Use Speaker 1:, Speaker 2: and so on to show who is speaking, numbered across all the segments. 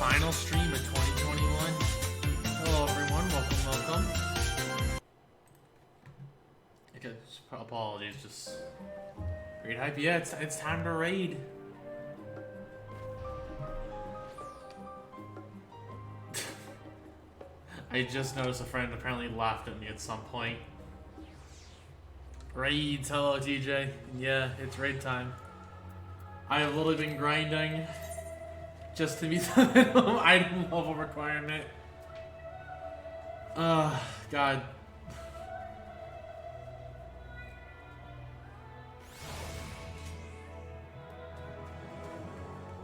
Speaker 1: final stream of 2021. Hello everyone, welcome. Okay, apologies, just raid hype. Yeah, it's time to raid. I just noticed a friend apparently laughed at me at some point. Raids, hello TJ. Yeah, it's raid time. I have literally been grinding just to meet the minimum item level requirement. God.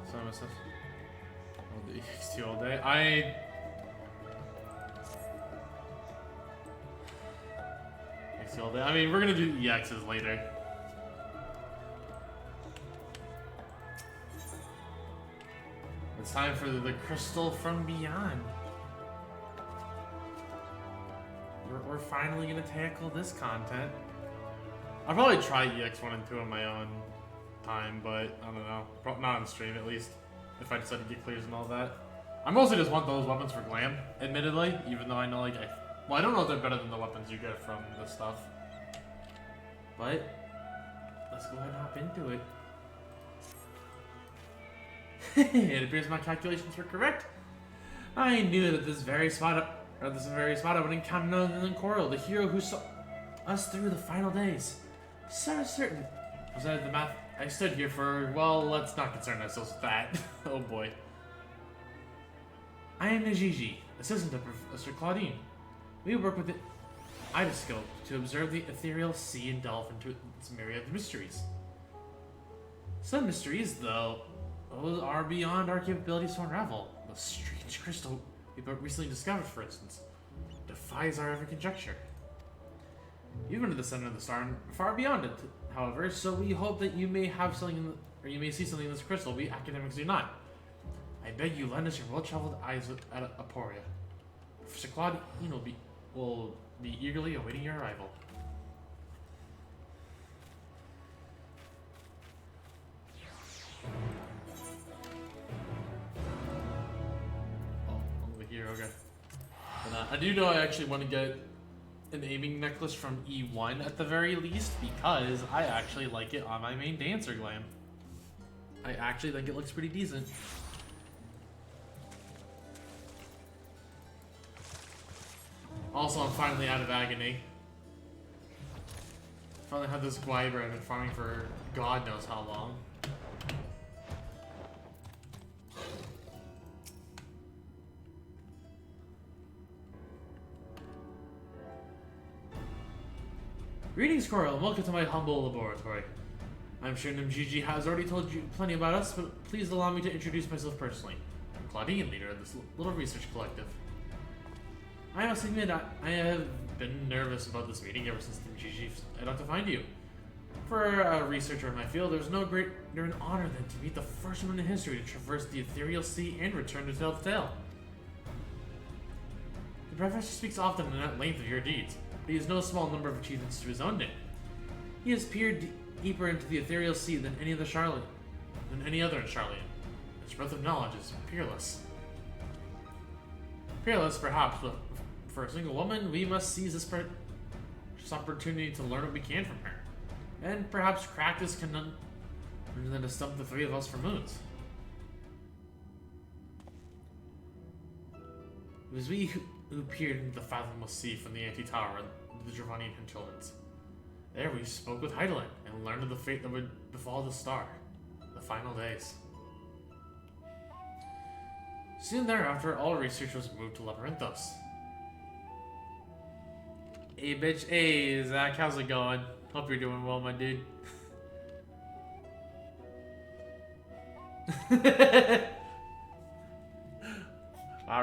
Speaker 1: Sorry, myself. I'll do XT all day. XT all day. I mean, we're gonna do EXs later. It's time for the crystal from beyond. We're finally gonna tackle this content. I'll probably try EX1 and 2 on my own time, but I don't know. Not on stream, at least. If I decide to get clears and all that. I mostly just want those weapons for glam, admittedly. Even though I know, like, I don't know if they're better than the weapons you get from this stuff. But let's go ahead and hop into it. It appears my calculations were correct. I knew that this very spot I would encounter no other than Coral, the hero who saw us through the final days. So certain. Was that the math? I stood here for, well, let's not concern ourselves with that. Oh boy. I am Najiji, assistant to Professor Claudine. We work with the Idoscope to observe the ethereal sea and delve into its myriad mysteries. Some mysteries, though, are beyond our capabilities to unravel. The strange crystal we recently discovered, for instance, defies our every conjecture. You've been to the center of the star and far beyond it, however, so we hope that you may have something, or you may see something in this crystal we academics do not. I beg you, lend us your well-traveled eyes at Aporia. Professor Claudine will be eagerly awaiting your arrival. Here, okay. But, I do know I actually want to get an aiming necklace from E1 at the very least, because I actually like it on my main dancer glam. I actually think it looks pretty decent. Also, I'm finally out of agony. Finally had this Gwyber I've been farming for God knows how long. Greetings, Coral, and welcome to my humble laboratory. I'm sure Namjiji has already told you plenty about us, but please allow me to introduce myself personally. I'm Claudine, leader of this little research collective. I must admit, I have been nervous about this meeting ever since Namjiji set out to find you. For a researcher in my field, there's no greater an honor than to meet the first one in history to traverse the ethereal sea and return to tell the tale. The professor speaks often and at length of your deeds, but he has no small number of achievements to his own name. He has peered deeper into the ethereal sea than any other in Charlian. His breadth of knowledge is peerless. Peerless, perhaps, but for a single woman, we must seize this opportunity to learn what we can from her, and perhaps crack this conundrum and then to stump the three of us for moons. It was we who peered into the fathomless sea from the Anti-Tower and the Dravanian hinterlands. There we spoke with Heidelin and learned of the fate that would befall the star, the final days. Soon thereafter, all research was moved to Labyrinthos. Hey bitch, hey Zach, how's it going? Hope you're doing well, my dude.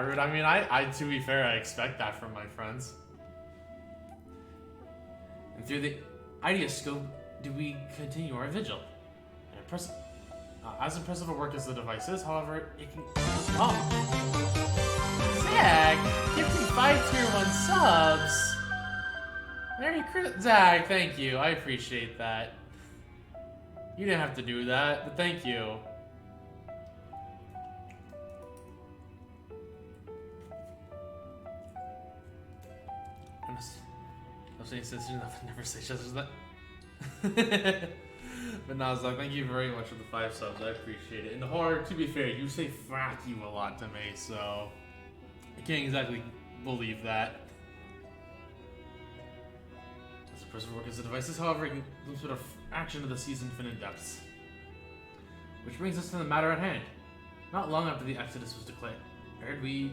Speaker 1: Rude. I mean, I to be fair, I expect that from my friends. And through the Ideoscope, do we continue our vigil? As impressive a work as the device is, however, it can... Oh! Zach! Gifting 5 tier 1 subs! Zach, thank you. I appreciate that. You didn't have to do that, but thank you. I'm saying sisters, never say sisters that. But Nazak, thank you very much for the 5 subs. I appreciate it. And Horror, to be fair, you say frack you a lot to me, so I can't exactly believe that. As a person working as a devices, however, it can glimpse a bit of action of the sea's infinite depths. Which brings us to the matter at hand. Not long after the Exodus was declared, we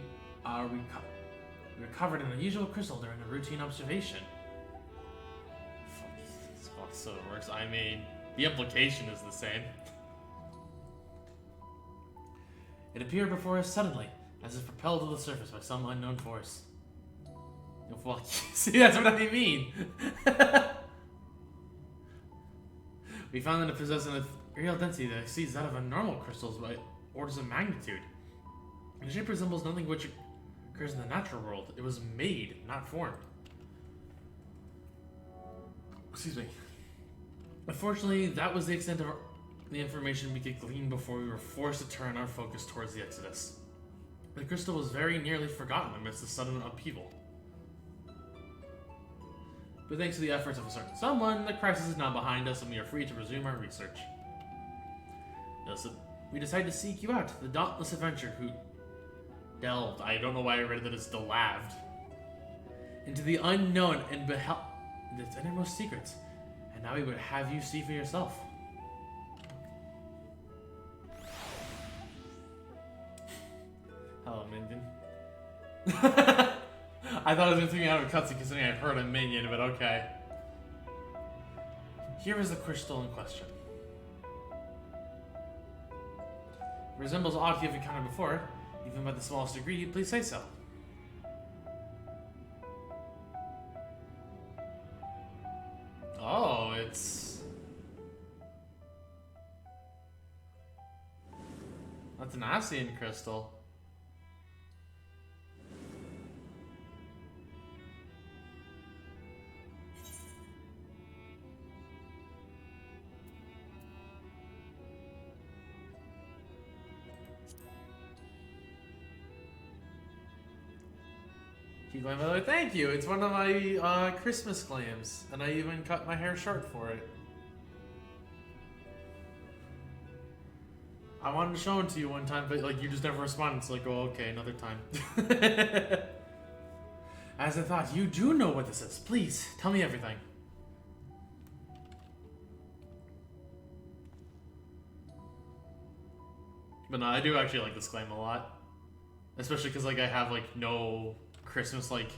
Speaker 1: recovered an unusual crystal during a routine observation. Fuck, so it works. I mean, the implication is the same. It appeared before us suddenly, as if propelled to the surface by some unknown force. Well, see, that's what I mean. We found that it possessed an ethereal density that exceeds that of normal crystals by orders of magnitude. The shape resembles nothing which occurs in the natural world. It was made, not formed. Excuse me. Unfortunately, that was the extent of the information we could glean before we were forced to turn our focus towards the Exodus. The crystal was very nearly forgotten amidst the sudden upheaval. But thanks to the efforts of a certain someone, the crisis is now behind us and we are free to resume our research. Thus, we decided to seek you out, the dauntless adventurer who delved, I don't know why I read that it's delaved, into the unknown and beheld its innermost secrets. And now we would have you see for yourself. Hello, minion. I thought I was going to take me out of a cutscene considering I heard a minion, but okay. Here is the crystal in question. It resembles objects you've encountered before, even by the smallest degree. Please say so. Oh, that's an Ascian crystal. Keep going, by the way. Thank you. It's one of my Christmas clams, and I even cut my hair short for it. I wanted to show them to you one time, but like you just never responded. It's like, oh, okay, another time. As I thought, you do know what this is. Please tell me everything. But no, I do actually like this claim a lot, especially because like I have like no Christmas like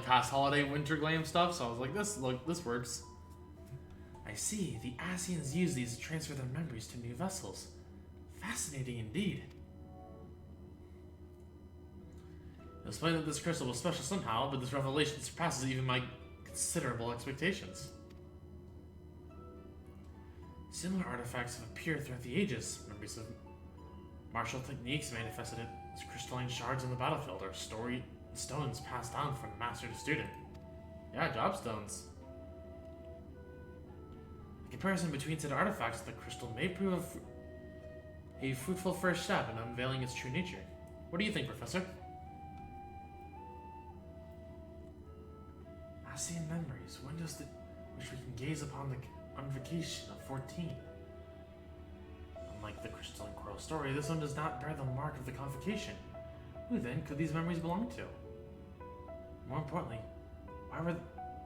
Speaker 1: past holiday winter glam stuff, so I was like, this works. I see. The Ascians use these to transfer their memories to new vessels. Fascinating indeed. It was plain that this crystal was special somehow, but this revelation surpasses even my considerable expectations. Similar artifacts have appeared throughout the ages. Memories of martial techniques manifested as crystalline shards on the battlefield, or stones passed down from master to student. Yeah, job stones. The comparison between said artifacts and the crystal may prove a fruitful first step in unveiling its true nature. What do you think, Professor? Ascian memories. When does which we can gaze upon the convocation of 14? Unlike the crystal and coral story, this one does not bear the mark of the convocation. Who then could these memories belong to? More importantly, why were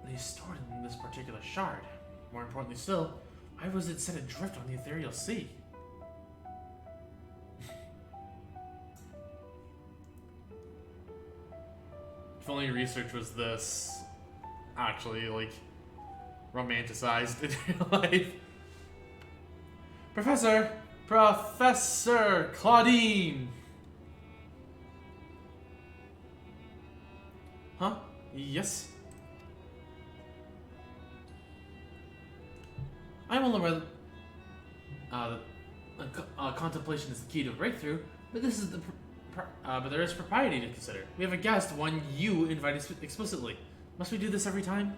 Speaker 1: they stored in this particular shard? More importantly still, why was it set adrift on the ethereal sea? If only research was this actually like romanticized in real life. Professor Claudine. Huh? Yes. I'm all aware that contemplation is the key to a breakthrough, but this is but there is propriety to consider. We have a guest, one you invited explicitly. Must we do this every time?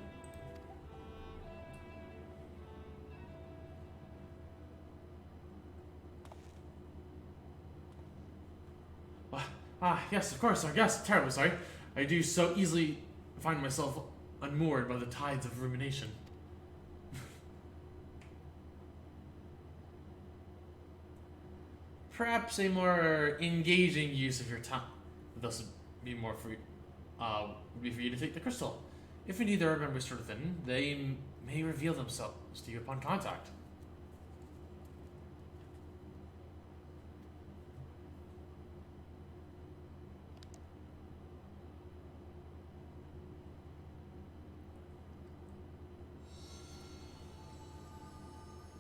Speaker 1: Yes, of course, our guest. Terribly sorry. I do so easily find myself unmoored by the tides of rumination. Perhaps a more engaging use of your time, thus be more for would be for you to take the crystal. If indeed there are memories within, they may reveal themselves to you upon contact.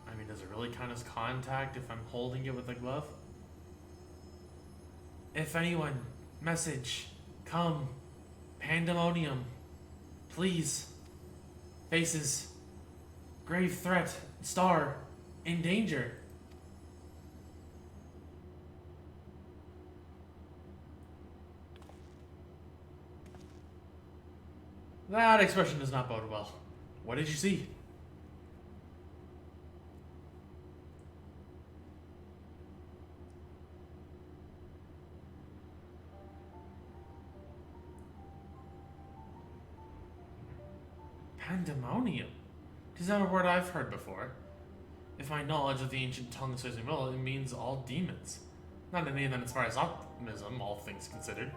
Speaker 1: I mean, does it really count as contact if I'm holding it with a glove? If anyone, message, come, Pandaemonium, please, faces, grave threat, star, in danger. That expression does not bode well. What did you see? Pandaemonium? Is that a word I've heard before? If my knowledge of the ancient tongue serves me well, it means all demons. Not any of them as far as optimism, all things considered.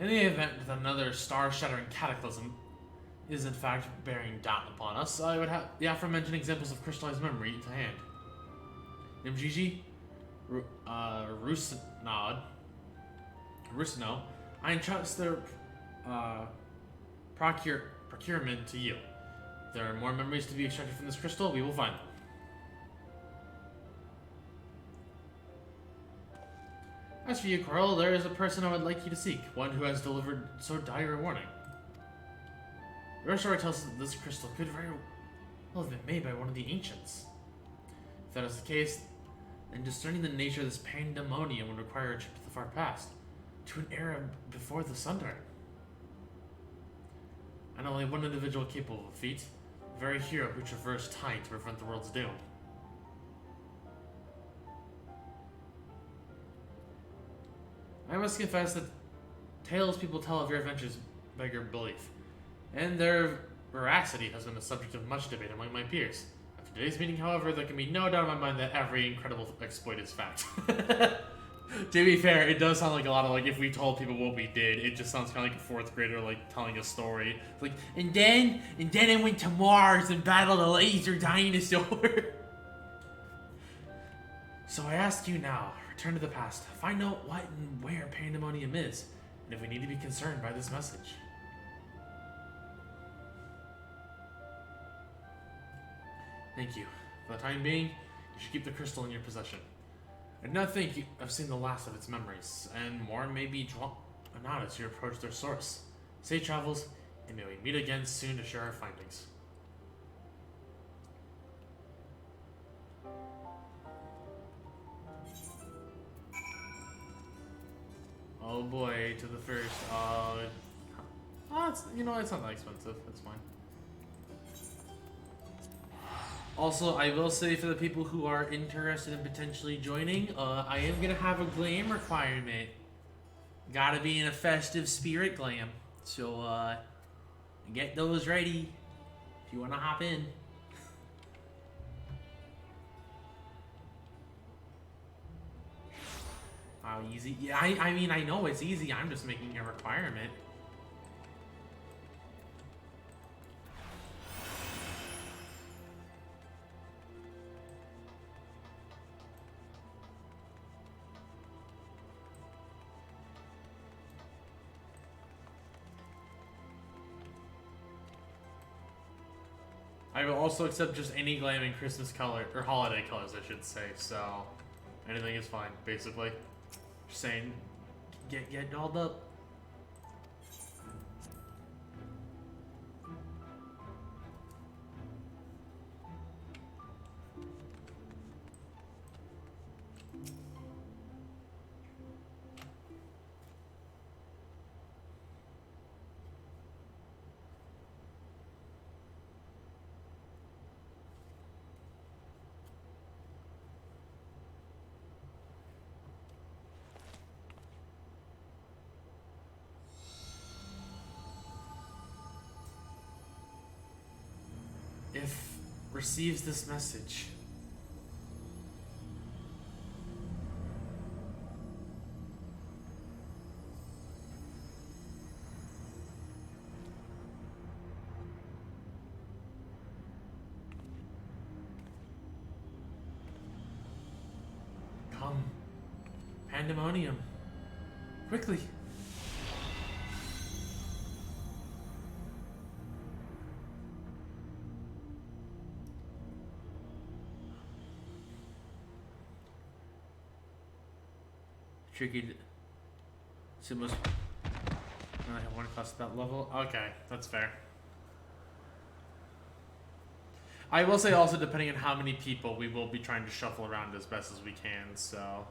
Speaker 1: In the event that another star-shattering cataclysm is in fact bearing down upon us, I would have the aforementioned examples of crystallized memory to hand. Nimjiji, Rusno, I entrust their procurement to you. If there are more memories to be extracted from this crystal, we will find them. As for you, Coral, there is a person I would like you to seek, one who has delivered so dire a warning. Your story tells us that this crystal could very well have been made by one of the ancients. If that is the case, then discerning the nature of this Pandaemonium would require a trip to the far past, to an era before the Sundial. And only one individual capable of the feat, the very hero who traversed time to prevent the world's doom. I must confess that tales people tell of your adventures beggar belief, and their veracity has been the subject of much debate among my peers. After today's meeting, however, there can be no doubt in my mind that every incredible exploit is fact. To be fair, it does sound like a lot of, like, if we told people what we did, it just sounds kind of like a fourth grader, like, telling a story. It's like, and then I went to Mars and battled a laser dinosaur. So I ask you now, return to the past, find out what and where Pandaemonium is, and if we need to be concerned by this message. Thank you. For the time being, you should keep the crystal in your possession. I do not think I've seen the last of its memories, and more may be drawn out as you approach their source. Safe travels, and may we meet again soon to share our findings. Oh boy, to the first, it's, you know, it's not that expensive, that's fine. Also, I will say for the people who are interested in potentially joining, I am gonna have a glam requirement. Gotta be in a festive spirit glam. So, get those ready if you wanna hop in. How easy? Yeah, I mean, I know it's easy, I'm just making a requirement. I will also accept just any glam in Christmas color, or holiday colors, I should say, so anything is fine, basically. Just saying, get dolled up. receives this message. Come, Pandaemonium, quickly. Tricky. So it must. I have one class at that level. Okay, that's fair. I will say also, depending on how many people, we will be trying to shuffle around as best as we can, so.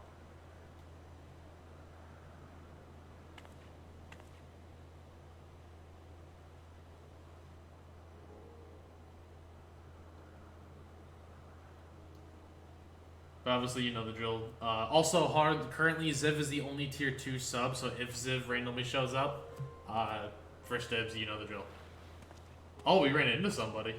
Speaker 1: But obviously, you know the drill. Also hard, currently XIV is the only tier 2 sub, so if XIV randomly shows up, first dibs, you know the drill. Oh, we ran into somebody.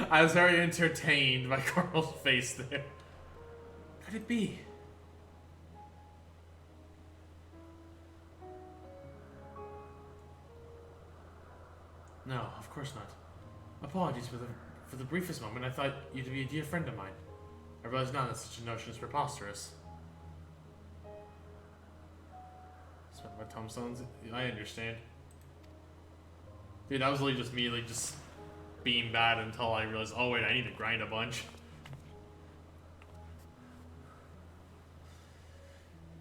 Speaker 1: I was very entertained by Carl's face there. Could it be? No, of course not. Apologies for the briefest moment. I thought you to be a dear friend of mine. I realize now that such a notion is preposterous. Spent my tombstones. I understand. Dude, that was literally just me, like, just being bad until I realized, oh wait, I need to grind a bunch.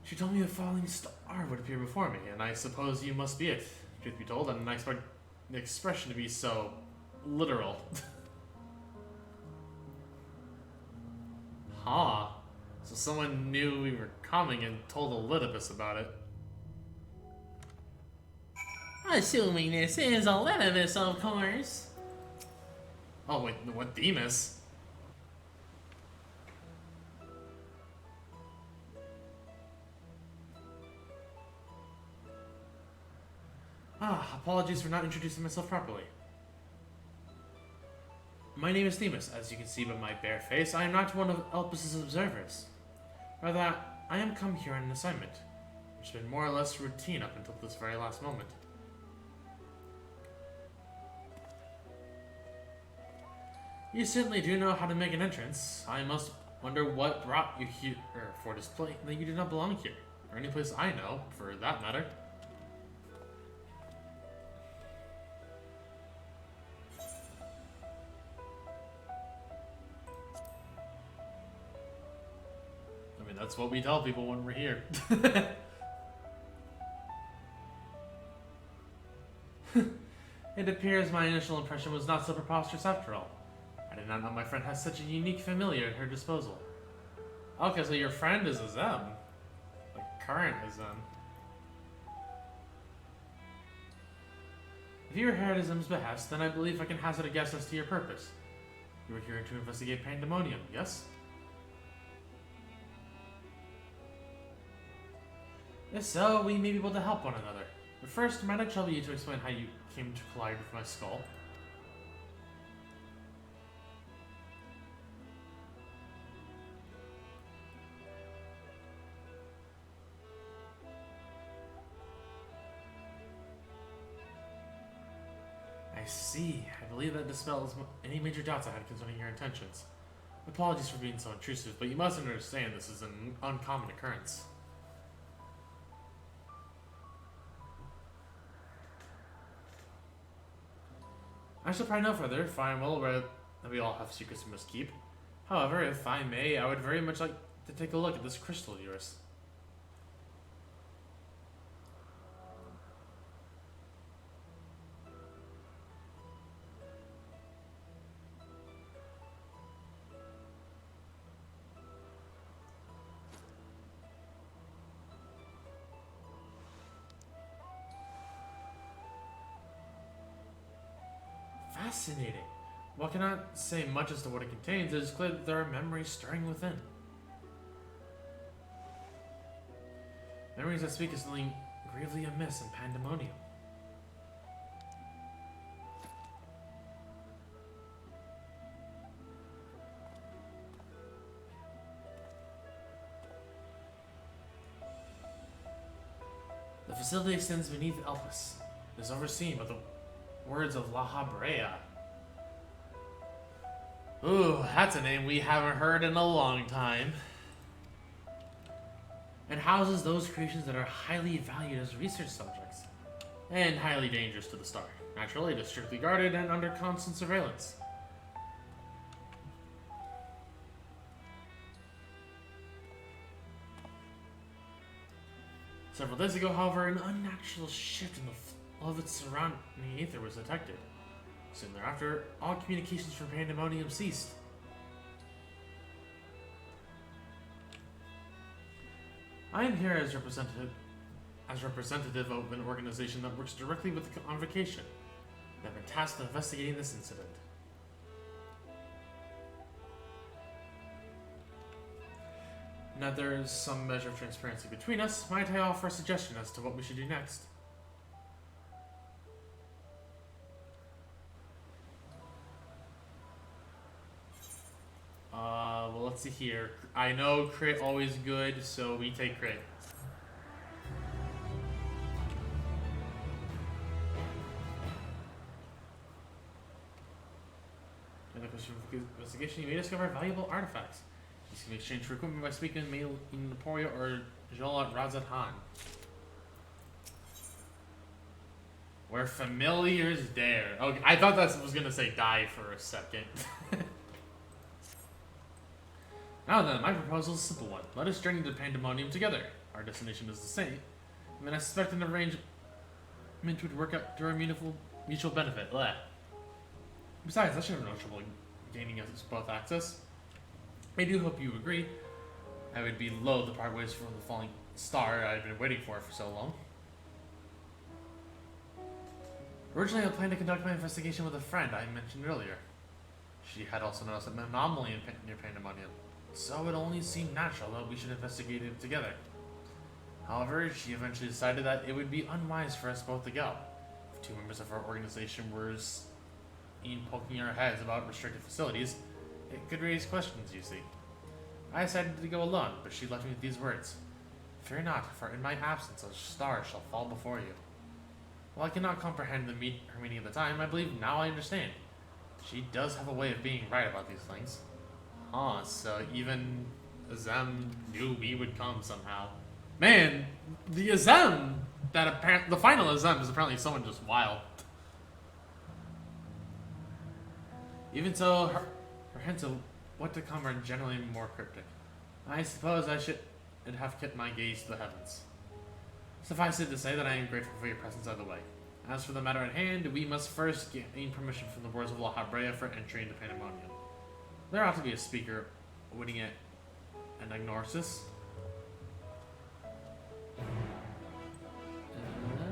Speaker 1: She told me a falling star would appear before me, and I suppose you must be it. Truth be told, I didn't expect the expression to be so literal. Huh. So someone knew we were coming and told Elidibus about it.
Speaker 2: Assuming this is Elidibus, of course.
Speaker 1: Oh wait, what Demas? Apologies for not introducing myself properly. My name is Demas. As you can see by my bare face, I am not one of Elpis' observers. Rather, I am come here on an assignment, which has been more or less routine up until this very last moment. You certainly do know how to make an entrance. I must wonder what brought you here for this place, that you do not belong here, or any place I know, for that matter. I mean, that's what we tell people when we're here. It appears my initial impression was not so preposterous after all. I did not know my friend has such a unique familiar at her disposal. Okay, so your friend is a Zem. Like, current is Zem. If you are here at Zem's behest, then I believe I can hazard a guess as to your purpose. You were here to investigate Pandaemonium, yes? If so, we may be able to help one another. But first, might I trouble you to explain how you came to collide with my skull? I see. I believe that dispels any major doubts I had concerning your intentions. Apologies for being so intrusive, but you must understand this is an uncommon occurrence. I shall pry no further, for I am well aware that we all have secrets we must keep. However, if I may, I would very much like to take a look at this crystal of yours. Fascinating. While I cannot say much as to what it contains, it is clear that there are memories stirring within. Memories that speak of something gravely amiss in Pandaemonium. The facility extends beneath Elpis. It is overseen by the words of La Habrea. Ooh, that's a name we haven't heard in a long time. And houses those creations that are highly valued as research subjects. And highly dangerous to the star. Naturally, it is strictly guarded and under constant surveillance. Several days ago, however, an unnatural shift in the flow of its surrounding ether was detected. Soon thereafter, all communications from Pandaemonium ceased. I am here as representative of an organization that works directly with the Convocation. I have been tasked with investigating this incident. Now there is some measure of transparency between us. Might I offer a suggestion as to what we should do next? Well, let's see here. I know crit always good, so we take crit. In the question of investigation, you may discover valuable artifacts. These can be exchanged for equipment by speaking to Mail in Naporia or Jolat Razat Han. Where familiars dare. Okay, I thought that was gonna say die for a second. Now then, my proposal is a simple one. Let us journey to Pandaemonium together. Our destination is the same. I mean, I suspect an arrangement would work out to our mutual benefit. Blech. Besides, I should have no trouble gaining us both access. I do hope you agree. I would be loath to part ways from the falling star I've been waiting for so long. Originally, I planned to conduct my investigation with a friend I mentioned earlier. She had also noticed an anomaly near Pandaemonium, so it only seemed natural that we should investigate it together. However, she eventually decided that it would be unwise for us both to go. If two members of our organization were poking our heads about restricted facilities, it could raise questions, you see. I decided to go alone, but she left me with these words. Fear not, for in my absence a star shall fall before you. While I cannot comprehend her meaning at the time, I believe now I understand. She does have a way of being right about these things. Huh, so even Azem knew we would come somehow. Man, the Azem, the final Azem is apparently someone just wild. Even so, her hints of what to come are generally more cryptic. I suppose I should have kept my gaze to the heavens. Suffice it to say that I am grateful for your presence either way. As for the matter at hand, we must first gain permission from the words of La Habrea for entry into Pandaemonium. There ought to be a speaker waiting at an agnosis. There we go.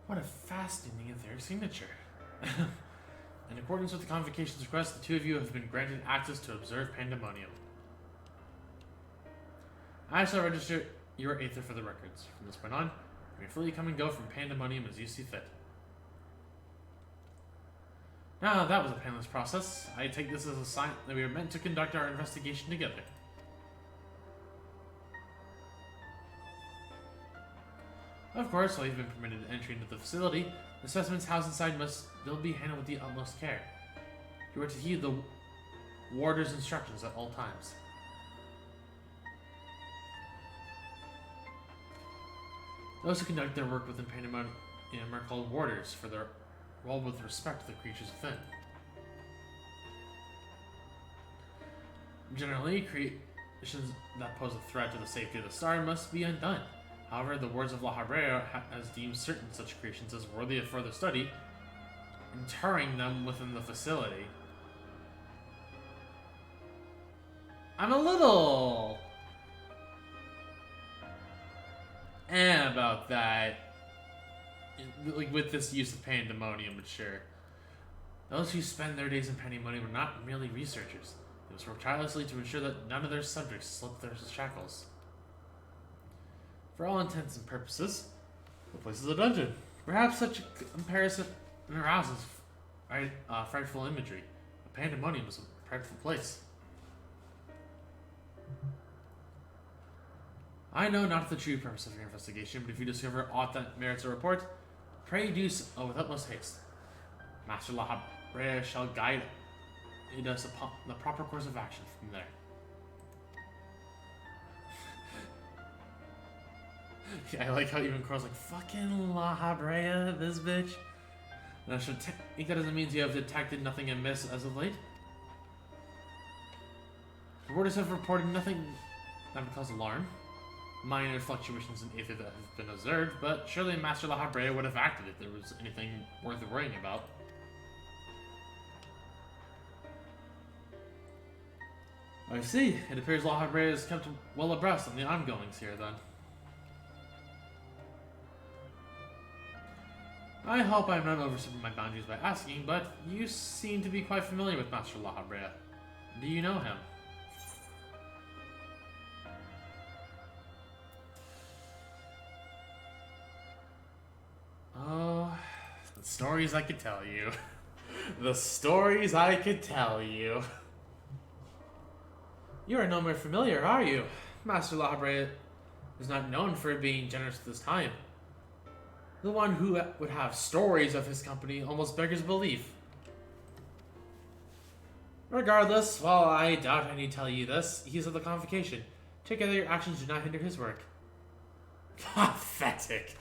Speaker 1: What a fascinating etheric signature. In accordance with the Convocation's request, the two of you have been granted access to observe Pandaemonium. I shall register your aether for the records. From this point on, you may freely come and go from Pandaemonium as you see fit. Now, that was a painless process. I take this as a sign that we are meant to conduct our investigation together. Of course, while you've been permitted entry into the facility, the specimens housed inside must still be handled with the utmost care. You are to heed the warder's instructions at all times. Those who conduct their work within Pandaemonium are called warders for their role with respect to the creatures within. Generally, creations that pose a threat to the safety of the star must be undone. However, the words of La Habrea has deemed certain such creations as worthy of further study, interring them within the facility. I'm a little about that, like with this use of Pandaemonium, but sure. Those who spend their days in Pandaemonium are not merely researchers. They must work tirelessly to ensure that none of their subjects slip their shackles. For all intents and purposes, the place is a dungeon. Perhaps such a comparison arouses frightful imagery. A Pandaemonium is a frightful place. I know not the true purpose of your investigation, but if you discover aught that merits a report, pray do so with utmost haste. Master La Habrea shall guide us upon the proper course of action from there. Yeah, I like how even Coral's like, fucking La Habrea, this bitch. And I should think that doesn't mean you have detected nothing amiss as of late. The warders have reported nothing that would cause alarm. Minor fluctuations in ether that have been observed, but surely Master La Habrea would have acted if there was anything worth worrying about. I see. It appears La Habrea is kept well abreast on the ongoings here, then. I hope I'm not overstepping my boundaries by asking, but you seem to be quite familiar with Master La Habrea. Do you know him? Oh, the stories I could tell you. The stories I could tell you. You are no more familiar, are you? Master La Habrea is not known for being generous at this time. The one who would have stories of his company almost beggars belief. Regardless, while I doubt I need tell you this, he is at the convocation. Together your actions do not hinder his work. Pathetic.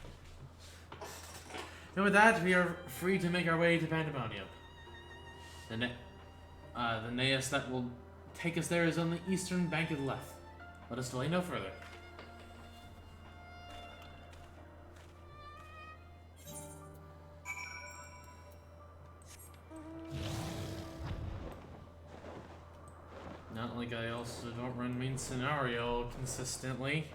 Speaker 1: And with that, we are free to make our way to Pandaemonium. The naos that will take us there is on the eastern bank of the Leth. Let us delay no further. Not like I also don't run main scenario consistently.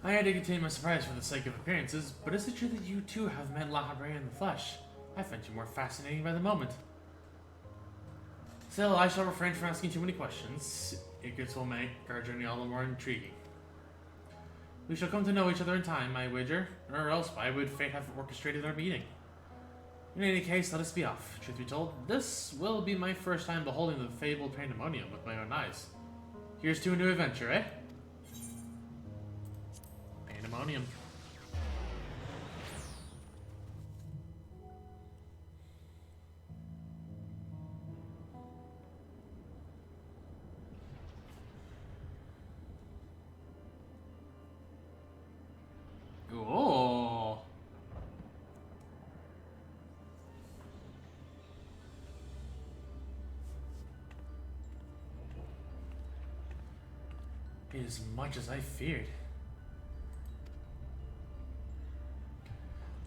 Speaker 1: I had to contain my surprise for the sake of appearances, but is it true that you too have met La Habrea in the flesh? I find you more fascinating by the moment. Still, I shall refrain from asking too many questions. Ignorance will make our journey all the more intriguing. We shall come to know each other in time, I wager, or else why would fate have orchestrated our meeting? In any case, let us be off. Truth be told, this will be my first time beholding the fabled Pandaemonium with my own eyes. Here's to a new adventure, eh? Pandaemonium. Oh. It is much as I feared.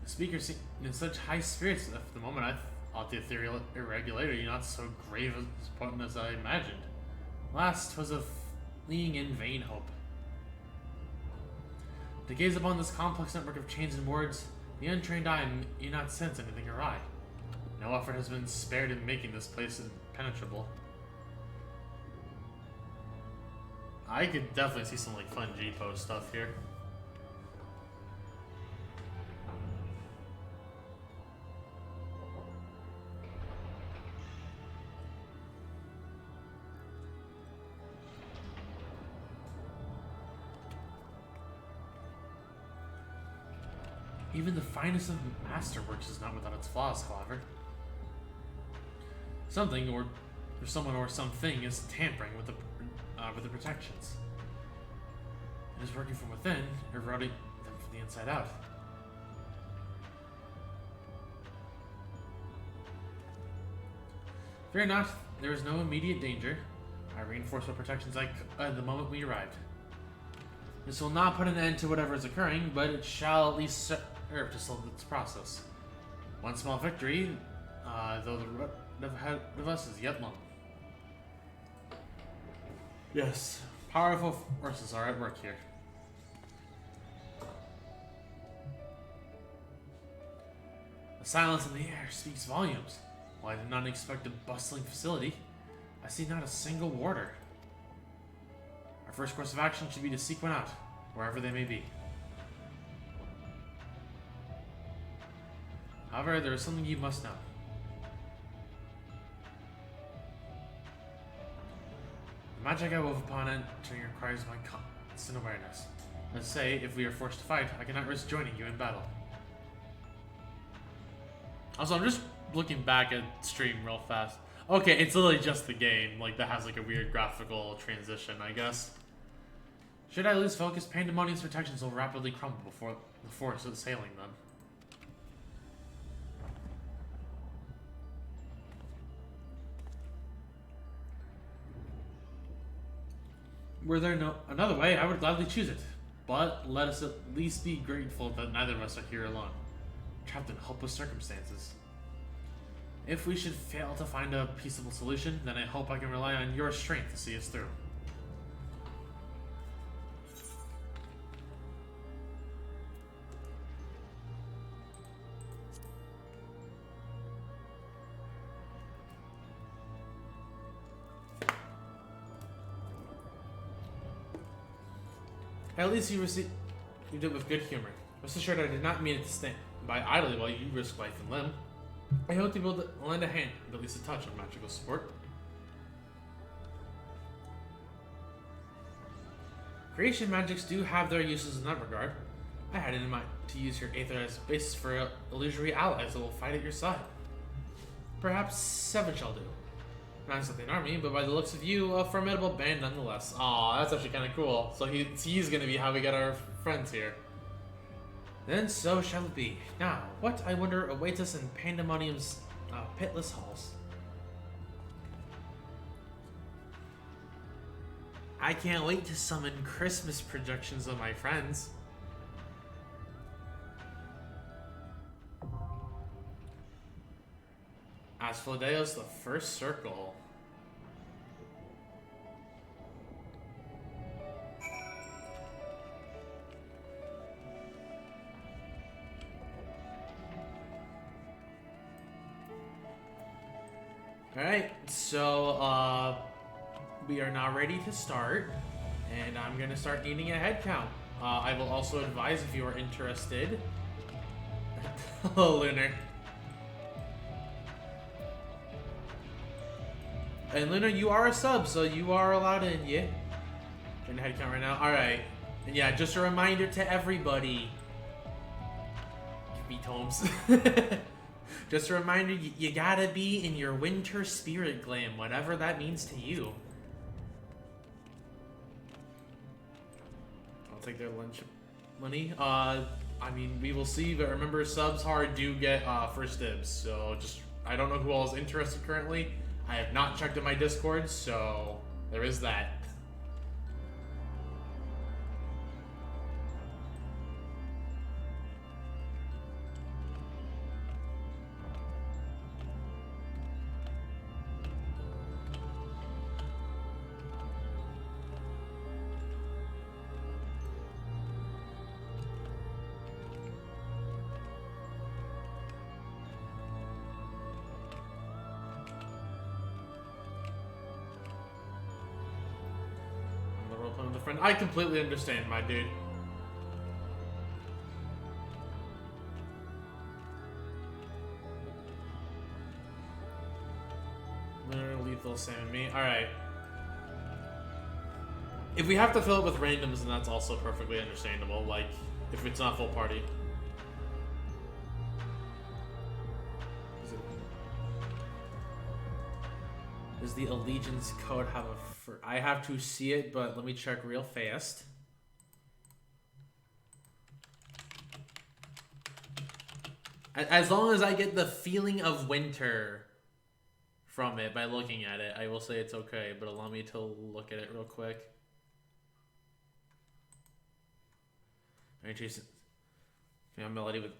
Speaker 1: The speaker seemed in such high spirits that for the moment I thought the ethereal irregularity not so grave as potent as I imagined. Last was a fleeing in vain hope. To gaze upon this complex network of chains and words, the untrained eye may not sense anything awry. No effort has been spared in making this place penetrable. I could definitely see some like fun G-pose stuff here. Even the finest of masterworks is not without its flaws, however. Something or someone or something is tampering with the protections. It is working from within, eroding them from the inside out. Fear not, there is no immediate danger. I reinforced my protections the moment we arrived. This will not put an end to whatever is occurring, but it shall at least serve to slow its process. One small victory, though the road ahead of us is yet long. Yes, powerful forces are at work here. The silence in the air speaks volumes. While I did not expect a bustling facility, I see not a single warder. Our first course of action should be to seek one out, wherever they may be. However, there is something you must know. The magic I wove upon entering requires my constant awareness. Let's say, if we are forced to fight, I cannot risk joining you in battle. Also, I'm just looking back at stream real fast. Okay, it's literally just the game, like that has like a weird graphical transition, I guess. Should I lose focus, Pandemonium's protections will rapidly crumble before the force assailing them. Were there another way, I would gladly choose it. But let us at least be grateful that neither of us are here alone, trapped in hopeless circumstances. If we should fail to find a peaceable solution, then I hope I can rely on your strength to see us through. At least you received it with good humor. Rest assured I did not mean it to stand by idly while you risk life and limb. I hope to be able to lend a hand, at least a touch of magical support. Creation magics do have their uses in that regard. I had it in mind to use your Aether as a basis for illusory allies that will fight at your side. Perhaps 7 shall do. Not exactly an army, but by the looks of you, a formidable band nonetheless. Aw, that's actually kind of cool. So he's gonna be how we get our friends here. Then so shall it be. Now, what, I wonder, awaits us in Pandemonium's pitless halls? I can't wait to summon Christmas projections of my friends. Asphodeus, the first circle. Alright, so we are now ready to start, and I'm gonna start needing a head count. I will also advise if you are interested. Hello, Lunar. And Luna, you are a sub, so you are allowed in, yeah? Getting a head count right now. Alright. And yeah, just a reminder to everybody. Give me tomes. Just a reminder, you gotta be in your winter spirit glam, whatever that means to you. I'll take their lunch money. I mean, we will see, but remember, subs hard do get first dibs, so just, I don't know who all is interested currently. I have not checked in my Discord, so there is that. One of the friend. I completely understand, my dude. Literally lethal Sam and me. Alright. If we have to fill it with randoms, then that's also perfectly understandable. Like, if it's not full party. Does the allegiance code have a... I have to see it, but let me check real fast. As long as I get the feeling of winter from it by looking at it, I will say it's okay, but allow me to look at it real quick. Alright, Jason. Yeah, Melody with...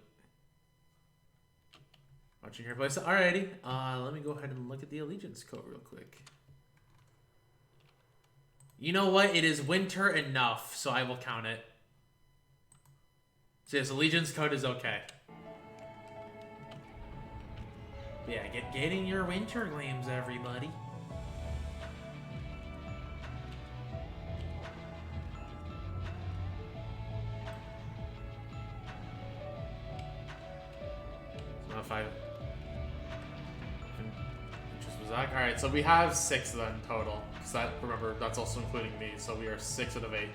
Speaker 1: Watching your place. Alrighty. Let me go ahead and look at the allegiance code real quick. You know what? It is winter enough, so I will count it. So yes, allegiance code is okay. Yeah, getting your winter glams, everybody. So if I just was that alright, so we have 6 then total. Because that, remember, that's also including me, so we are 6 out of 8.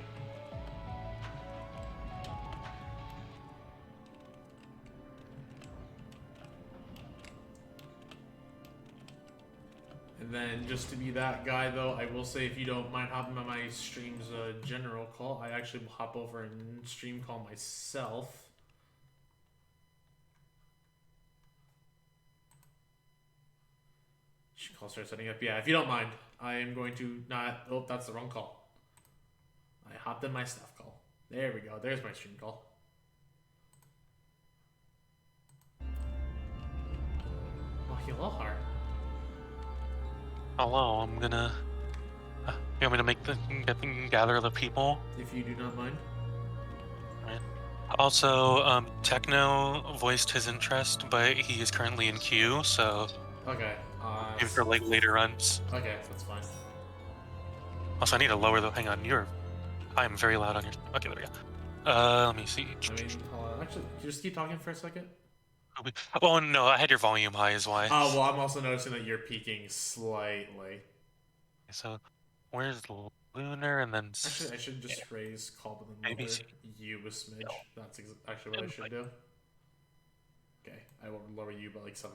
Speaker 1: And then, just to be that guy, though, I will say if you don't mind hopping on my stream's general call, I actually will hop over and stream call myself. Should call start setting up. Yeah, if you don't mind, I am going to not... Oh, that's the wrong call. I hopped in my staff call. There we go. There's my stream call. Oh, hello, Har.
Speaker 3: Hello, I'm gonna... you want me to make gather the people?
Speaker 1: If you do not mind.
Speaker 3: Right. Also, Techno voiced his interest, but he is currently in queue, so...
Speaker 1: Okay.
Speaker 3: Maybe for like later runs.
Speaker 1: Okay, that's fine.
Speaker 3: Also, I need to lower the... Hang on, I am very loud on your... Okay, there we go. Let me see.
Speaker 1: I mean, hold on. Actually, just keep talking for a second.
Speaker 3: Oh, no, I had your volume high is why.
Speaker 1: Oh, well, I'm also noticing that you're peaking slightly.
Speaker 3: So, where's Lunar and then...
Speaker 1: Actually, I should just raise call to the mother you a smidge.
Speaker 3: No.
Speaker 1: That's actually what I should do. Okay, I will lower you by like 7%.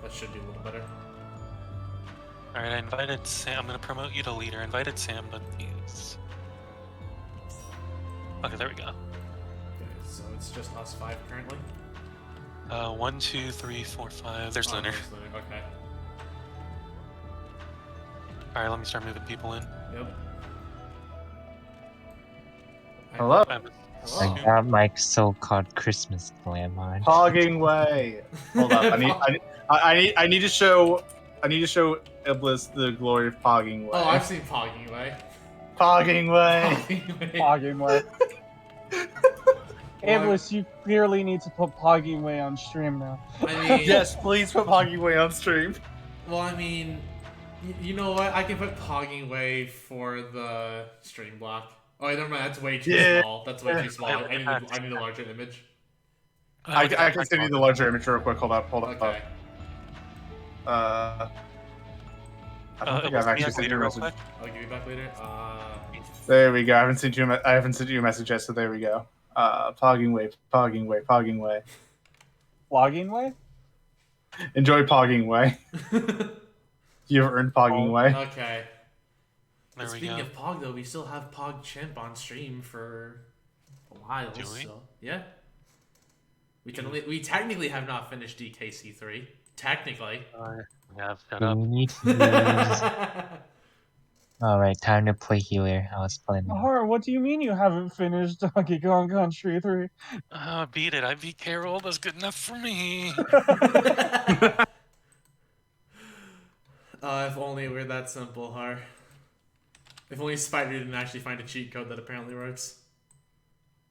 Speaker 1: That should do a little better.
Speaker 3: Alright, I invited Sam. I'm gonna promote you to leader. I invited Sam, but he's... Okay, there we go.
Speaker 1: Okay, so it's just us 5 currently?
Speaker 3: 1, 2, 3, 4, 5. There's Lunar.
Speaker 1: There's Lunar. Okay.
Speaker 3: Alright, let me start moving people in.
Speaker 1: Yep.
Speaker 4: Hello.
Speaker 1: Hello.
Speaker 4: I got my so-called Christmas glam on.
Speaker 5: Pogging way. Hold up. I need to show Iblis the glory of pogging way.
Speaker 1: Oh, I've seen Pogging Way.
Speaker 5: Pogging way.
Speaker 1: Pogging Way.
Speaker 6: Pogging way. Iblis, you clearly need to put Pogging way on stream now.
Speaker 1: I mean,
Speaker 5: Yes, please put pogging way on stream.
Speaker 1: well, I mean, you know what? I can put Pogging Way for the stream block. Oh, never mind. That's way too small. That's way too small. I need a larger image.
Speaker 5: I can send you the larger image real quick. Hold up.
Speaker 1: Okay.
Speaker 5: I don't think I've actually sent you a message.
Speaker 1: I'll give you back later.
Speaker 5: There we go. I haven't sent you a message yet, so there we go. Pogging way, pogging way, pogging way.
Speaker 6: Flogging way?
Speaker 5: Enjoy pogging way. You've earned pogging way.
Speaker 1: Okay.
Speaker 3: There we
Speaker 1: Speaking
Speaker 3: go.
Speaker 1: of Pog, though, we still have Pog Chimp on stream for a while.
Speaker 3: Do we?
Speaker 1: So, yeah. We technically have not finished DKC3. Technically.
Speaker 3: Yeah, shut
Speaker 4: We
Speaker 3: up.
Speaker 4: need to use... Alright, time to play healer. I was playing.
Speaker 6: Horror, what do you mean you haven't finished Donkey Kong Country 3?
Speaker 3: Beat it. I beat Carol. That's good enough for me.
Speaker 1: If only it were that simple, Har. If only Spider didn't actually find a cheat code that apparently works.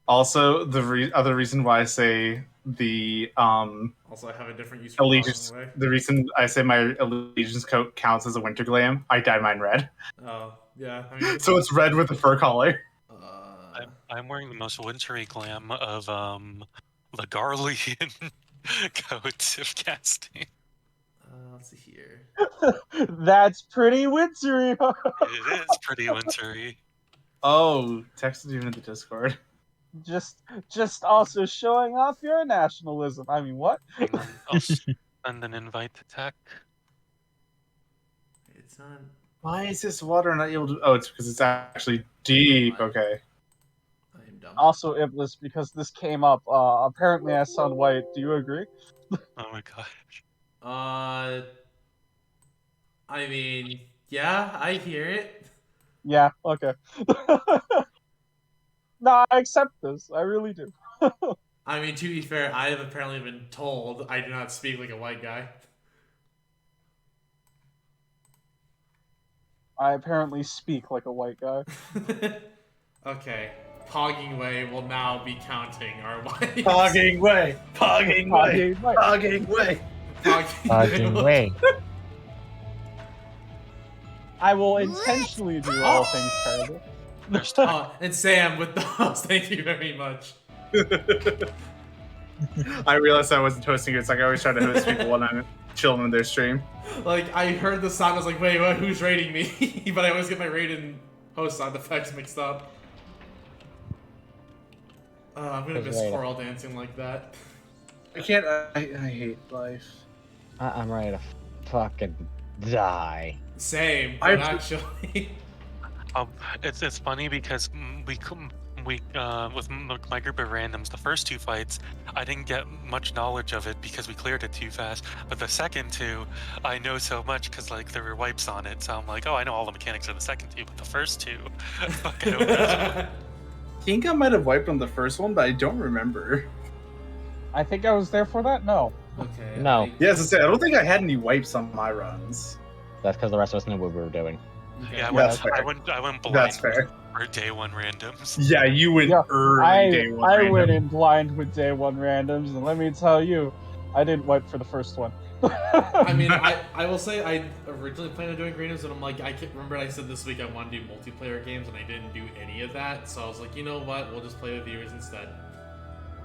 Speaker 5: Also, the other reason why I say the
Speaker 1: Also, I have a different use for
Speaker 5: allegiance.
Speaker 1: Pogging Way.
Speaker 5: The reason I say my allegiance coat counts as a winter glam, I dyed mine red.
Speaker 1: Oh. Yeah, I mean,
Speaker 5: So it's red with the fur collar.
Speaker 3: I'm wearing the most wintry glam of the Garlean coat of casting.
Speaker 1: let's see here.
Speaker 6: That's pretty wintry.
Speaker 3: It is pretty wintry.
Speaker 5: Oh, texted you in the Discord.
Speaker 6: just also showing off your nationalism. I mean, what?
Speaker 3: Hang on, I'll send an invite to Tech.
Speaker 1: It's not.
Speaker 5: Why is this water not able to? Oh, it's because it's actually deep. Okay.
Speaker 1: I am dumb.
Speaker 6: Also, Iblis, because this came up. Apparently, I sound white. Do you agree?
Speaker 3: Oh my gosh.
Speaker 1: I mean, yeah, I hear it.
Speaker 6: Yeah. Okay. No, I accept this. I really do.
Speaker 1: I mean, to be fair, I have apparently been told I do not speak like a white guy.
Speaker 6: I apparently speak like a white guy.
Speaker 1: Okay. Pogging Way will now be counting our whites.
Speaker 5: Pogging way. Pogging way. Pogging way.
Speaker 4: Fucking way.
Speaker 6: I will intentionally do all things terrible.
Speaker 3: There's
Speaker 1: And Sam with those, thank you very much.
Speaker 5: I realized I wasn't hosting it. It's like I always try to host people when I'm chilling in their stream.
Speaker 1: Like, I heard the sound, I was like, wait, what, who's raiding me? But I always get my raid and host sound effects mixed up. I'm gonna miss choral dancing like that.
Speaker 5: I can't. I hate life.
Speaker 4: I'm ready to fucking die.
Speaker 1: Same, but actually.
Speaker 3: It's funny because we with my group of randoms, the first two fights, I didn't get much knowledge of it because we cleared it too fast. But the second two, I know so much because like there were wipes on it. So I'm like, oh, I know all the mechanics of the second two, but the first two, fuck, I don't know.
Speaker 5: I think I might have wiped on the first one, but I don't remember.
Speaker 6: I think I was there for that. No.
Speaker 1: Okay.
Speaker 4: No.
Speaker 5: Yes, I don't think I had any wipes on my runs.
Speaker 4: That's because the rest of us knew what we were doing.
Speaker 3: Yeah,
Speaker 5: That's fair.
Speaker 3: I went blind
Speaker 5: That's fair.
Speaker 3: for day one randoms.
Speaker 5: Yeah, you went early day one.
Speaker 6: I
Speaker 5: random.
Speaker 6: went in blind with day one randoms, and let me tell you, I didn't wipe for the first one.
Speaker 1: I mean, I will say I originally planned on doing randoms, and I'm like, I can't remember I said this week I want to do multiplayer games, and I didn't do any of that. So I was like, you know what? We'll just play with viewers instead.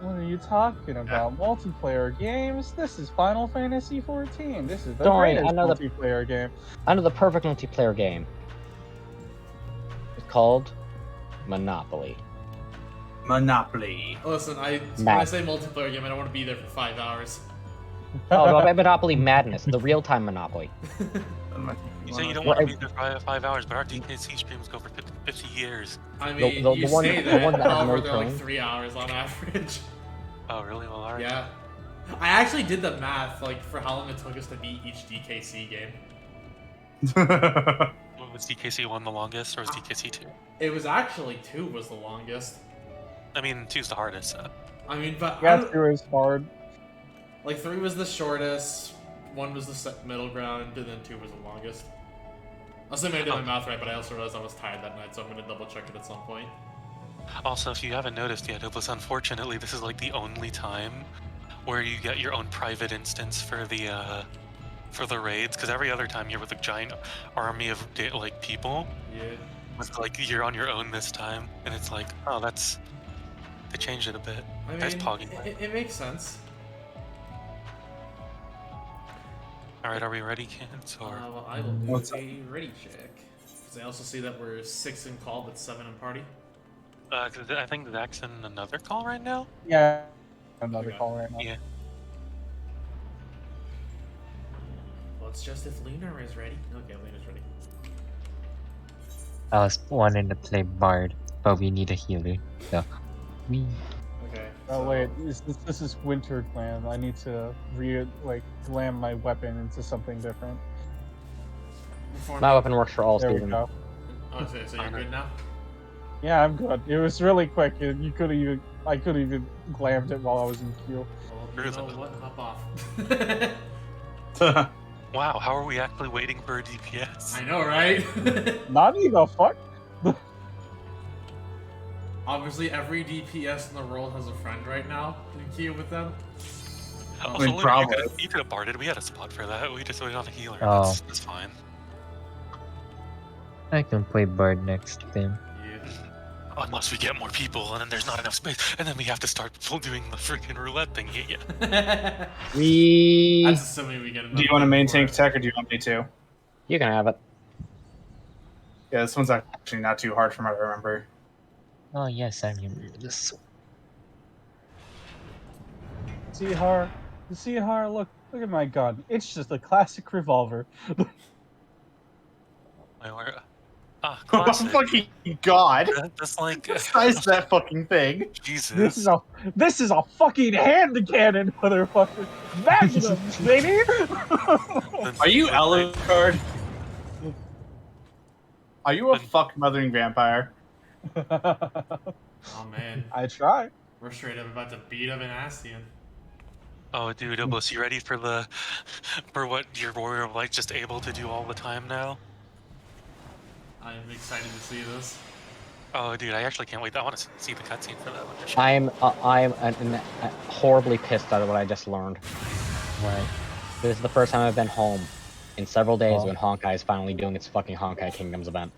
Speaker 6: What are you talking about? Multiplayer games? This is Final Fantasy XIV. This is the
Speaker 4: Don't worry,
Speaker 6: greatest
Speaker 4: I know the-
Speaker 6: multiplayer game.
Speaker 4: I know the perfect multiplayer game. It's called Monopoly.
Speaker 5: Monopoly.
Speaker 1: Listen, when I
Speaker 4: Matt.
Speaker 1: say multiplayer game, I don't want to be there for 5 hours.
Speaker 4: Oh, no, Monopoly Madness, the real-time Monopoly.
Speaker 3: You say you don't want to be there for 5 hours, but our DKC streams go for 50 years.
Speaker 1: I mean,
Speaker 4: the
Speaker 1: you
Speaker 4: one-
Speaker 1: say
Speaker 4: the
Speaker 1: that,
Speaker 4: one that has
Speaker 1: however,
Speaker 4: no
Speaker 1: they're like
Speaker 4: tone.
Speaker 1: 3 hours on average.
Speaker 3: Oh, really? Well, alright.
Speaker 1: Yeah. I actually did the math, like, for how long it took us to beat each DKC game.
Speaker 3: Was DKC 1 the longest, or was DKC 2?
Speaker 1: It was actually 2 was the longest.
Speaker 3: I mean, 2's the hardest, so.
Speaker 1: I mean, but I
Speaker 6: Yeah,
Speaker 1: don't-
Speaker 6: 2 is hard.
Speaker 1: like 3 was the shortest, 1 was the middle ground, and then 2 was the longest. Assuming I did my math right, but I also realized I was tired that night, so I'm gonna double check it at some point.
Speaker 3: Also, if you haven't noticed yet, Iblis, unfortunately, this is like the only time where you get your own private instance for the raids, because every other time you're with a giant army of like people.
Speaker 1: Yeah.
Speaker 3: It's like you're on your own this time, and it's like, oh, they changed it a bit.
Speaker 1: I
Speaker 3: Nice
Speaker 1: mean,
Speaker 3: pogging.
Speaker 1: it makes sense.
Speaker 3: All right, are we ready, kids? Or
Speaker 1: Well, I will do
Speaker 5: What's up?
Speaker 1: a ready check. Because I also see that we're 6 in call, but 7 in party.
Speaker 3: 'cause I think Zach's in another call right now.
Speaker 6: Yeah. Another
Speaker 1: Okay.
Speaker 6: call right now.
Speaker 3: Yeah.
Speaker 1: Well, it's just if Luna is ready. Okay, Luna's ready.
Speaker 4: I was wanting to play Bard, but we need a healer. So, we.
Speaker 1: Okay.
Speaker 6: Oh
Speaker 1: so-
Speaker 6: wait, this is Winter Glam. I need to glam my weapon into something different.
Speaker 1: Before
Speaker 4: My weapon works for all
Speaker 6: There we
Speaker 4: seasons.
Speaker 6: go.
Speaker 1: Oh, so you're good now?
Speaker 6: Yeah, I'm good. It was really quick. I could even glammed it while I was in queue.
Speaker 1: Well, you know
Speaker 3: Really?
Speaker 1: what? Hop off.
Speaker 3: Wow, how are we actually waiting for a DPS?
Speaker 1: I know, right?
Speaker 6: Nani the fuck?
Speaker 1: Obviously, every DPS in the world has a friend right now in queue with them.
Speaker 3: Also,
Speaker 5: mean,
Speaker 3: Luna,
Speaker 5: probably.
Speaker 3: you could have barded. We had a spot for that. We just waited on a healer.
Speaker 4: Oh.
Speaker 3: That's fine.
Speaker 7: I can play Bard next then.
Speaker 1: Yeah.
Speaker 3: Unless we get more people, and then there's not enough space, and then we have to start doing the freaking roulette thing. Yeah.
Speaker 1: That's assuming we get enough.
Speaker 5: Do you want to
Speaker 1: people
Speaker 5: maintain
Speaker 1: for it.
Speaker 5: tech, or do you want me to?
Speaker 4: You can have it.
Speaker 5: Yeah, this one's actually not too hard from what I remember.
Speaker 7: Oh yes, I remember this.
Speaker 6: See her, look at my gun. It's just a classic revolver.
Speaker 3: My word.
Speaker 5: Oh
Speaker 3: Classic.
Speaker 5: fucking god!
Speaker 3: That's like
Speaker 5: The size of that fucking thing.
Speaker 3: Jesus.
Speaker 6: This is a fucking hand cannon, motherfucker. Magnum, baby.
Speaker 5: Are you Alucard? Are you a fuck mothering vampire?
Speaker 1: Oh man,
Speaker 6: I try.
Speaker 1: we're straight up about to beat up an Astian.
Speaker 3: Oh, dude, Oblis, you ready for what your Warrior of Light's just able to do all the time now?
Speaker 1: I'm excited to see this.
Speaker 3: Oh, dude, I actually can't wait. I want to see the cutscene for that one.
Speaker 4: I'm horribly pissed at what I just learned.
Speaker 7: Right.
Speaker 4: This is the first time I've been home in several days
Speaker 7: Oh.
Speaker 4: when Honkai is finally doing its fucking Honkai Kingdoms event.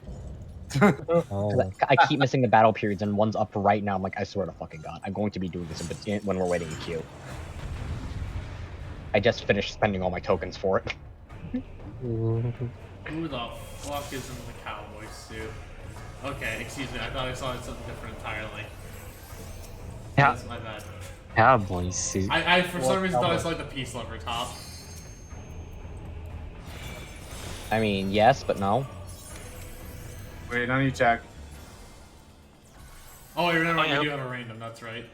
Speaker 7: Oh.
Speaker 4: I keep missing the battle periods, and one's up right now. I'm like, I swear to fucking god, I'm going to be doing this when we're waiting in queue. I just finished spending all my tokens for it.
Speaker 1: Who the fuck is in the cowboy suit? Okay, excuse me, I thought I saw something different entirely.
Speaker 7: Yeah.
Speaker 1: That's my bad.
Speaker 7: Cowboy suit.
Speaker 1: I for some
Speaker 6: What
Speaker 1: reason thought I
Speaker 6: cowboy?
Speaker 1: saw like the peace lover top.
Speaker 4: I mean, yes, but no.
Speaker 5: Wait, on you, Jack.
Speaker 1: Oh, I remember
Speaker 3: Oh, yeah.
Speaker 1: we do have a random, that's right.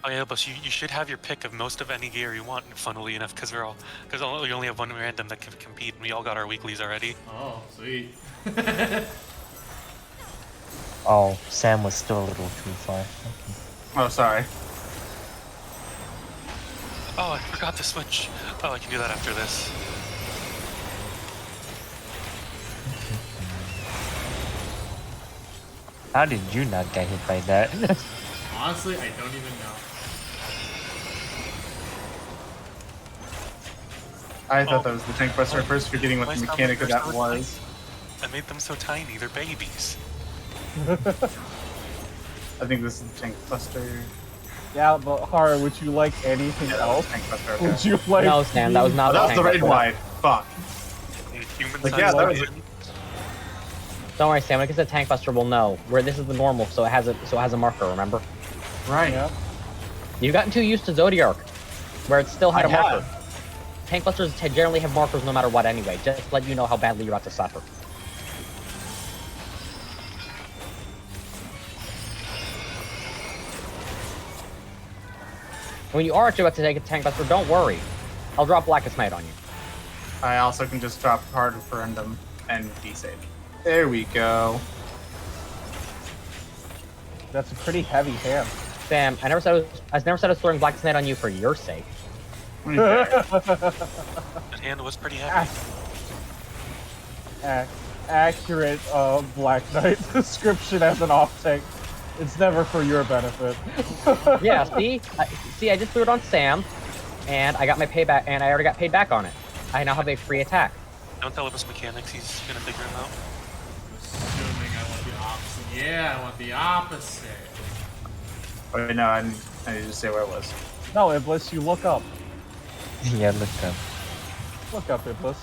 Speaker 3: Oh yeah, but you should have your pick of most of any gear you want. Funnily enough, because we only have one random that can compete, and we all got our weeklies already.
Speaker 1: Oh, sweet.
Speaker 7: Oh, Sam was still a little too far.
Speaker 5: Oh, sorry.
Speaker 3: Oh, I forgot to switch. Oh, I can do that after this.
Speaker 7: How did you not get hit by that?
Speaker 1: Honestly, I don't even know.
Speaker 5: I thought
Speaker 3: Oh.
Speaker 5: that was the tank buster at first, forgetting what
Speaker 3: Why
Speaker 5: the
Speaker 3: sound
Speaker 5: mechanic
Speaker 3: like
Speaker 5: of
Speaker 3: they're
Speaker 5: that
Speaker 3: so
Speaker 5: was.
Speaker 3: I made them so tiny. They're babies.
Speaker 5: I think this is the tank buster.
Speaker 6: Yeah, but Hara, would you like anything
Speaker 5: Yeah, that was
Speaker 6: else?
Speaker 5: the tank buster. Okay.
Speaker 6: Would you like?
Speaker 4: No, Sam, that was
Speaker 5: Oh,
Speaker 4: not
Speaker 5: that was the
Speaker 4: tank
Speaker 5: red and
Speaker 4: buster.
Speaker 5: white. Fuck.
Speaker 3: Human
Speaker 5: Like, yeah, that was it.
Speaker 4: Don't worry, Sam. When it gets a tank buster, we'll know where this is the normal, so it has a marker. Remember?
Speaker 5: Right.
Speaker 6: Yeah.
Speaker 4: You've gotten too used to Zodiark, where it still had
Speaker 5: I
Speaker 4: a marker.
Speaker 5: have.
Speaker 4: Tank busters generally have markers no matter what anyway, just to let you know how badly you're about to suffer. When you are actually about to take a tank buster, don't worry. I'll drop Blackest Night on you.
Speaker 5: I also can just drop hard referendum and be safe. There we go.
Speaker 6: That's a pretty heavy hand.
Speaker 4: Sam, I never said I was throwing Blackest Night on you for your sake.
Speaker 5: To be fair.
Speaker 3: That hand was pretty heavy.
Speaker 6: Accurate Black Knight description as an off tank. It's never for your benefit.
Speaker 4: Yeah, see, I just threw it on Sam, and I got my payback, and I already got paid back on it. I now have a free attack.
Speaker 3: Don't tell him his mechanics. He's gonna figure him out.
Speaker 1: Assuming I want the opposite. Yeah, I want the opposite.
Speaker 5: Wait, no, I need to say where it was.
Speaker 6: No, Iblis, you look up.
Speaker 7: Yeah, look up.
Speaker 6: Look up, Iblis.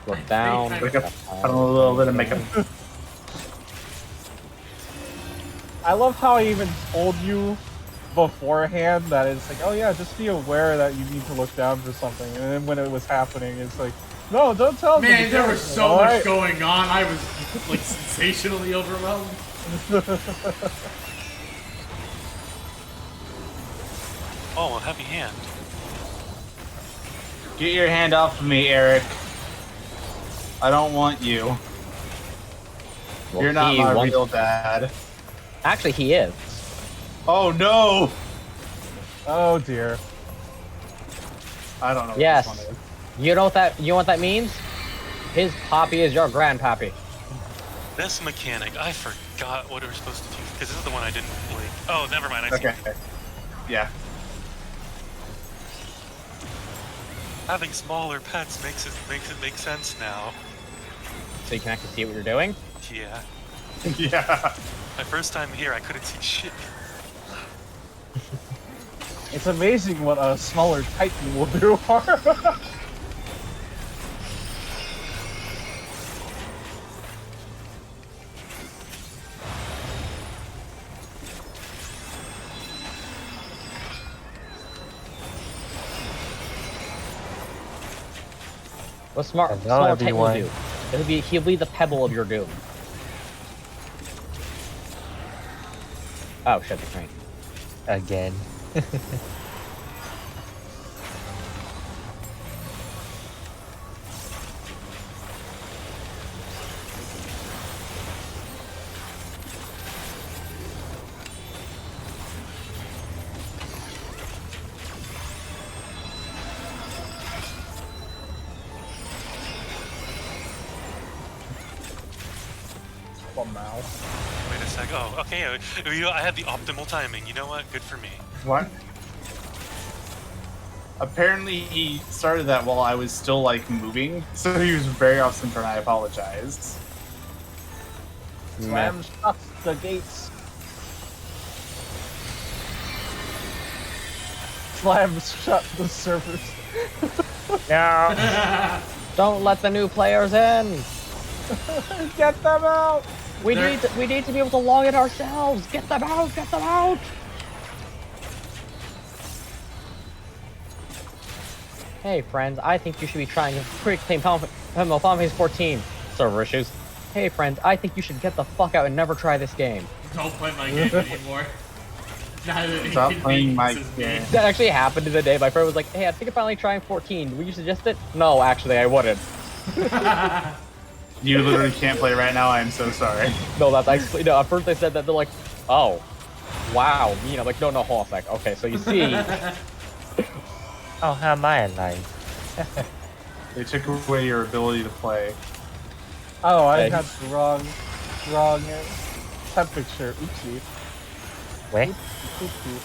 Speaker 4: Look down.
Speaker 1: Hey,
Speaker 5: Look up. Put a little bit of makeup.
Speaker 6: I love how I even told you beforehand that it's like, oh yeah, just be aware that you need to look down for something. And then when it was happening, it's like, no, don't tell me.
Speaker 1: Man, there was so much
Speaker 6: Alright.
Speaker 1: going on. I was like sensationally overwhelmed.
Speaker 3: Oh, a heavy hand.
Speaker 5: Get your hand off of me, Eric. I don't want you.
Speaker 4: Well,
Speaker 5: You're not
Speaker 4: he
Speaker 5: my
Speaker 4: wants-
Speaker 5: real dad.
Speaker 4: Actually, he is.
Speaker 5: Oh no!
Speaker 6: Oh dear.
Speaker 5: I don't know what
Speaker 4: Yes.
Speaker 5: this one is.
Speaker 4: You know what that means? His poppy is your grandpappy.
Speaker 3: This mechanic, I forgot what we were supposed to do because this is the one I didn't like. Oh, never mind. I see.
Speaker 5: Okay. Yeah.
Speaker 3: Having smaller pets makes it make sense now.
Speaker 4: so you can actually see what you're doing.
Speaker 3: Yeah.
Speaker 5: Yeah.
Speaker 3: My first time here, I couldn't see shit.
Speaker 6: It's amazing what a smaller Titan will do.
Speaker 4: What smart
Speaker 7: Hello,
Speaker 4: smaller Titan will
Speaker 7: everyone.
Speaker 4: do? He'll be the pebble of your doom. Oh shit, the train.
Speaker 7: Again.
Speaker 6: Well, now.
Speaker 3: Wait a sec. Oh, okay. I had the optimal timing. You know what? Good for me.
Speaker 5: What? Apparently he started that while I was still like moving, so he was very off center and I apologized.
Speaker 6: Slam shut the gates. Slam shut the servers.
Speaker 7: No.
Speaker 4: Don't let the new players in.
Speaker 6: Get them out.
Speaker 4: We need to be able to log in ourselves. Get them out. Get them out. Hey friends, I think you should be trying to claim Final Fantasy 14 server issues. Hey friends, I think you should get the fuck out and never try this game.
Speaker 1: Don't play my game anymore. Now that
Speaker 5: Stop playing my
Speaker 1: inconveniences me.
Speaker 5: game.
Speaker 4: That actually happened the day my friend was like, "Hey, I think of finally trying 14. Would you suggest it?" No, actually, I wouldn't.
Speaker 5: You literally can't play right now. I am so sorry.
Speaker 4: No, that's actually no. At first they said that they're like, "Oh, wow," you know, like, no, hold on a sec. Okay, so you see,
Speaker 7: Oh, how am I alive?
Speaker 5: They took away your ability to play.
Speaker 6: Oh, I
Speaker 4: Hey.
Speaker 6: had the wrong temperature. Oopsie.
Speaker 7: Wait.
Speaker 6: Oopsie.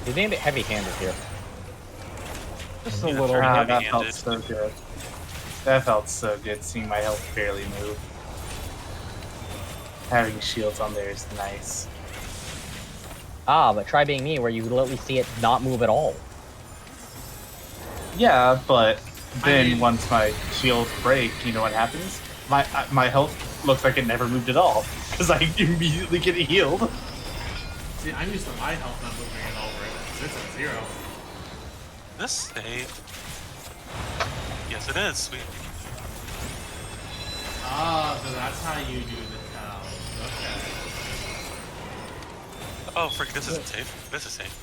Speaker 4: he's being a bit heavy-handed here.
Speaker 6: Just a
Speaker 3: Yeah,
Speaker 6: little.
Speaker 3: very
Speaker 5: Ah,
Speaker 3: heavy.
Speaker 5: that felt
Speaker 3: Heavy-handed.
Speaker 5: so good. That felt so good, seeing my health barely move. Having shields on there is nice.
Speaker 4: Ah, but try being me, where you literally see it not move at all.
Speaker 5: Yeah, but then
Speaker 1: mean-
Speaker 5: once my shields break, you know what happens? My health looks like it never moved at all because I immediately get healed.
Speaker 1: See, I'm used to my health not moving at all, right? 'Cause it's at 0.
Speaker 3: This save. Yes, it is.
Speaker 1: Ah, so that's how you do the towels. Okay.
Speaker 3: Oh, frick! This isn't safe. This is safe.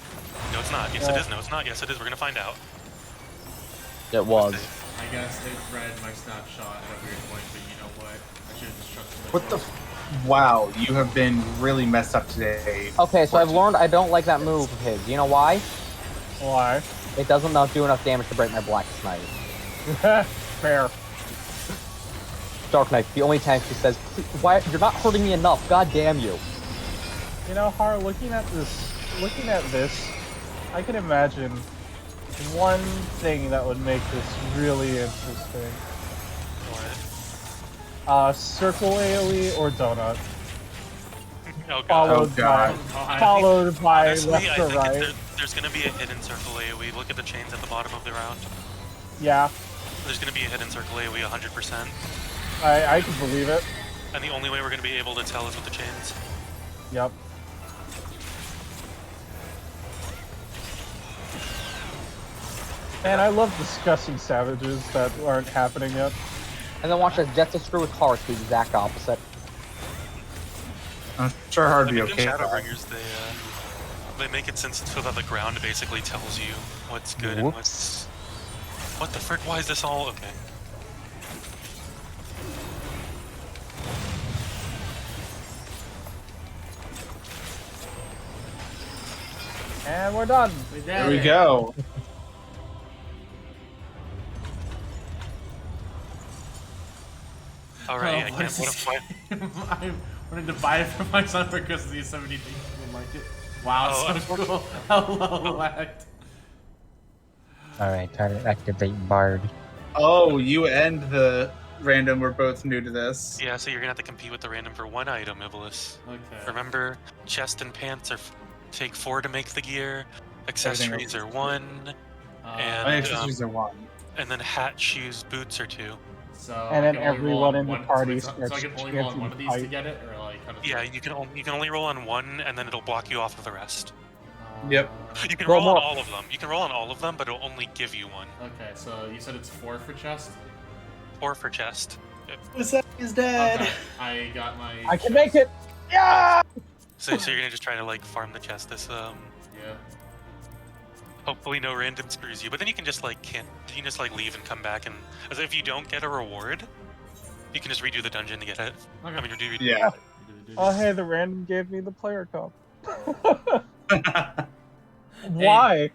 Speaker 3: No, it's not. Yes, it is. No, it's not. Yes, it is. We're gonna find out.
Speaker 4: It was.
Speaker 1: I guess it read my snapshot at a weird point, but you know what? I should have just trusted myself.
Speaker 5: What the? Wow, you have been really messed up today.
Speaker 4: Okay, so I've learned I don't like that move of his. You know why?
Speaker 6: Why?
Speaker 4: It doesn't do enough damage to break my Blackest Knight.
Speaker 6: Fair.
Speaker 4: Dark Knight, the only time she says, "Why you're not hurting me enough? God damn you!"
Speaker 6: You know, Har, looking at this, I can imagine one thing that would make this really interesting.
Speaker 3: What?
Speaker 6: Circle AoE or donut,
Speaker 3: Oh god.
Speaker 6: followed
Speaker 5: God.
Speaker 6: by followed by
Speaker 3: Honestly,
Speaker 6: left
Speaker 3: I
Speaker 6: or
Speaker 3: think
Speaker 6: right.
Speaker 3: there's gonna be a hidden circle AoE. Look at the chains at the bottom of the round.
Speaker 6: Yeah,
Speaker 3: There's gonna be a hidden circle AoE 100%.
Speaker 6: I can believe it.
Speaker 3: And the only way we're gonna be able to tell is with the chains.
Speaker 6: Yep. And I love discussing savages that aren't happening yet.
Speaker 4: And then watch us Jets of Screw with Hearts, the exact opposite.
Speaker 5: I'm sure hard
Speaker 3: I
Speaker 5: to be
Speaker 3: mean, in
Speaker 5: okay. with that.
Speaker 3: Shadowbringers, they make it so that the ground basically tells you what's good and what's... What the frick? Why is this all... Okay.
Speaker 6: And we're done.
Speaker 5: There we go.
Speaker 3: Alright,
Speaker 1: Oh,
Speaker 3: I
Speaker 1: what
Speaker 3: can't...
Speaker 1: is
Speaker 3: What,
Speaker 1: this
Speaker 3: why,
Speaker 1: I'm going to buy it for my son for Christmas. He's 70 things will like it. Wow,
Speaker 3: Oh,
Speaker 1: so cool. Hello, lagged.
Speaker 7: Alright, time to activate Bard.
Speaker 5: Oh, you and the random were both new to this.
Speaker 3: Yeah, so you're gonna have to compete with the random for one item, Iblis.
Speaker 1: Okay.
Speaker 3: Remember, chest and pants take 4 to make the gear. Accessories
Speaker 5: else
Speaker 3: are
Speaker 5: is
Speaker 3: 1,
Speaker 5: My
Speaker 3: and
Speaker 5: accessories are 1.
Speaker 3: and then hat, shoes, boots are 2.
Speaker 1: So
Speaker 6: And
Speaker 1: I
Speaker 6: then
Speaker 1: can only roll
Speaker 6: everyone
Speaker 1: on
Speaker 6: in the
Speaker 1: one,
Speaker 6: party
Speaker 1: so I
Speaker 6: starts
Speaker 1: can only roll on
Speaker 6: chanting
Speaker 1: one of these to
Speaker 6: fight.
Speaker 1: get it, or like how does
Speaker 3: Yeah,
Speaker 1: it
Speaker 3: you can only roll on 1, and then it'll block you off of the rest.
Speaker 5: Yep.
Speaker 3: You can
Speaker 6: Roll
Speaker 3: roll on
Speaker 6: more.
Speaker 3: all of them. You can roll on all of them, but it'll only give you 1.
Speaker 1: Okay, so you said it's 4 for chest?
Speaker 3: 4 for chest.
Speaker 5: Is dead.
Speaker 1: Okay, I got my.
Speaker 6: I can make it! Yeah!
Speaker 3: So you're gonna just try to like farm the chest this
Speaker 1: Yeah.
Speaker 3: hopefully no random screws you, but then you can just like you can just like leave and come back, and as if you don't get a reward, you can just redo the dungeon to get it.
Speaker 1: Okay.
Speaker 3: I mean, redo.
Speaker 5: Yeah.
Speaker 6: Oh, hey, the random gave me the player cup. Why?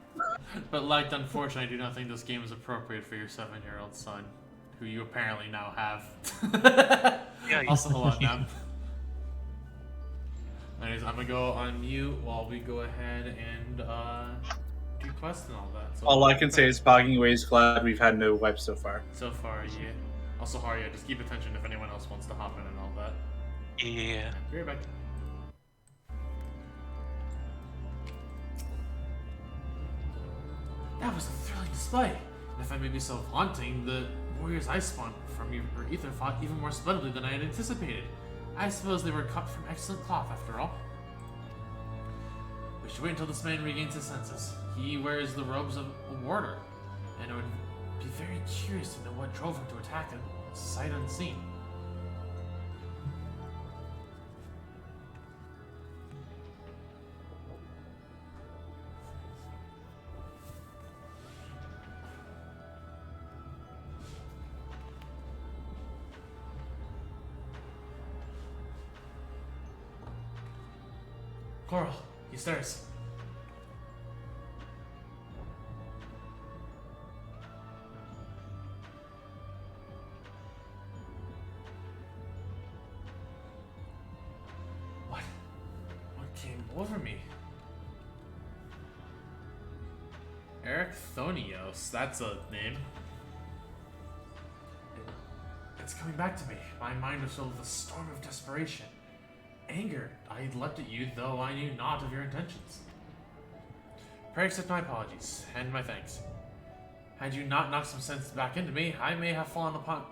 Speaker 1: But like, unfortunately, I do not think this game is appropriate for your 7-year-old son, who you apparently now have.
Speaker 3: Yeah, you-
Speaker 1: Also, hold on now. Anyways, I'm gonna go on mute while we go ahead and do quests and all that. So
Speaker 5: All I can say is Bogging Away is glad we've had no wipes so far.
Speaker 1: so far, yeah. Also, Haria, just keep attention if anyone else wants to hop in and all that.
Speaker 3: Yeah.
Speaker 1: Be right back. That was a thrilling display. And if I may be so vaunting, the warriors I spawned from your ether fought even more splendidly than I had anticipated. I suppose they were cut from excellent cloth, after all. We should wait until this man regains his senses. He wears the robes of a warder, and it would be very curious to know what drove him to attack a sight unseen. Coral, he stirs. What? What came over me? Eric Thonios, that's a name. It's coming back to me. My mind was filled with a storm of desperation. Anger, I leapt at you, though I knew not of your intentions. Pray accept my apologies, and my thanks. Had you not knocked some sense back into me, I may have fallen upon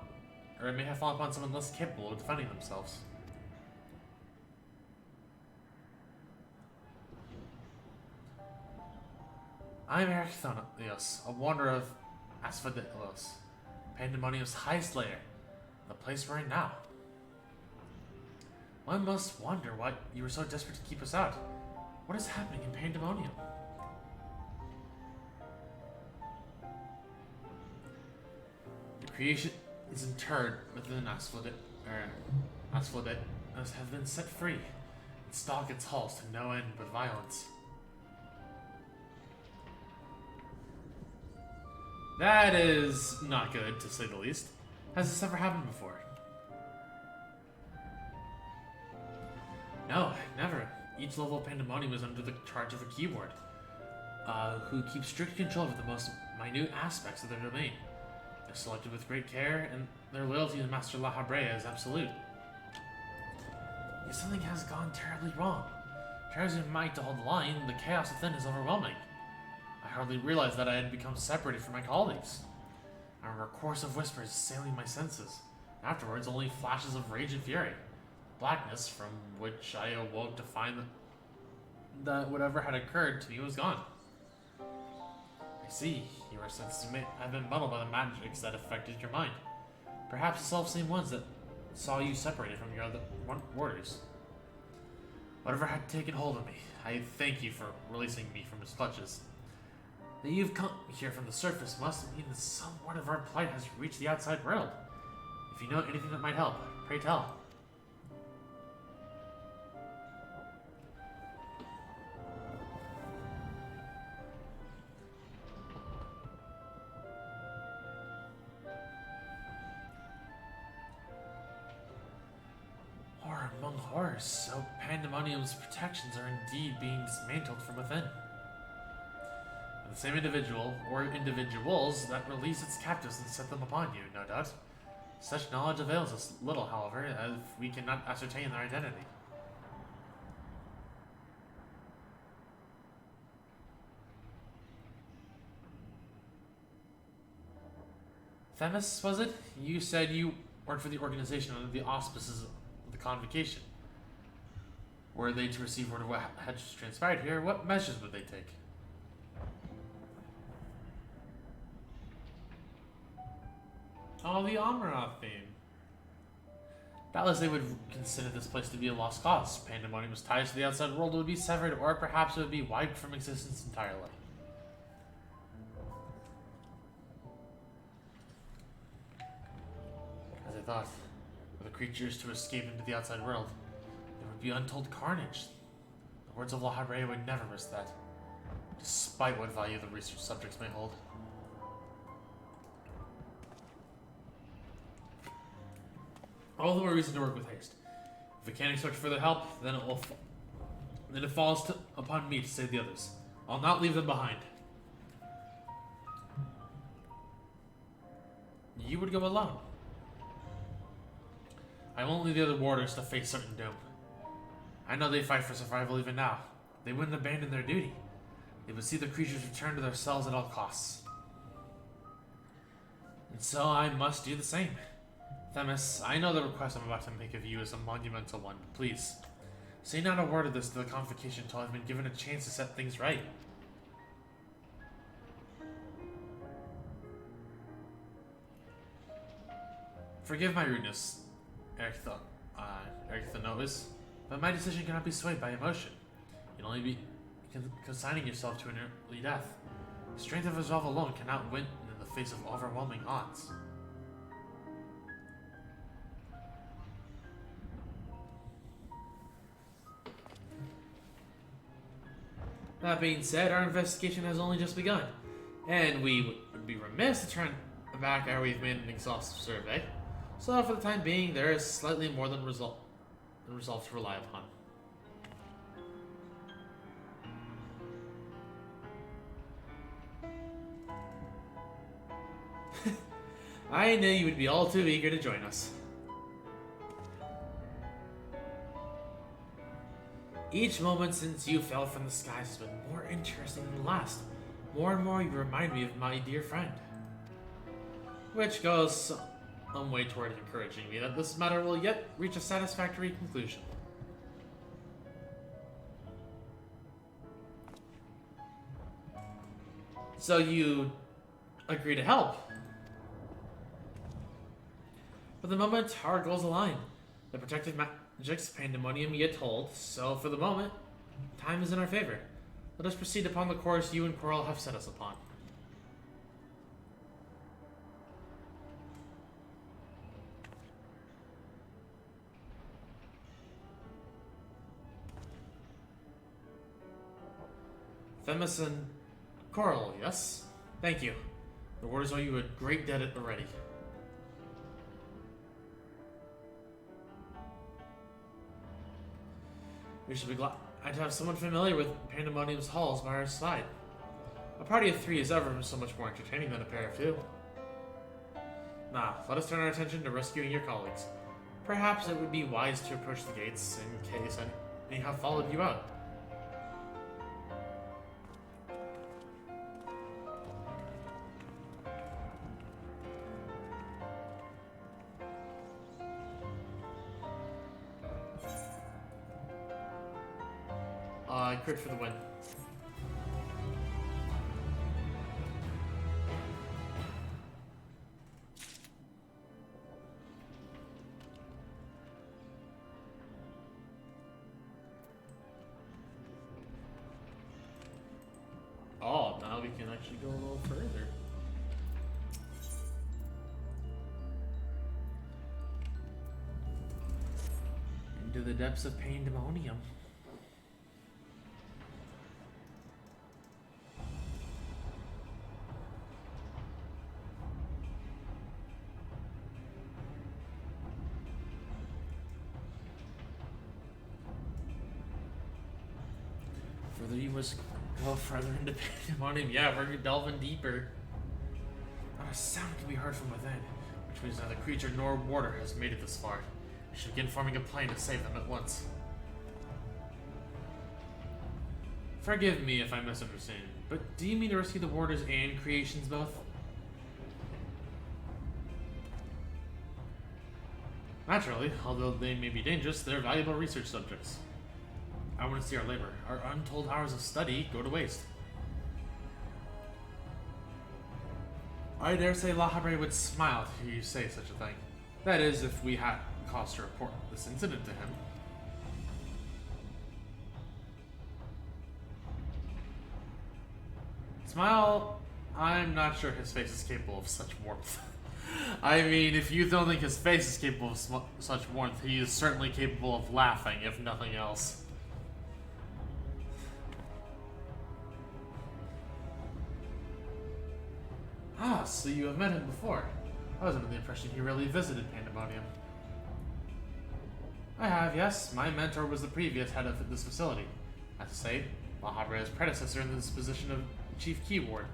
Speaker 1: someone less capable of defending themselves. I am Eric Thonios, a wanderer of Asphodelos, Pandaemonium's highest layer, the place we're in now. One must wonder why you were so desperate to keep us out. What is happening in Pandaemonium? The creation is interred within Asphodet has been set free, and stalk its halls to no end but violence. That is not good, to say the least. Has this ever happened before? No, never. Each level of Pandaemonium is under the charge of a keyboard, who keeps strict control over the most minute aspects of their domain. They're selected with great care, and their loyalty to Master La Habrea is absolute. Yet something has gone terribly wrong. Try as you might to hold the line, the chaos within is overwhelming. I hardly realized that I had become separated from my colleagues. I remember a chorus of whispers assailing my senses. Afterwards, only flashes of rage and fury. Blackness from which I awoke to find that whatever had occurred to me was gone. I see, your senses may have been muddled by the magics that affected your mind. Perhaps the self-same ones that saw you separated from your other warders. Whatever had taken hold of me, I thank you for releasing me from its clutches. That you've come here from the surface must mean that some word of our plight has reached the outside world. If you know anything that might help, pray tell. horrors, so Pandemonium's protections are indeed being dismantled from within. And the same individual, or individuals, that release its captives and set them upon you, no doubt. Such knowledge avails us little, however, as we cannot ascertain their identity. Themis, was it? You said you worked for the organization under the auspices of the convocation. Were they to receive word of what had just transpired here, what measures would they take? Oh, the Amarath theme. Doubtless they would consider this place to be a lost cause. Pandemonium's ties to the outside world would be severed, or perhaps it would be wiped from existence entirely. As I thought, for the creatures to escape into the outside world, there would be untold carnage. The words of La Habrea would never risk that, despite what value the research subjects may hold. All the more reason to work with haste. If we can't expect further help, then it falls upon me to save the others. I'll not leave them behind. You would go alone. I won't leave the other warders to face certain doom. I know they fight for survival even now. They wouldn't abandon their duty. They would see the creatures return to their cells at all costs. And so I must do the same. Themis, I know the request I'm about to make of you is a monumental one, but please, say not a word of this to the convocation until I've been given a chance to set things right. Forgive my rudeness, Ericthenovis, but my decision cannot be swayed by emotion. You'll only be consigning yourself to an early death. The strength of resolve alone cannot win in the face of overwhelming odds. That being said, our investigation has only just begun, and we would be remiss to turn back ere we've made an exhaustive survey. So for the time being, there is slightly more than resolve to rely upon. I knew you would be all too eager to join us. Each moment since you fell from the skies has been more interesting than the last. More and more you remind me of my dear friend. Which goes some way toward encouraging me that this matter will yet reach a satisfactory conclusion. So you agree to help? For the moment, our goals align. The protected magic's Pandaemonium yet hold, so for the moment, time is in our favor. Let us proceed upon the course you and Coral have set us upon. Themis and Coral, yes? Thank you. The warders owe you a great debt already. We should be glad to have someone familiar with Pandemonium's halls by our side. A party of 3 is ever so much more entertaining than a pair of 2. Now, let us turn our attention to rescuing your colleagues. Perhaps it would be wise to approach the gates in case any have followed you out. Crit for the win. Oh, now we can actually go a little further. Into the depths of Pandemonium. Further you must go further into Pandaemonium. Yeah, we're delving deeper. Not a sound can be heard from within, which means neither creature nor warder has made it this far. I should begin forming a plan to save them at once. Forgive me if I misunderstand, but do you mean to rescue the warders and creations both? Naturally, although they may be dangerous, they're valuable research subjects. I want to see our labor, our untold hours of study, go to waste. I dare say La Habre would smile to hear you say such a thing. That is, if we had cause to report this incident to him. Smile, I'm not sure his face is capable of such warmth. I mean, if you don't think his face is capable of such warmth, he is certainly capable of laughing, if nothing else. Ah, so you have met him before. I was under the impression he really visited Pandaemonium. I have, yes. My mentor was the previous head of this facility. That's to say, La Habre's predecessor in this position of Chief Keyword.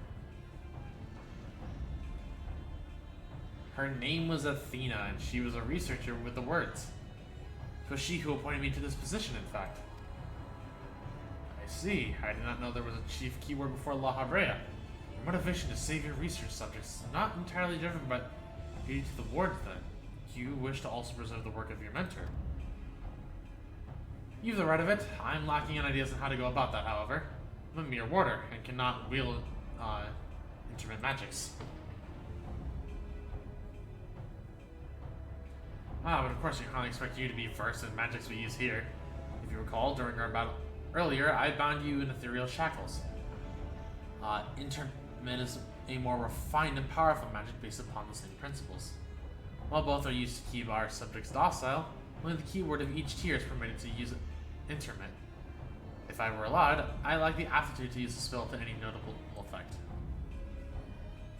Speaker 1: Her name was Athena, and she was a researcher with the words. It was she who appointed me to this position, in fact. I see. I did not know there was a Chief Keyword before La Habrea. Your motivation to save your research subjects is not entirely driven by duty to the ward, then. You wish to also preserve the work of your mentor. You've the right of it. I'm lacking in ideas on how to go about that, however. I'm a mere warder, and cannot wield, intermittent magics. Ah, but of course you can't expect you to be versed in magics we use here. If you recall, during our battle earlier, I bound you in ethereal shackles. Intermittent is a more refined and powerful magic based upon the same principles. While both are used to keep our subjects docile, only the keyword of each tier is permitted to use intermittent. If I were allowed, I lack the aptitude to use the spell to any notable effect.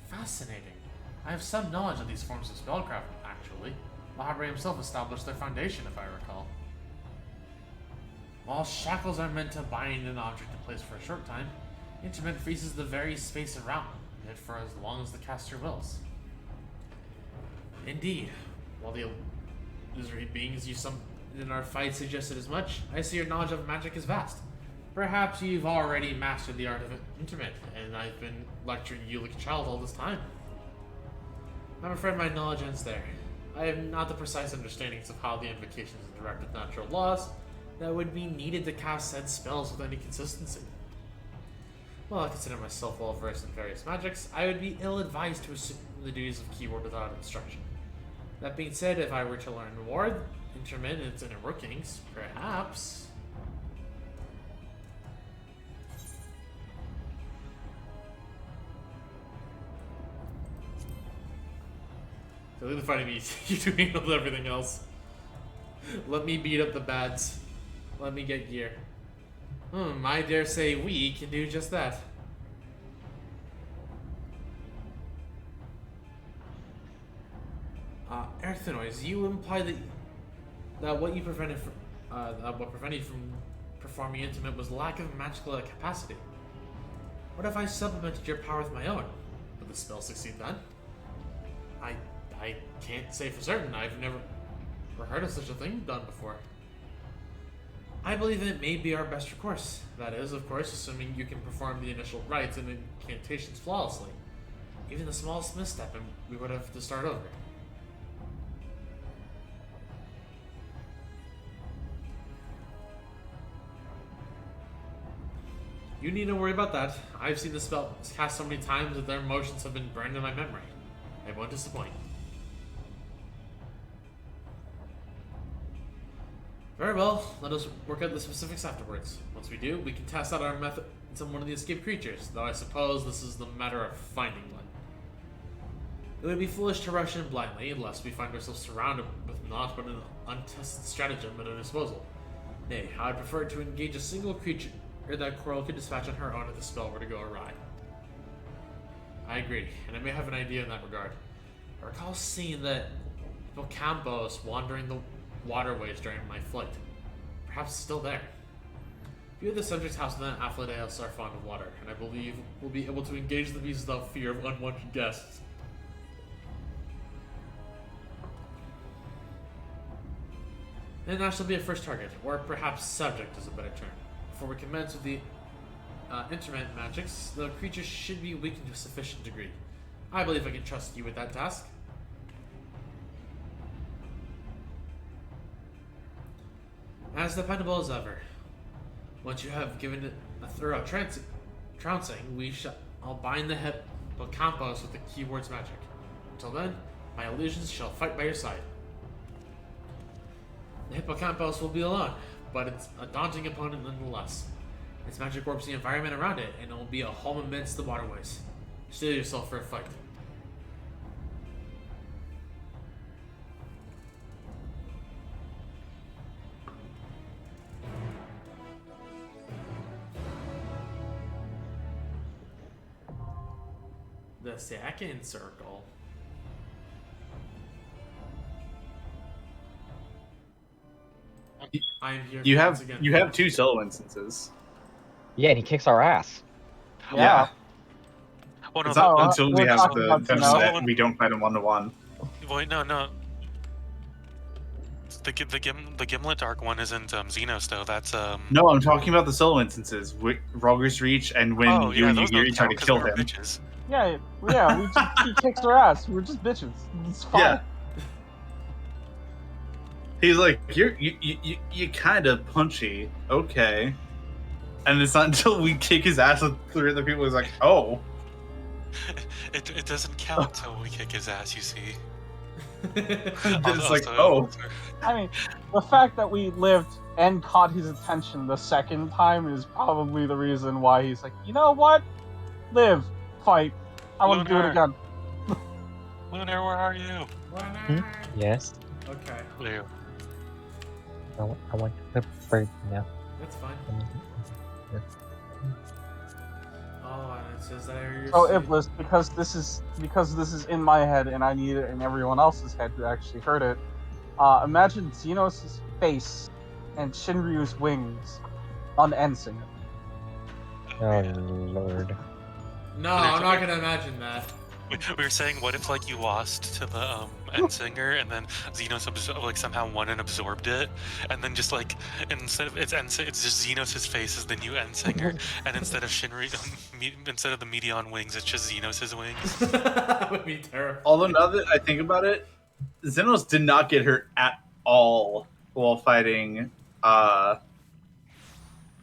Speaker 1: Fascinating. I have some knowledge of these forms of spellcraft, actually. La Habre himself established their foundation, if I recall. While shackles are meant to bind an object in place for a short time, intermittent freezes the very space around it for as long as the caster wills. Indeed, while the illusory beings you summoned in our fight suggested as much, I see your knowledge of magic is vast. Perhaps you've already mastered the art of intermittent, and I've been lecturing you like a child all this time. I'm afraid my knowledge ends there. I have not the precise understandings of how the invocations interact with natural laws that would be needed to cast said spells with any consistency. While I consider myself well versed in various magics, I would be ill-advised to assume the duties of keyword without instruction. That being said, if I were to learn ward, intermittent, and workings, perhaps... So leave the fighting me. You do handle everything else. Let me beat up the bads. Let me get gear. I dare say we can do just that. Earthnoise, you imply that what you prevented from what prevented you from performing intimate was lack of magical capacity. What if I supplemented your power with my own? Would the spell succeed then? I can't say for certain. I've never heard of such a thing done before. I believe that it may be our best recourse. That is, of course, assuming you can perform the initial rites and incantations flawlessly. Even the smallest misstep, and we would have to start over. You needn't worry about that. I've seen the spell cast so many times that their motions have been burned in my memory. I won't disappoint. Very well, let us work out the specifics afterwards. Once we do, we can test out our method on one of the escaped creatures, though I suppose this is the matter of finding one. It would be foolish to rush in blindly unless we find ourselves surrounded with naught but an untested stratagem at our disposal. Nay, I'd prefer to engage a single creature that Coral could dispatch on her own if the spell were to go awry. I agree, and I may have an idea in that regard. I recall seeing that Hippocampos wandering the waterways during my flight. Perhaps it's still there. Few of the subjects housed in the Aphrodite are fond of water, and I believe we'll be able to engage the beasts without fear of unwanted guests. And that shall be a first target, or perhaps subject is a better term. Before we commence with the intermittent magics, the creatures should be weakened to a sufficient degree. I believe I can trust you with that task. As dependable as ever. Once you have given it a thorough trouncing, I'll bind the hippocampus with the keyword's magic. Until then, my illusions shall fight by your side. The hippocampus will be alone, but it's a daunting opponent nonetheless. Its magic warps the environment around it, and it will be a home amidst the waterways. Steel yourself for a fight. The second circle. I am here.
Speaker 5: You
Speaker 1: once
Speaker 5: have
Speaker 1: again.
Speaker 5: 2 solo instances.
Speaker 4: Yeah, and he kicks our ass.
Speaker 6: Yeah.
Speaker 3: Well, no,
Speaker 5: It's not
Speaker 6: Oh,
Speaker 5: until we
Speaker 6: we're
Speaker 5: have
Speaker 6: talking
Speaker 5: the
Speaker 6: about
Speaker 5: dungeon
Speaker 3: Xeno.
Speaker 5: that we don't fight him 1-to-1.
Speaker 3: wait, no. The Gimlet arc one isn't Xenos though. That's
Speaker 5: No, I'm talking about the solo instances. Roger's Reach and when
Speaker 3: oh,
Speaker 5: you
Speaker 3: yeah,
Speaker 5: and
Speaker 3: those
Speaker 5: Yugiri
Speaker 3: don't
Speaker 5: try
Speaker 3: count
Speaker 5: to
Speaker 3: 'cause
Speaker 5: kill
Speaker 3: we were
Speaker 5: him.
Speaker 3: bitches.
Speaker 6: He kicks our ass. We're just bitches. It's fine.
Speaker 5: Yeah. He's like, you kind of punchy. Okay. And it's not until we kick his ass with 3 other people, he's like, oh.
Speaker 3: It doesn't count till we kick his ass. You see.
Speaker 5: It's like, oh.
Speaker 6: I mean, the fact that we lived and caught his attention the second time is probably the reason why he's like, you know what? Live, fight. I want to do it
Speaker 3: Lunar.
Speaker 6: again.
Speaker 3: Lunar, where are you?
Speaker 7: Yes.
Speaker 1: Okay,
Speaker 3: Leo.
Speaker 7: I want the bird now.
Speaker 1: that's fine. Oh, and it says that I hear your
Speaker 6: So
Speaker 1: sleep.
Speaker 6: Iblis, because this is in my head and I need it in everyone else's head who actually heard it. Imagine Xenos' face and Shinryu's wings on Ensinger.
Speaker 7: Oh lord.
Speaker 1: No, I'm not gonna imagine that.
Speaker 3: We were saying, what if like you lost to the Endsinger and then Xenos like somehow won and absorbed it, and then just like instead of it's just Xenos' face is the new Endsinger, and instead of instead of the Meteon wings, it's just Xenos' wings.
Speaker 1: That would be terrible.
Speaker 5: Although now that I think about it, Xenos did not get hurt at all while fighting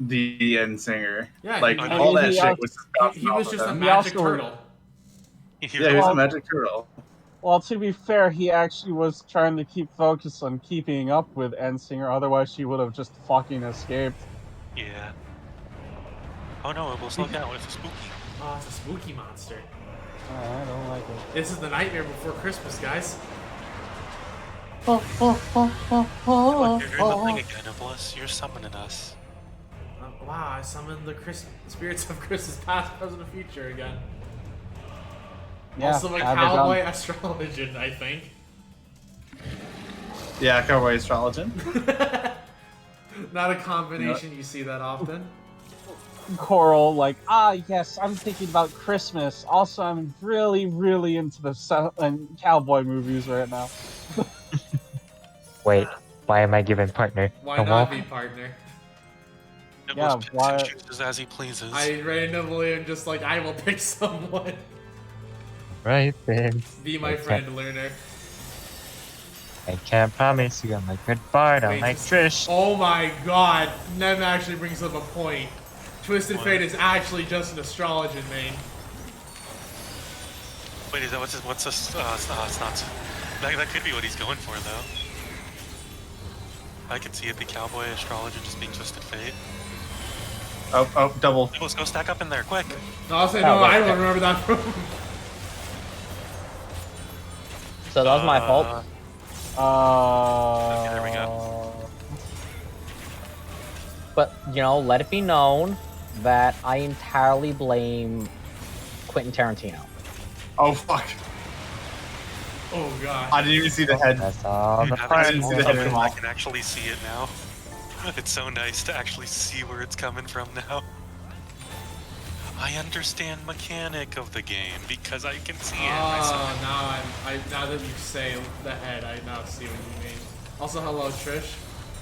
Speaker 5: the Endsinger.
Speaker 1: Yeah,
Speaker 5: Like,
Speaker 1: he-
Speaker 5: all that
Speaker 6: he-
Speaker 5: shit was just
Speaker 1: He was just a
Speaker 5: him.
Speaker 1: magic
Speaker 6: also-
Speaker 1: turtle.
Speaker 5: Yeah, he was
Speaker 6: Well-
Speaker 5: a magic turtle.
Speaker 6: Well, to be fair, he actually was trying to keep focus on keeping up with Ensinger, otherwise she would have just fucking escaped.
Speaker 3: Yeah. Oh no, it will slow down. It's a spooky.
Speaker 1: Oh, it's a spooky monster.
Speaker 6: I don't like it.
Speaker 1: This is the nightmare before Christmas, guys.
Speaker 3: You're doing the thing again, Iblis. You're summoning us.
Speaker 1: Wow, I summoned the spirits of Christmas past, present, and future again.
Speaker 6: Yeah,
Speaker 1: Also a
Speaker 6: have it
Speaker 1: cowboy
Speaker 6: done.
Speaker 1: astrologian, I think.
Speaker 5: Yeah, cowboy astrologian.
Speaker 1: Not a combination you see that often.
Speaker 6: Coral, like, yes, I'm thinking about Christmas. Also, I'm really, really into the cowboy movies right now.
Speaker 7: Wait, why am I given partner?
Speaker 1: Why
Speaker 7: Come
Speaker 1: not
Speaker 7: on.
Speaker 1: be partner?
Speaker 6: Yeah,
Speaker 3: Iblis picks
Speaker 6: why-
Speaker 3: and chooses as he pleases.
Speaker 1: I randomly am just like, I will pick someone.
Speaker 7: Right then.
Speaker 1: Be my
Speaker 7: Okay.
Speaker 1: friend, learner.
Speaker 7: I can't promise you I'm a good bard,
Speaker 1: Wait,
Speaker 7: unlike
Speaker 1: just-
Speaker 7: Trish.
Speaker 1: Oh my god, Nem actually brings up a point. Twisted
Speaker 3: What?
Speaker 1: Fate is actually just an astrologian main.
Speaker 3: Wait, is that what's this? It's not. That could be what he's going for, though. I could see it, the cowboy astrologer just being Twisted Fate.
Speaker 5: Oh, double.
Speaker 3: Let's go stack up in there, quick!
Speaker 1: No, I'll say
Speaker 4: Oh,
Speaker 1: no, I
Speaker 4: okay.
Speaker 1: don't remember that from.
Speaker 4: So that was my fault.
Speaker 3: Okay, there we go.
Speaker 4: But, you know, let it be known that I entirely blame Quentin Tarantino.
Speaker 5: Oh, fuck.
Speaker 1: Oh god.
Speaker 5: I didn't even see the head.
Speaker 7: That's all the
Speaker 3: I
Speaker 7: parts.
Speaker 5: didn't see
Speaker 3: haven't
Speaker 5: the
Speaker 3: seen
Speaker 5: head
Speaker 3: it,
Speaker 5: come
Speaker 3: I
Speaker 5: off.
Speaker 3: can actually see it now. It's so nice to actually see where it's coming from now. I understand mechanic of the game because I can see it myself.
Speaker 1: Now that you say the head, I now see what you mean. Also, hello Trish.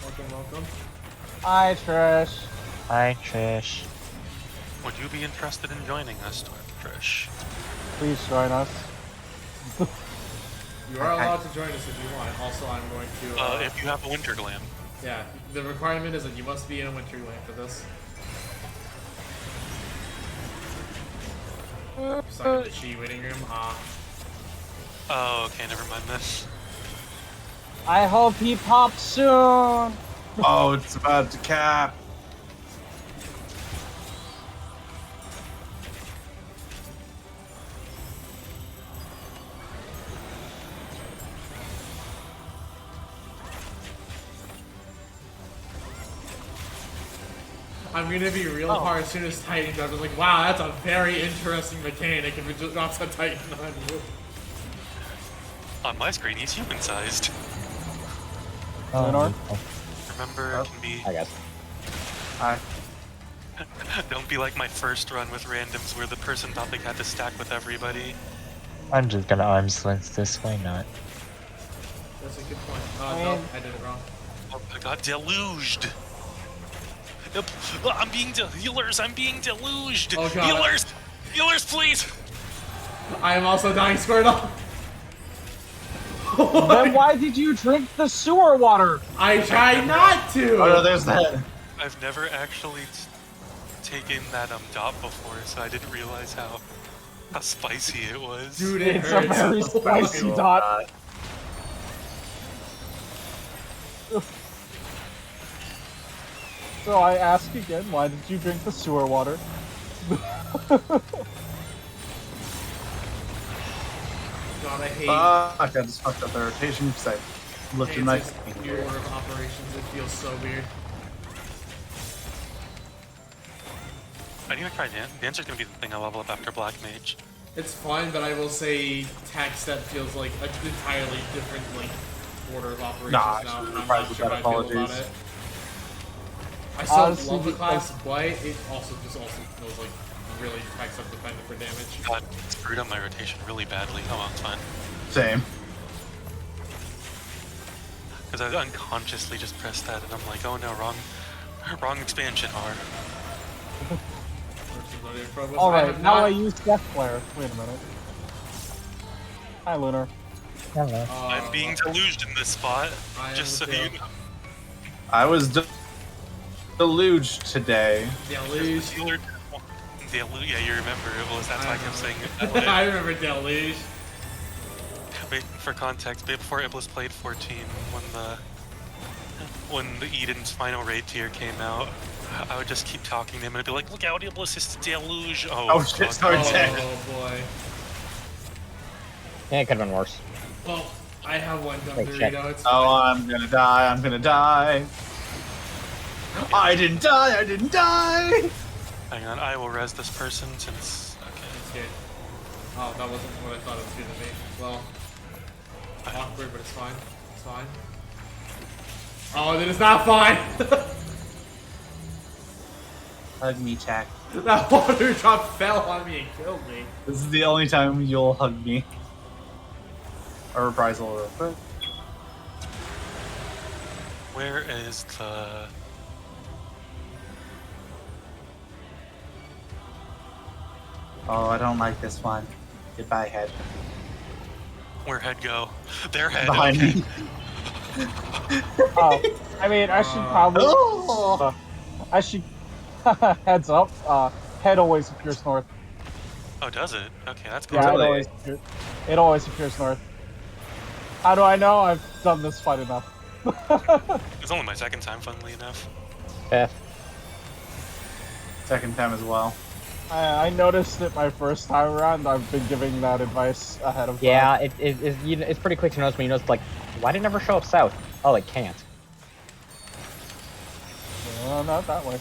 Speaker 1: Welcome.
Speaker 6: Hi, Trish.
Speaker 7: Hi, Trish.
Speaker 3: Would you be interested in joining us, Trish?
Speaker 6: Please join us.
Speaker 1: You are allowed to join us if you want. Also, I'm going to.
Speaker 3: If you have a winter glam.
Speaker 1: Yeah, the requirement is that you must be in a winter glam for this. Stuck in the Chi waiting room.
Speaker 3: Oh, okay, never mind then.
Speaker 6: I hope he pops soon.
Speaker 5: Oh, it's about to cap.
Speaker 1: I'm gonna be real hard as soon as Titan drops. I'm like, wow, that's a very interesting mechanic if it just drops a Titan on you.
Speaker 3: On my screen, he's human-sized.
Speaker 6: Lunar?
Speaker 3: Remember, it can be...
Speaker 4: I guess.
Speaker 5: Hi.
Speaker 3: Don't be like my first run with randoms where the person thought they had to stack with everybody.
Speaker 7: I'm just gonna arms length this way, not.
Speaker 1: That's a good point. No, I did it wrong.
Speaker 3: Oh, I got deluged. Yep. I'm being healers. I'm being deluged.
Speaker 1: Oh, God.
Speaker 3: Healers, please.
Speaker 1: I am also dying, Squirtle.
Speaker 6: Then why did you drink the sewer water?
Speaker 1: I tried not to.
Speaker 5: Oh no, there's that.
Speaker 3: I've never actually taken that dot before, so I didn't realize how spicy it was.
Speaker 1: Dude, it
Speaker 6: It's a
Speaker 1: hurts.
Speaker 6: very spicy dot. So I ask again, why did you drink the sewer water?
Speaker 1: God, I hate.
Speaker 5: I just fucked up the rotation because I lifted my.
Speaker 1: It's a new order of operations. It feels so weird.
Speaker 3: I need to try Dancer's gonna be the thing I level up after Black Mage.
Speaker 1: It's fun, but I will say tag step feels like an entirely different like order of operations
Speaker 5: Nah,
Speaker 1: now.
Speaker 5: I'm
Speaker 1: I'm not
Speaker 5: surprised
Speaker 1: sure
Speaker 5: with
Speaker 1: how I
Speaker 5: that,
Speaker 1: feel about
Speaker 5: apologies.
Speaker 1: it. I still
Speaker 6: Honestly,
Speaker 1: love the class,
Speaker 6: because-
Speaker 1: but it also feels like really tag step dependent for damage.
Speaker 3: God, it screwed up my rotation really badly. Oh well, it's fine.
Speaker 5: Same.
Speaker 3: Because I unconsciously just pressed that, and I'm like, oh no, wrong expansion R.
Speaker 6: Alright, now I use Death Flare. Wait a minute. Hi, Lunar.
Speaker 7: Hello.
Speaker 3: I'm being deluged in this spot,
Speaker 1: I am
Speaker 3: just so
Speaker 1: with
Speaker 3: you
Speaker 1: you.
Speaker 3: know.
Speaker 5: I was deluged today.
Speaker 1: Deluge.
Speaker 3: Yeah, you remember it was. That's why I kept saying it.
Speaker 1: I remember Deluge.
Speaker 3: Wait, for context, before Iblis played 14, when the Eden's final raid tier came out, I would just keep talking to him and be like, "Look out, Iblis is deluge."
Speaker 5: Oh shit, sorry, dead.
Speaker 1: Oh boy.
Speaker 4: Yeah, it could have been worse.
Speaker 1: Well, I have one dumb
Speaker 4: Wait, check.
Speaker 1: Dorito. It's
Speaker 5: Oh,
Speaker 1: fine.
Speaker 5: I'm gonna die. I'm gonna die. I didn't die. I didn't die.
Speaker 3: Hang on, I will res this person since. Okay.
Speaker 1: It's good. Oh, that wasn't what I thought it was gonna be. Well, awkward, but it's fine. It's fine. Oh, then it's not fine.
Speaker 5: Hug me, Jack.
Speaker 1: That water drop fell on me and killed me.
Speaker 5: This is the only time you'll hug me. A reprisal real quick.
Speaker 3: Where is the?
Speaker 5: Oh, I don't like this one. Goodbye, head.
Speaker 3: Where head go? Their head.
Speaker 5: Behind
Speaker 3: okay.
Speaker 5: me.
Speaker 6: Oh, I mean, I should probably...
Speaker 5: Oh!
Speaker 6: I should... Heads up, head always appears north.
Speaker 3: Oh, does it? Okay, that's good.
Speaker 6: Yeah,
Speaker 5: Really?
Speaker 6: it always appears north. How do I know? I've done this fight enough.
Speaker 3: It's only my second time, funnily enough.
Speaker 4: Fifth.
Speaker 5: Second time as well.
Speaker 6: I noticed it my first time around. I've been giving that advice ahead of time.
Speaker 4: Yeah, it's pretty quick to notice when you notice, like, why did it never show up south? Oh, it can't.
Speaker 6: Not that way.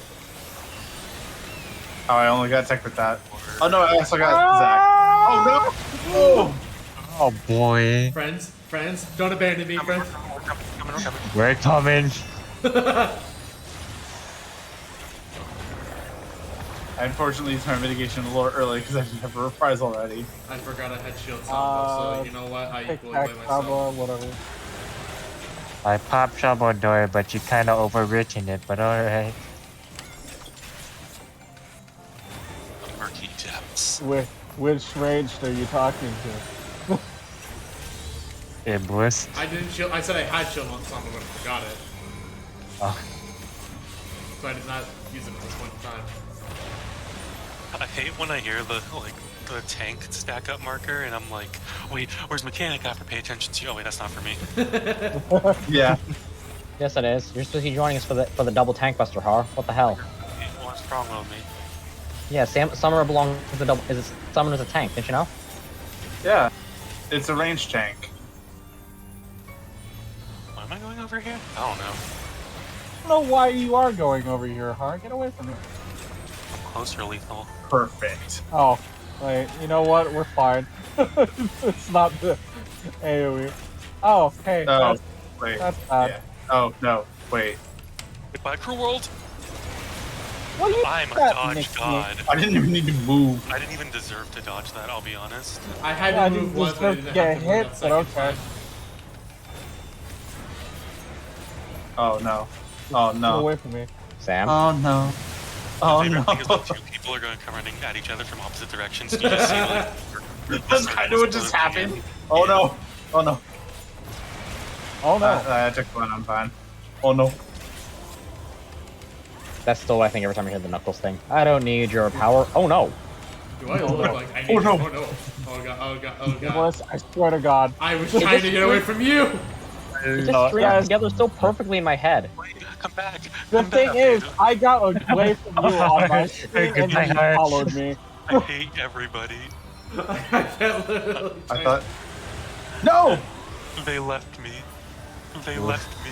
Speaker 5: Oh, I only got tech with that. Oh no, I also got Zach. Oh no! Oh!
Speaker 7: Oh boy.
Speaker 1: Friends, don't abandon me, friends.
Speaker 3: We're coming.
Speaker 7: We're coming.
Speaker 5: I unfortunately used my mitigation a little early because I didn't have a reprisal already.
Speaker 1: I forgot I had shield combo, so you know what? I equally play myself.
Speaker 6: Whatever.
Speaker 7: I popped Troubadour, but you kind of overwritten it, but alright.
Speaker 3: Murky depths.
Speaker 6: Which rage are you talking to?
Speaker 7: Iblis.
Speaker 1: I didn't shield. I said I had shield on something, but I forgot it.
Speaker 7: Oh,
Speaker 1: So I did not use it at this point in time.
Speaker 3: I hate when I hear the tank stack up marker, and I'm like, wait, where's mechanic? I have to pay attention to. Oh wait, that's not for me.
Speaker 5: Yeah.
Speaker 4: Yes, it is. You're supposed to be joining us for the double tank buster, Har. What the hell?
Speaker 3: What's wrong with me?
Speaker 4: Yeah, Summoner belongs to the double. Summoner's a tank? Didn't you know?
Speaker 5: Yeah. It's a range tank.
Speaker 3: Why am I going over here? I don't know.
Speaker 6: I don't know why you are going over here, Har. Get away from me.
Speaker 3: I'm closer lethal.
Speaker 5: Perfect.
Speaker 6: Oh, wait. You know what? We're fine. It's not the AoE. Oh, hey.
Speaker 5: Oh, wait.
Speaker 6: That's bad.
Speaker 5: Yeah. Oh, no. Wait.
Speaker 3: Goodbye, Cruel World.
Speaker 6: What do you
Speaker 3: I'm a
Speaker 6: that
Speaker 3: dodge
Speaker 6: makes me-
Speaker 3: god.
Speaker 5: I didn't even need to move.
Speaker 3: I didn't even deserve to dodge that, I'll be honest.
Speaker 1: I had
Speaker 6: Yeah, I
Speaker 1: to
Speaker 6: didn't
Speaker 1: move once, but I
Speaker 6: deserve to
Speaker 1: didn't
Speaker 6: get
Speaker 1: have to move
Speaker 6: hit,
Speaker 1: that
Speaker 6: but
Speaker 1: second
Speaker 6: okay.
Speaker 1: time.
Speaker 5: Oh, no. Oh,
Speaker 6: Get
Speaker 5: no.
Speaker 6: away from me.
Speaker 4: Sam?
Speaker 5: Oh, no. Oh,
Speaker 3: My
Speaker 5: no.
Speaker 3: favorite thing is when two people are going to come running at each other from opposite directions. You just see like.
Speaker 5: That's kind of what just happened. Oh, no. Oh, no.
Speaker 6: Oh no.
Speaker 5: I took one. I'm fine. Oh, no.
Speaker 4: That's still what I think every time I hear the Knuckles thing. I don't need your power. Oh no.
Speaker 1: Do I look like I need
Speaker 5: Oh, no.
Speaker 1: Oh no. Oh god, oh god, oh god.
Speaker 6: Nicholas, I swear to God.
Speaker 1: I was trying to get away from you!
Speaker 4: It just strings
Speaker 6: yes.
Speaker 4: together so perfectly in my head.
Speaker 3: Wait, come back.
Speaker 6: The
Speaker 3: Come
Speaker 6: thing
Speaker 3: back,
Speaker 6: is,
Speaker 3: dude.
Speaker 6: I got away from you on my screen and
Speaker 7: Goodbye,
Speaker 6: then you
Speaker 7: Har.
Speaker 6: followed me.
Speaker 3: I hate everybody.
Speaker 1: I can't literally
Speaker 5: I thought. No!
Speaker 3: They left me. They left me.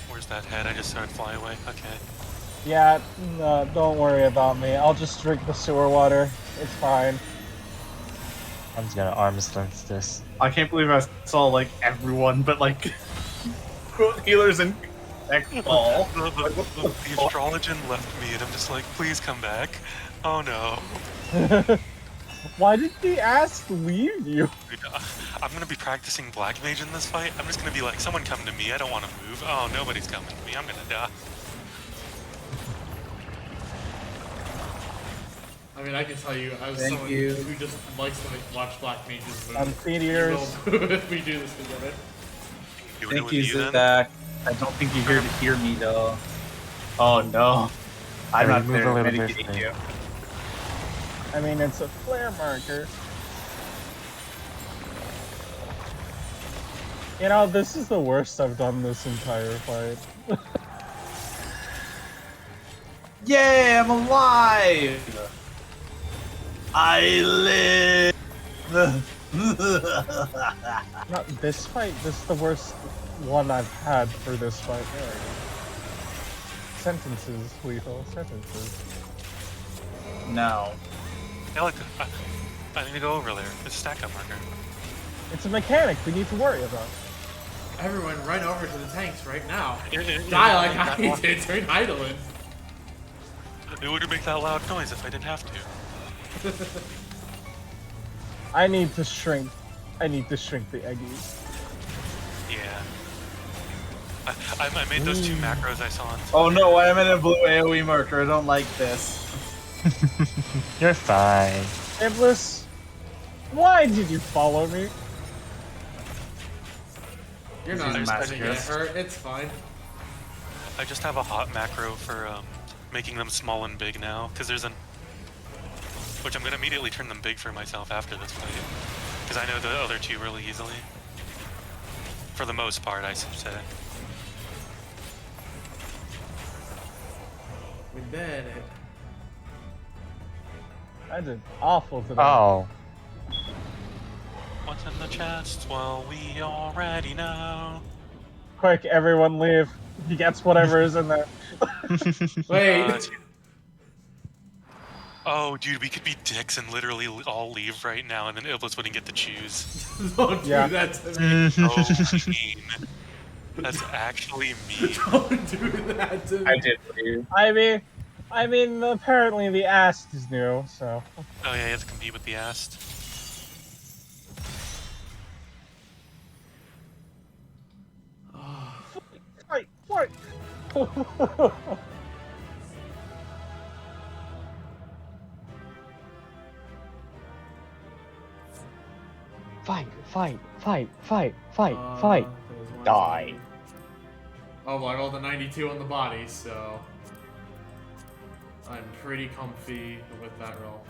Speaker 3: Where's that head? I just saw it fly away. Okay.
Speaker 6: Yeah, no, don't worry about me. I'll just drink the sewer water. It's fine.
Speaker 7: I'm just gonna arms length this.
Speaker 5: I can't believe I saw, like, everyone, but, like, healers and all.
Speaker 3: The astrologian left me, and I'm just like, please come back. Oh no.
Speaker 6: Why did the ass leave you?
Speaker 3: Dude, I'm gonna be practicing Black Mage in this fight. I'm just gonna be like, someone come to me. I don't want to move. Oh, nobody's coming to me. I'm gonna die.
Speaker 1: I mean, I can tell you, I was
Speaker 5: Thank
Speaker 1: someone
Speaker 5: you.
Speaker 1: who just likes to watch Black Mages move.
Speaker 6: I'm Meteors.
Speaker 1: We will move if we do this together.
Speaker 3: Doing it
Speaker 5: Thank
Speaker 3: with
Speaker 5: you,
Speaker 3: you then?
Speaker 5: Zach. I don't think you're here to hear me, though. Oh, no. I'm
Speaker 7: Yeah,
Speaker 5: not
Speaker 7: move a
Speaker 5: there
Speaker 7: little bit,
Speaker 5: mitigating
Speaker 7: please.
Speaker 5: you.
Speaker 6: I mean, it's a flare marker. You know, this is the worst I've done this entire fight.
Speaker 5: Yay, I'm alive! I live!
Speaker 6: Not this fight, this is the worst one I've had for this fight. There we go. Sentences, lethal. Sentences.
Speaker 5: No.
Speaker 3: Hey, look, I need to go over there. It's a stack up marker.
Speaker 6: It's a mechanic we need to worry about.
Speaker 1: Everyone, run over to the tanks right now.
Speaker 3: It
Speaker 1: Die like I did during Eidolon.
Speaker 3: wouldn't make that loud noise if I didn't have to.
Speaker 6: I need to shrink. I need to shrink the eggies.
Speaker 3: Yeah. I made those two macros I saw on.
Speaker 5: Oh no, I'm in a blue AoE marker. I don't like this.
Speaker 7: You're fine.
Speaker 6: Iblis, why did you follow me?
Speaker 1: You're not
Speaker 5: He's a
Speaker 1: expecting to get
Speaker 5: masochist.
Speaker 1: hurt, it's fine.
Speaker 3: I just have a hot macro for making them small and big now, because there's an... Which I'm gonna immediately turn them big for myself after this fight. Because I know the other two really easily. For the most part, I should say.
Speaker 1: We did it.
Speaker 6: I did awful today.
Speaker 7: Oh.
Speaker 3: What's in the chest? Well, we already know.
Speaker 6: Quick, everyone leave. He gets whatever is in there.
Speaker 1: Wait.
Speaker 3: Oh, dude, we could be dicks and literally all leave right now, and then Iblis wouldn't get to choose.
Speaker 1: Don't
Speaker 6: Yeah.
Speaker 1: do that to me.
Speaker 3: Oh, mean. That's actually me.
Speaker 1: Don't do that to me.
Speaker 5: I did leave.
Speaker 6: I mean, apparently the Ast is new, so.
Speaker 3: Oh yeah, you have to compete with the Ast.
Speaker 6: Fight! Fight!
Speaker 4: Fight, fight, fight, fight, fight,
Speaker 1: Uh,
Speaker 4: fight.
Speaker 1: there was one
Speaker 4: Die.
Speaker 1: thing. Oh, well, I rolled a 92 on the body, so I'm pretty comfy with that roll.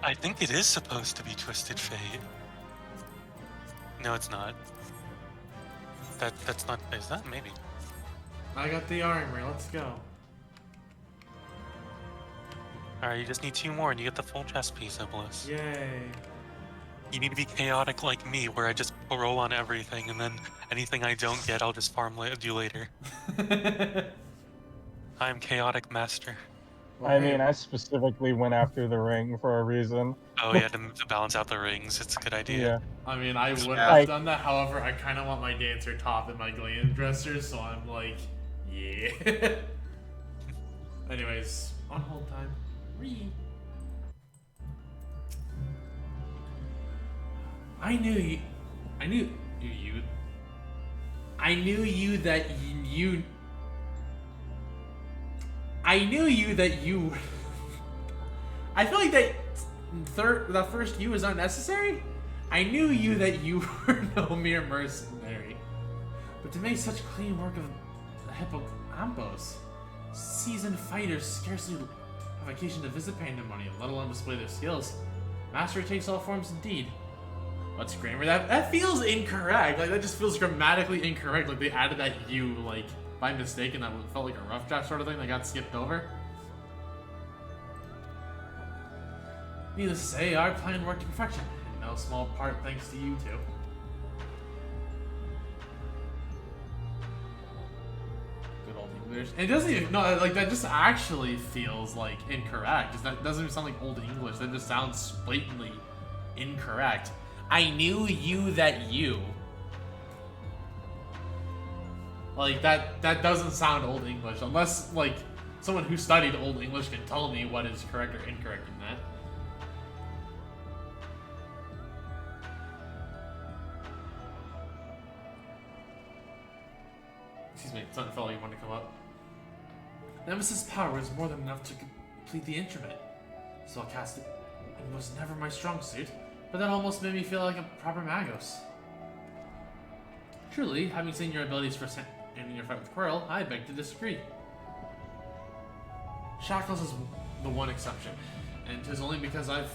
Speaker 3: I think it is supposed to be Twisted Fate. No, it's not. That's not. Is that maybe?
Speaker 1: I got the armor. Let's go.
Speaker 3: All right, you just need 2 more, and you get the full chest piece, Iblis.
Speaker 1: Yay.
Speaker 3: You need to be chaotic like me, where I just roll on everything, and then anything I don't get, I'll just farm do later. I am chaotic master.
Speaker 6: I mean, I specifically went after the ring for a reason.
Speaker 3: Oh yeah, to balance out the rings, it's a good idea.
Speaker 6: Yeah.
Speaker 1: I mean, I would
Speaker 5: Yeah.
Speaker 1: have done that. However, I kind of want my dancer top and my Gleam dresser, so I'm like, yeah. Anyways, on hold time. Ree. I knew you. I knew you. I knew you that you. I knew you that you. I feel like that first you is unnecessary. I knew you that you were no mere mercenary, but to make such clean work of the Hippocampos, seasoned fighters scarcely have occasion to visit Pandaemonium, let alone display their skills. Mastery takes all forms indeed. What's grammar? That feels incorrect. Like that just feels grammatically incorrect. Like they added that you like by mistake, and that felt like a rough draft sort of thing that got skipped over. Needless to say, our plan worked to perfection, in no small part thanks to you two. Good old English. It doesn't even like that. Just actually feels like incorrect. That doesn't even sound like old English. That just sounds blatantly incorrect. I knew you that you. Like that doesn't sound old English unless like someone who studied old English can tell me what is correct or incorrect in that. Excuse me, something felt like you wanted to come up. Nemesis' power is more than enough to complete the instrument, so I'll cast it. It was never my strong suit, but that almost made me feel like a proper Magos. Truly, having seen your abilities firsthand in your fight with Quirrell, I beg to disagree. Shackles is the one exception, and 'tis only because I've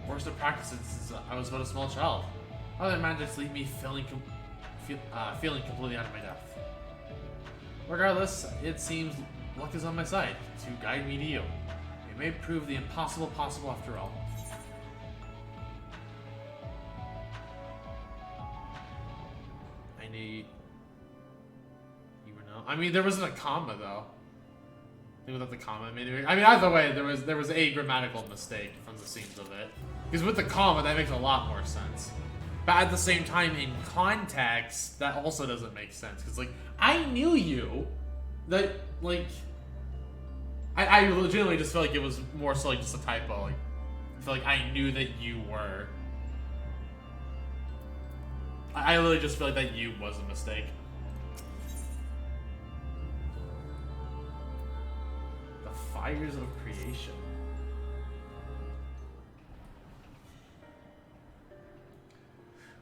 Speaker 1: forced to practice it since I was but a small child. Other magics leave me feeling completely out of my depth. Regardless, it seems luck is on my side to guide me to you. It may prove the impossible possible after all. I need you were no. I mean, there wasn't a comma though. I think without the comma, maybe. I mean, either way, there was a grammatical mistake from the seams of it. Because with the comma, that makes a lot more sense. But at the same time, in context, that also doesn't make sense. Because, like, I knew you. That, like... I legitimately just feel like it was more so like just a typo. Like, I feel like I knew that you were... I literally just feel like that you was a mistake. The fires of creation.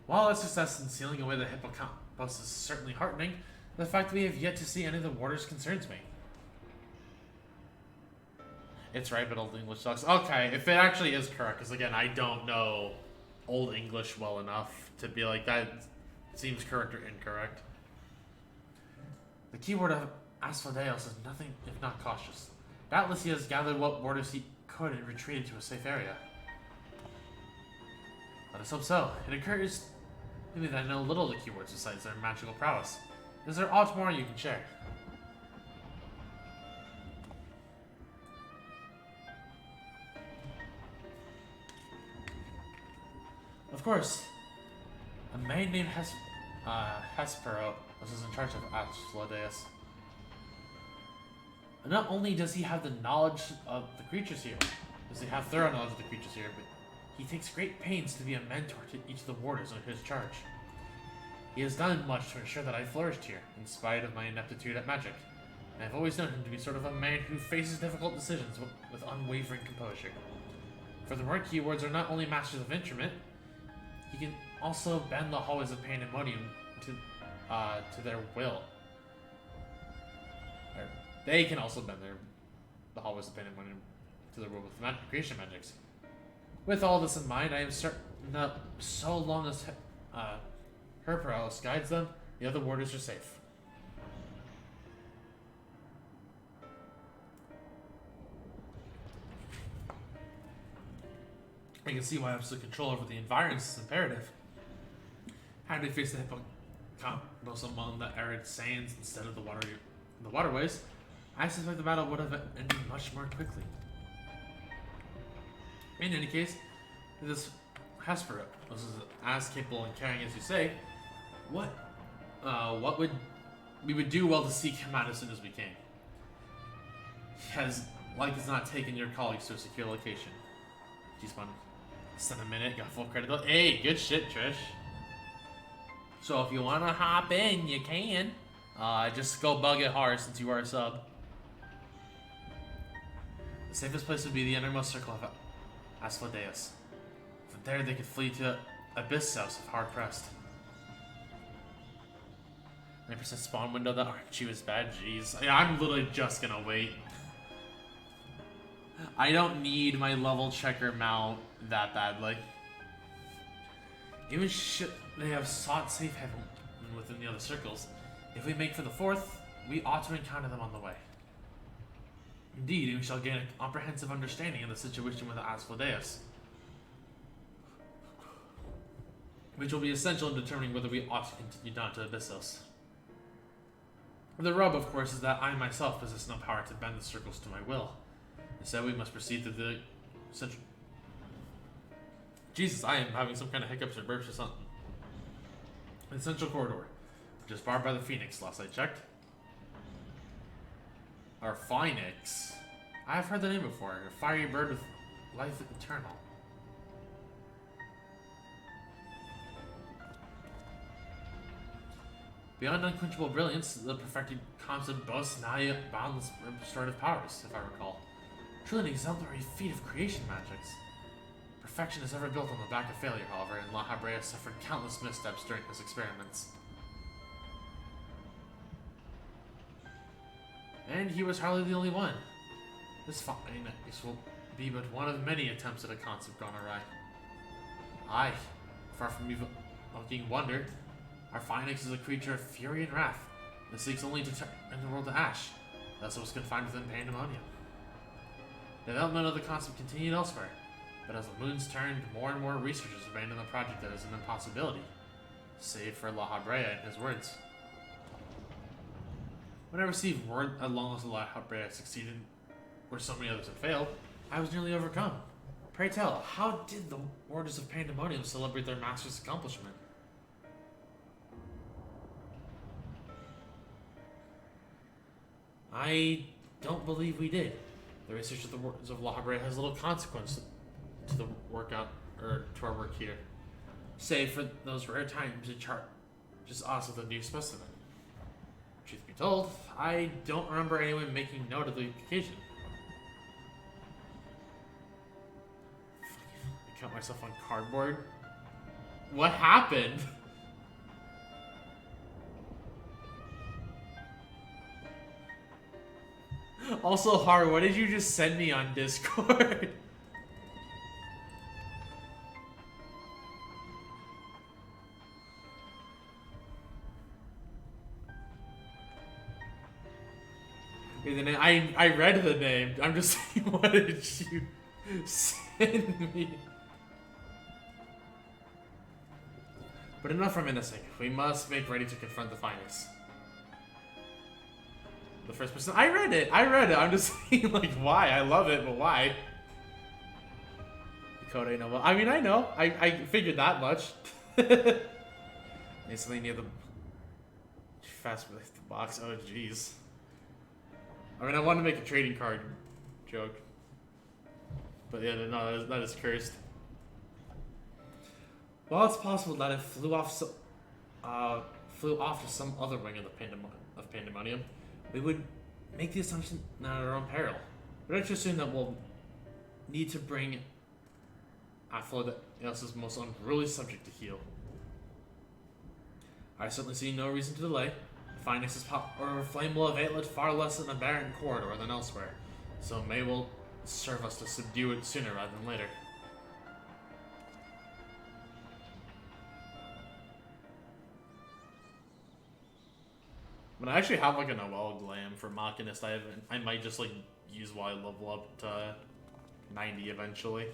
Speaker 1: While a success in sealing away the hippocampus is certainly heartening, the fact that we have yet to see any of the warders concerns me. It's right, but Old English sucks. Okay, if it actually is correct, because again, I don't know Old English well enough to be like, that seems correct or incorrect. The keyword of Asphodeos is nothing if not cautious. Doubtless he has gathered what warders he could and retreated to a safe area. Let us hope so. It occurs to me that I know little of the keywords besides their magical prowess. Is there aught more you can share? Of course. A maid named Hespero was in charge of Asclepius. And not only does he have the knowledge of the creatures here, does he have thorough knowledge of the creatures here, but he takes great pains to be a mentor to each of the warders under his charge. He has done much to ensure that I flourished here, in spite of my ineptitude at magic. And I've always known him to be sort of a man who faces difficult decisions with unwavering composure. For the work he awards are not only masters of instrument, he can also bend the hallways of Pandaemonium to their will. Or they can also bend the hallways of Pandaemonium to their will with creation magics. With all this in mind, I am certain that so long as her paralysis guides them, the other warders are safe. I can see why absolute control over the environs is imperative. Had we faced the hippocampus among the arid sands instead of the waterways, I suspect the battle would have ended much more quickly. In any case, this Hesper was as capable in carrying as you say. What would we would do well to seek him out as soon as we can. He has not taken your colleagues to a secure location. G-Spawn. Send a minute, got full credit. Hey, good shit, Trish. So if you wanna hop in, you can. Just go bug it hard since you are a sub. The safest place would be the innermost circle of Asclepius. From there they could flee to Abyssos if hard pressed. 9% spawn window, that RNG was bad, jeez. Yeah, I'm literally just gonna wait. I don't need my level checker mount that badly. Even should they have sought safe haven within the other circles, if we make for the 4th, we ought to encounter them on the way. Indeed, we shall gain a comprehensive understanding of the situation with Asclepius, which will be essential in determining whether we ought to continue down to Abyssos. The rub, of course, is that I myself possess no power to bend the circles to my will. Instead, we must proceed to the central... Jesus, I am having some kind of hiccups or burps or something. The central corridor, which is barred by the Phoenix, last I checked. Or Phoenix? I've heard the name before. A fiery bird with life eternal. Beyond unquenchable brilliance, the perfected concept boasts nigh boundless restorative powers, if I recall. Truly an exemplary feat of creation magics. Perfection is ever built on the back of failure, however, and La Habrea suffered countless missteps during his experiments. And he was hardly the only one. This will be but one of many attempts at a concept gone awry. Aye, far from evoking wonder, our Phoenix is a creature of fury and wrath that seeks only to turn the world to ash. Thus it was confined within Pandaemonium. The development of the concept continued elsewhere, but as the moons turned, more and more researchers abandoned the project as an impossibility, save for La Habrea and his words. When I received word as long as La Habrea succeeded where so many others had failed, I was nearly overcome. Pray tell, how did the Warders of Pandaemonium celebrate their master's accomplishment? I don't believe we did. The research of the Warders of La Habrea has little consequence to the workout, or to our work here. Save for those rare times it charges us with a new specimen. Truth be told, I don't remember anyone making note of the occasion. I count myself on cardboard. What happened? Also, Haru, what did you just send me on Discord? I read the name. I'm just saying, what did you send me? But enough from innocent. We must make ready to confront the Phoenix. The first person. I read it. I'm just saying, like, why? I love it, but why? The code I know. Well, I mean, I know. I figured that much. Need something near the fast with the box. Oh jeez. I mean, I wanted to make a trading card joke, but yeah, no, that is cursed. Well, it's possible that it flew off to some other wing of the Pandaemonium. We would make the assumption that at our own peril. But I just assume that we'll need to bring Aphlo that is most unruly subject to heal. I certainly see no reason to delay. The Finex's or flame will have outlet far less in a barren corridor than elsewhere, so may will serve us to subdue it sooner rather than later. But I actually have like a Noel glam for Machinist. I might just like use while I level up to 90 eventually.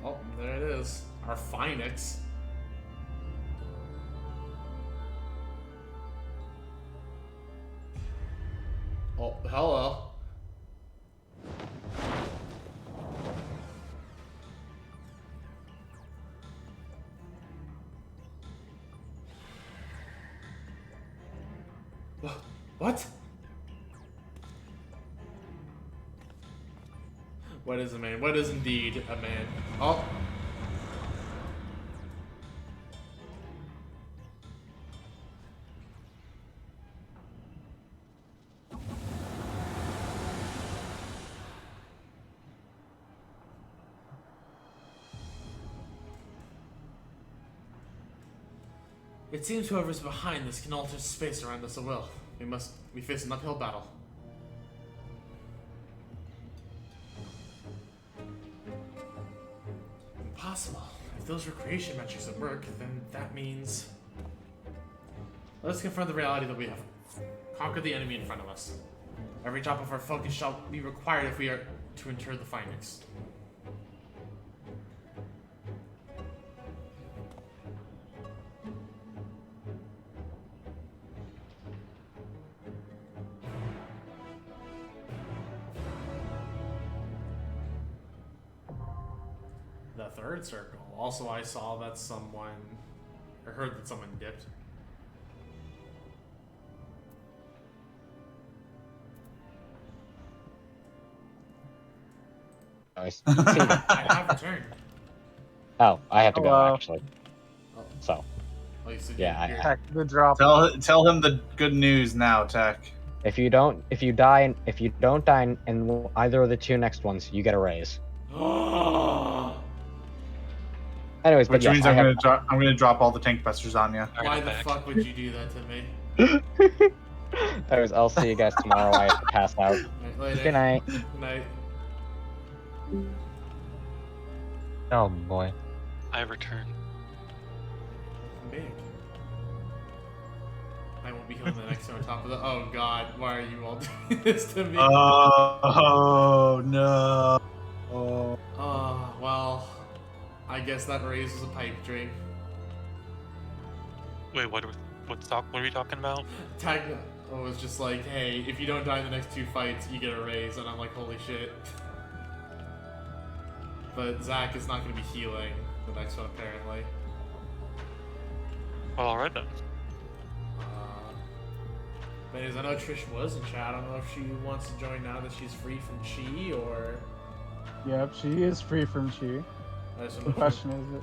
Speaker 1: Oh, there it is. Our Phoenix. Oh, hello. What? What is a man? What is indeed a man? Oh. It seems whoever's behind this can alter space around us at will. We face an uphill battle. Impossible. If those were creation metrics at work, then that means... Let us confront the reality that we have. Conquer the enemy in front of us. Every drop of our focus shall be required if we are to inter the Phoenix. The third circle. Also, I saw that someone, or heard that someone dipped.
Speaker 4: Nice.
Speaker 1: I have returned.
Speaker 4: Oh, I have to go
Speaker 6: Hello.
Speaker 4: actually.
Speaker 1: Oh,
Speaker 4: So
Speaker 1: oh, you said
Speaker 4: Yeah,
Speaker 1: you're-
Speaker 6: Heck, good drop.
Speaker 5: Tell him the good news now, Tech.
Speaker 4: if you don't die in either of the two next ones, you get a raise. Anyways, but
Speaker 5: Which
Speaker 4: yes,
Speaker 5: means I'm gonna drop all the tank busters on you.
Speaker 3: Alright,
Speaker 1: Why
Speaker 3: I'm
Speaker 1: the
Speaker 3: back.
Speaker 1: fuck would you do that to me?
Speaker 4: Anyways, I'll see you guys tomorrow. I have to pass out.
Speaker 1: Right, later.
Speaker 4: Good night.
Speaker 1: Good night.
Speaker 7: Oh boy.
Speaker 3: I returned.
Speaker 1: Big. I won't be healing the next one on top of the. Oh god, why are you all doing this to me?
Speaker 5: Oh no.
Speaker 1: Oh, well. I guess that raise was a pipe dream.
Speaker 3: Wait, what are we talking about?
Speaker 1: Tag was just like, hey, if you don't die in the next two fights, you get a raise, and I'm like, holy shit. But Zach is not going to be healing the next one, apparently.
Speaker 3: Well, alright then.
Speaker 1: But anyways, I know Trish was in chat. I don't know if she wants to join now that she's free from Chi, or...
Speaker 6: Yep, she is free from Chi.
Speaker 1: I just
Speaker 6: The
Speaker 1: don't know
Speaker 6: question is,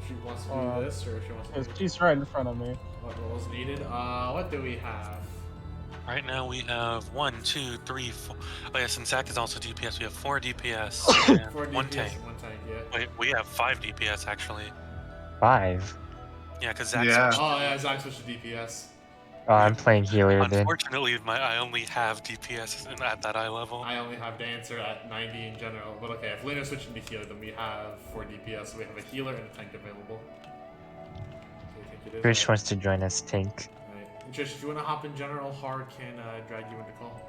Speaker 1: if she wants to do this, or if she wants to do
Speaker 6: she's right in front of me.
Speaker 1: what roles needed. What do we have?
Speaker 3: Right now we have 1, 2, 3, 4. Oh yes, and Zach is also DPS. We have 4 DPS and
Speaker 1: 4
Speaker 3: 1
Speaker 1: DPS,
Speaker 3: tank.
Speaker 1: 1 tank, yeah.
Speaker 3: Wait, we have 5 DPS actually.
Speaker 7: 5.
Speaker 3: Yeah, because Zach
Speaker 5: Yeah.
Speaker 3: switched.
Speaker 1: Oh yeah, Zach switched to DPS.
Speaker 7: Oh, I'm playing healer then.
Speaker 3: Unfortunately, I only have DPS at that eye level.
Speaker 1: I only have Dancer at 90 in general, but okay, if Lena switched into healer, then we have 4 DPS, so we have a healer and a tank available. So I think it is
Speaker 7: Trish
Speaker 1: right.
Speaker 7: wants to join us tank.
Speaker 1: Right. Trish, if you want to hop in general, Hard can drag you into call.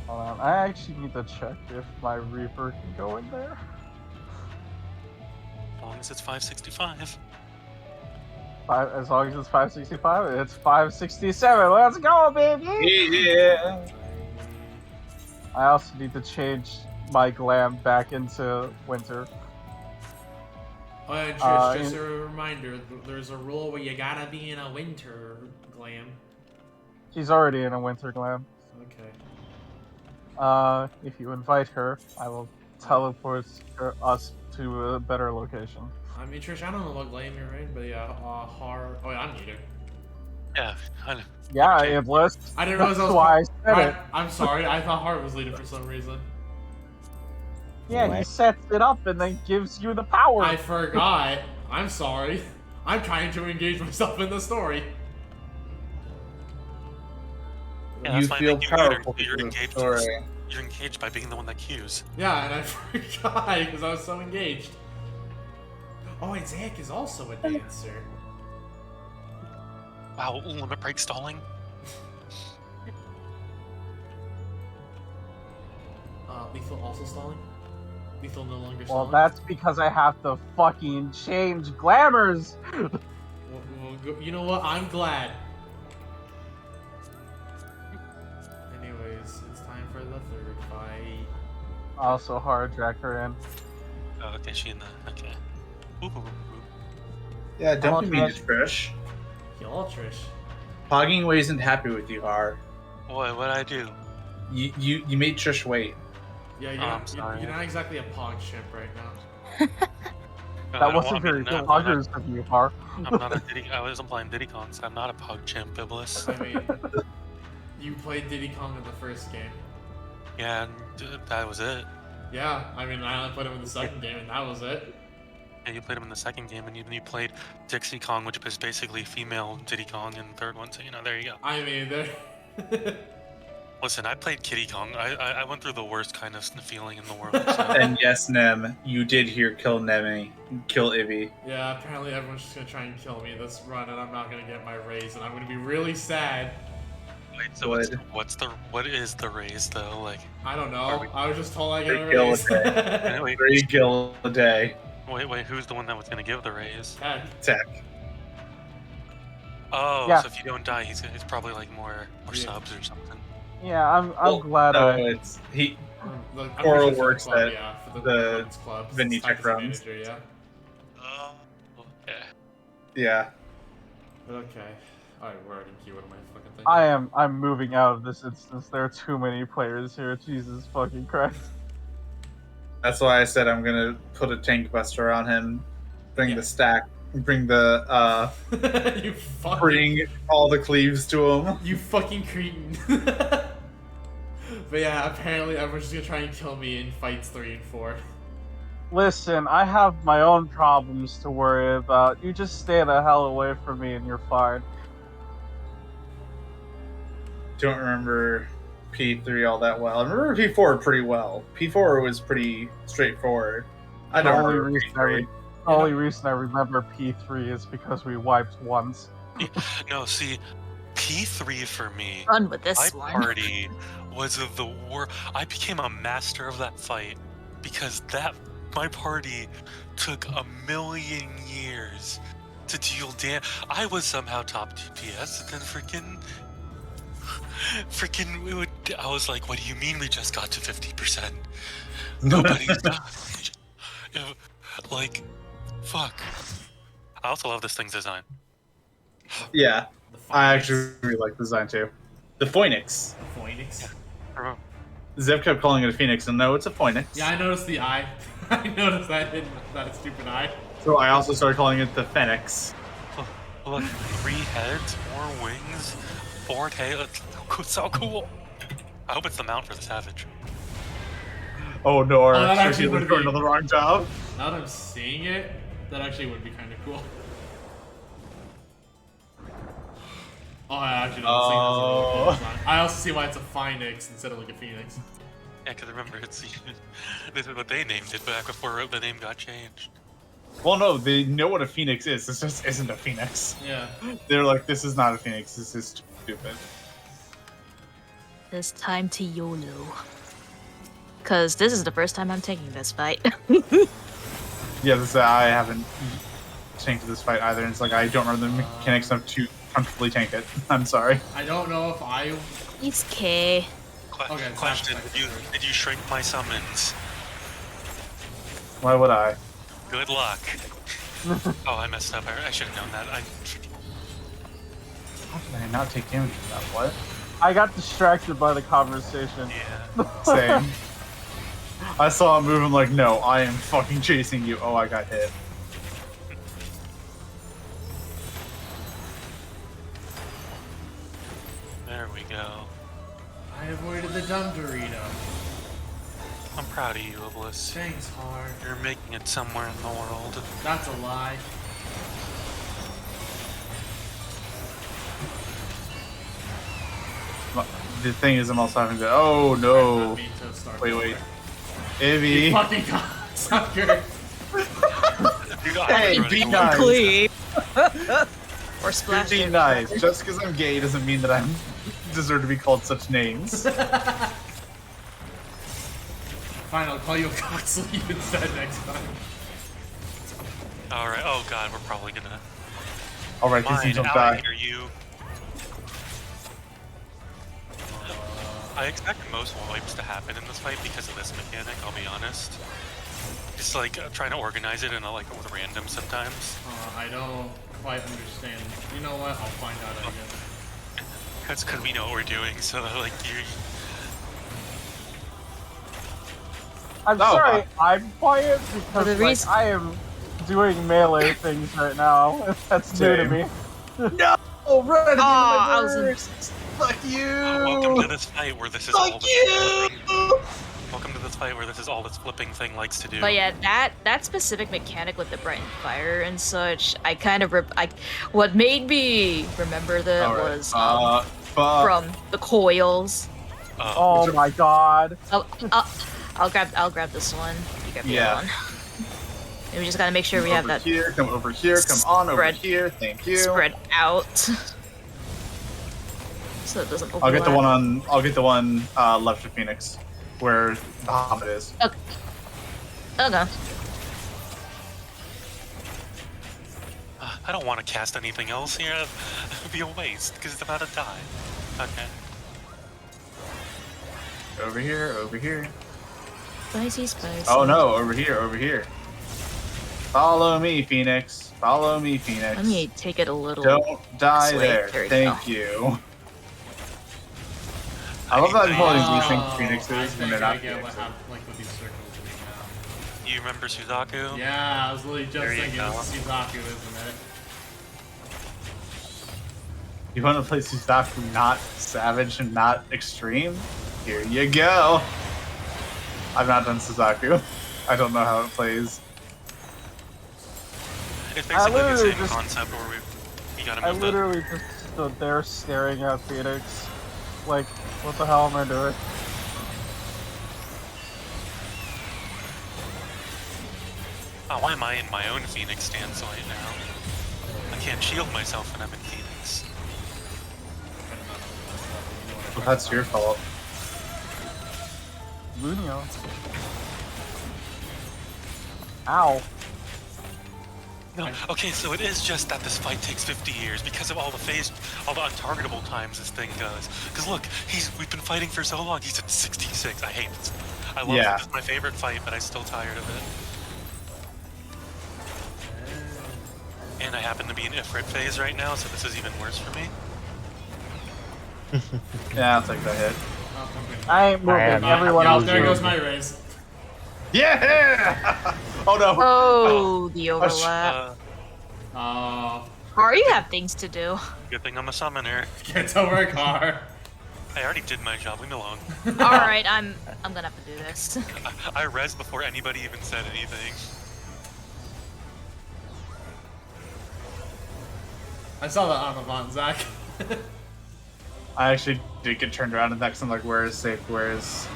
Speaker 6: Hold on, I actually need to check if my Reaper can go in there.
Speaker 3: As long as it's 565.
Speaker 6: As long as it's 565, it's 567. Let's go, baby!
Speaker 5: Yeah.
Speaker 6: I also need to change my glam back into winter.
Speaker 1: Oh, yeah, Trish, just a reminder, there's a rule where you gotta be in a winter glam.
Speaker 6: She's already in a winter glam.
Speaker 1: Okay.
Speaker 6: If you invite her, I will teleport us to a better location.
Speaker 1: I mean, Trish, I don't know what glam you're in, but yeah, Hard. Oh, yeah, I'm neither.
Speaker 3: Yeah, I know.
Speaker 6: Yeah,
Speaker 3: Okay.
Speaker 6: it lists.
Speaker 1: I didn't realize I
Speaker 6: That's
Speaker 1: was.
Speaker 6: why I said it.
Speaker 1: I'm sorry, I thought Hard was leading for some reason.
Speaker 6: Yeah, he
Speaker 7: What?
Speaker 6: sets it up and then gives you the power.
Speaker 1: I forgot. I'm sorry. I'm trying to engage myself in the story.
Speaker 3: Yeah,
Speaker 5: You
Speaker 3: that's fine,
Speaker 5: feel
Speaker 3: thank you.
Speaker 5: powerful
Speaker 3: You're
Speaker 5: through the
Speaker 3: engaged.
Speaker 5: story.
Speaker 3: You're engaged by being the one that cues.
Speaker 1: Yeah, and I forgot because I was so engaged. Oh, and Zach is also a dancer.
Speaker 3: Wow, limit break stalling.
Speaker 1: Lethal also stalling? Lethal no longer
Speaker 6: Well,
Speaker 1: stalling?
Speaker 6: that's because I have to fucking change glamours.
Speaker 1: You know what? I'm glad. Anyways, it's time for the third fight.
Speaker 6: Also, hard drag her in.
Speaker 3: Oh, okay, she in the. Okay. Ooh.
Speaker 5: Yeah, don't be
Speaker 6: Come on,
Speaker 5: mean to Trish.
Speaker 1: Y'all, Trish.
Speaker 5: Pogging away isn't happy with you, Har.
Speaker 3: What'd I do?
Speaker 5: You made Trish wait.
Speaker 1: Yeah,
Speaker 3: I'm sorry.
Speaker 1: you're not exactly a pog chimp right now.
Speaker 6: That wasn't very good huggers of you, Har.
Speaker 3: I'm not a Diddy. I wasn't playing Diddy Kong, so I'm not a Pog Chimp, Iblis.
Speaker 1: I mean, you played Diddy Kong in the first game.
Speaker 3: Yeah, and that was it.
Speaker 1: Yeah, I mean, I only played him in the second game, and that was it.
Speaker 3: Yeah, you played him in the second game, and you played Dixie Kong, which is basically female Diddy Kong in the third one. So there you go.
Speaker 1: I mean, there.
Speaker 3: Listen, I played Kitty Kong. I went through the worst kind of feeling in the world. So.
Speaker 5: And yes, Nem, you did hear kill Nemi, kill Ivy.
Speaker 1: Yeah, apparently everyone's just gonna try and kill me this run, and I'm not gonna get my raise, and I'm gonna be really sad.
Speaker 3: Wait, so what is the raise though? Like,
Speaker 1: I don't know.
Speaker 3: Are we-
Speaker 1: I was just told I get a
Speaker 5: 3 kill a
Speaker 1: raise.
Speaker 5: day.
Speaker 3: wait,
Speaker 5: 3 kill a day.
Speaker 3: wait, who's the one that was gonna give the raise?
Speaker 1: Heck.
Speaker 5: Tech.
Speaker 3: Oh,
Speaker 6: Yeah.
Speaker 3: so if you don't die, he's probably like more
Speaker 1: Yeah.
Speaker 3: subs or something.
Speaker 6: Yeah, I'm glad
Speaker 5: no,
Speaker 6: I.
Speaker 5: it's he.
Speaker 1: I'm
Speaker 5: Oral
Speaker 1: pretty sure
Speaker 5: works
Speaker 1: for the club,
Speaker 5: at
Speaker 1: yeah, for
Speaker 5: the
Speaker 1: women's club.
Speaker 5: Vinny
Speaker 1: It's
Speaker 5: Tech
Speaker 1: Tech as a
Speaker 5: runs.
Speaker 1: manager, yeah.
Speaker 3: Oh, okay.
Speaker 5: Yeah.
Speaker 1: But okay. Alright, we're already in queue. What am I fucking thinking?
Speaker 6: I'm moving out of this instance. There are too many players here. Jesus fucking Christ.
Speaker 5: That's why I said I'm gonna put a tank buster on him, bring
Speaker 1: Yeah.
Speaker 5: the stack, bring the
Speaker 1: You fucking.
Speaker 5: bring all the cleaves to him.
Speaker 1: You fucking cretin. But yeah, apparently everyone's just gonna try and kill me in fights 3 and 4.
Speaker 6: Listen, I have my own problems to worry about. You just stay the hell away from me and you're fine.
Speaker 5: Don't remember P3 all that well. I remember P4 pretty well. P4 was pretty straightforward. I don't
Speaker 6: Only
Speaker 5: remember
Speaker 6: reason
Speaker 5: P3.
Speaker 6: The only reason I remember P3 is because we wiped once.
Speaker 3: No, see, P3 for me,
Speaker 8: Run with
Speaker 3: my
Speaker 8: this one.
Speaker 3: party was the worst. I became a master of that fight because my party took 1,000,000 years to deal damage. I was somehow top DPS, and then I was like, what do you mean we just got to 50%? Nobody's died. Like, fuck. I also love this thing's design.
Speaker 5: Yeah,
Speaker 1: The
Speaker 5: I
Speaker 1: Phoenix.
Speaker 5: actually really like the design too. The Phoenix.
Speaker 1: The Phoenix.
Speaker 3: Oh,
Speaker 5: Zev kept calling it a Phoenix, and no, it's a Phoenix.
Speaker 1: Yeah, I noticed the eye. I noticed that stupid eye.
Speaker 5: So I also started calling it the Phoenix.
Speaker 3: Look, 3 heads, 4 wings, 4 tails. So cool. I hope it's the mount for the Savage.
Speaker 5: Oh no, our
Speaker 1: that actually
Speaker 5: was
Speaker 1: would
Speaker 5: going
Speaker 1: be-
Speaker 5: to the wrong job.
Speaker 1: Now that I'm seeing it, that actually would be kind of cool. Oh, I actually don't see that's a really cool design. I also see why it's a Phoenix instead of like a Phoenix.
Speaker 3: Yeah, because remember, this is what they named it back before the name got changed.
Speaker 5: Well, no, they know what a phoenix is. This just isn't a phoenix.
Speaker 1: Yeah.
Speaker 5: They're like, this is not a phoenix. This is stupid.
Speaker 8: It's time to YOLO. Because this is the first time I'm taking this fight.
Speaker 5: Yeah, I haven't tanked this fight either. And it's like I don't remember the mechanics enough to comfortably tank it. I'm sorry.
Speaker 1: I don't know if I.
Speaker 8: It's K.
Speaker 1: Okay,
Speaker 3: Question:
Speaker 1: that's
Speaker 3: did you shrink my summons?
Speaker 5: Why would I?
Speaker 3: Good luck. Oh, I messed up. I should have known that.
Speaker 5: How did I not take damage from that? What?
Speaker 6: I got distracted by the conversation.
Speaker 3: Yeah.
Speaker 5: Same. I saw him move. I'm like, no, I am fucking chasing you. Oh, I got hit.
Speaker 3: There we go.
Speaker 1: I avoided the dumb Dorito.
Speaker 3: I'm proud of you, Iblis.
Speaker 1: Thanks, hard.
Speaker 3: You're making it somewhere in the world.
Speaker 1: That's a lie.
Speaker 5: The thing is, I'm also having to. Oh no!
Speaker 1: Not mean to start
Speaker 5: Wait,
Speaker 1: over.
Speaker 5: wait.
Speaker 1: You
Speaker 5: Ivy.
Speaker 1: fucking cocksucker.
Speaker 3: Dude, I'm
Speaker 5: Hey,
Speaker 3: running
Speaker 5: be
Speaker 3: away.
Speaker 5: nice.
Speaker 8: Clean. or
Speaker 5: You're
Speaker 8: splash.
Speaker 5: being nice. Just because I'm gay doesn't mean that I deserve to be called such names.
Speaker 1: Fine, I'll call you a cocksleeve instead next time.
Speaker 3: Alright, oh god, we're probably gonna.
Speaker 5: Alright, these
Speaker 3: Mine,
Speaker 5: things don't
Speaker 3: out
Speaker 5: die.
Speaker 3: of here, you. I expect most wipes to happen in this fight because of this mechanic, I'll be honest. Just like trying to organize it in a, like with random sometimes.
Speaker 1: I don't quite understand. You know what? I'll find out again.
Speaker 3: That's because we know what we're doing, so like you.
Speaker 6: I'm
Speaker 5: Oh,
Speaker 6: sorry, I'm quiet
Speaker 8: For
Speaker 6: because
Speaker 8: the
Speaker 6: like,
Speaker 8: reason-
Speaker 6: I am doing melee things right now. That's new to
Speaker 5: Same.
Speaker 6: me.
Speaker 5: No! Run!
Speaker 8: Oh, I was in.
Speaker 5: Fuck you!
Speaker 3: Welcome to this fight where this is all
Speaker 5: Fuck
Speaker 3: this
Speaker 5: you!
Speaker 3: flipping. Welcome to this fight where this is all this flipping thing likes to do.
Speaker 8: But yeah, that specific mechanic with the bright fire and such, I kind of what made me remember that
Speaker 5: Alright,
Speaker 8: was
Speaker 5: fuck.
Speaker 8: from the coils.
Speaker 6: Oh my god.
Speaker 8: I'll grab this one. You grab the
Speaker 5: Yeah.
Speaker 8: other one. And we just gotta make sure we have that
Speaker 5: Here, come over here, come on over
Speaker 8: Spread.
Speaker 5: here. Thank you.
Speaker 8: spread out, so it doesn't overlap.
Speaker 5: I'll get the one on. I'll get the one left of Phoenix, where the Hobbit is.
Speaker 8: Okay.
Speaker 3: I don't want to cast anything else here. It would be a waste because it's about to die. Okay.
Speaker 5: Over here, over here.
Speaker 8: Spicy.
Speaker 5: Oh no, over here, over here. Follow me, Phoenix. Follow me, Phoenix.
Speaker 8: Let me take it a little.
Speaker 5: Don't die
Speaker 8: this way.
Speaker 5: there.
Speaker 8: There we
Speaker 5: Thank you. I love that calling these things Phoenixes when they're not
Speaker 1: I get what
Speaker 5: Phoenixes.
Speaker 1: happened, like with these circles doing
Speaker 3: You remember Suzaku?
Speaker 1: now. Yeah, I was literally just
Speaker 3: There you
Speaker 1: thinking
Speaker 3: go.
Speaker 1: this is Suzaku, isn't it?
Speaker 5: You want to play Suzaku not savage and not extreme? Here you go. I've not done Suzaku. I don't know how it plays.
Speaker 3: It's basically the
Speaker 6: literally
Speaker 3: same
Speaker 6: just-
Speaker 3: concept where we gotta
Speaker 6: I
Speaker 3: move the.
Speaker 6: literally just stood there staring at Phoenix. Like, what the hell am I doing?
Speaker 3: Oh, why am I in my own Phoenix stance right now? I can't shield myself when I'm in Phoenix.
Speaker 5: Well, that's your fault.
Speaker 6: Lunio. Ow.
Speaker 3: No, okay, so it is just that this fight takes 50 years because of all the untargetable times this thing does. Because look, we've been fighting for so long. He's at 66. I hate this. I love
Speaker 5: Yeah.
Speaker 3: it. It's my favorite fight, but I'm still tired of it. And I happen to be in Ifrit phase right now, so this is even worse for me.
Speaker 5: Yeah, I'll take that hit.
Speaker 1: Oh, okay.
Speaker 6: I ain't moving.
Speaker 7: am
Speaker 6: Everyone
Speaker 1: Oh,
Speaker 6: else
Speaker 1: there goes
Speaker 6: moved.
Speaker 1: my raise.
Speaker 5: Yeah! Oh no!
Speaker 8: Oh, the overlap.
Speaker 3: Uh,
Speaker 8: Or you have things to do.
Speaker 3: good thing I'm a summoner.
Speaker 1: Get to work hard.
Speaker 3: I already did my job. Leave me alone.
Speaker 8: All right, I'm gonna have to do this.
Speaker 3: I res before anybody even said anything.
Speaker 1: I saw that on Avant, Zach.
Speaker 5: I actually did get turned around and next I'm like, where is safe? Where is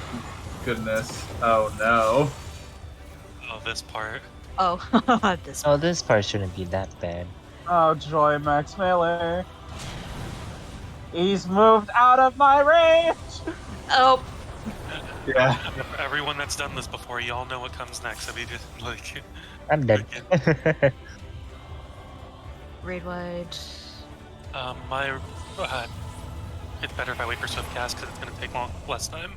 Speaker 5: goodness? Oh no.
Speaker 3: Oh, this part.
Speaker 8: Oh, this.
Speaker 7: Oh, this part shouldn't be that bad.
Speaker 6: Oh, joy, Max Melee. He's moved out of my range!
Speaker 8: Oh,
Speaker 5: Yeah.
Speaker 3: Everyone that's done this before, you all know what comes next. I mean, just like
Speaker 7: I'm dead.
Speaker 8: raid wide.
Speaker 3: my it's better if I wait for swift cast because it's gonna take less time.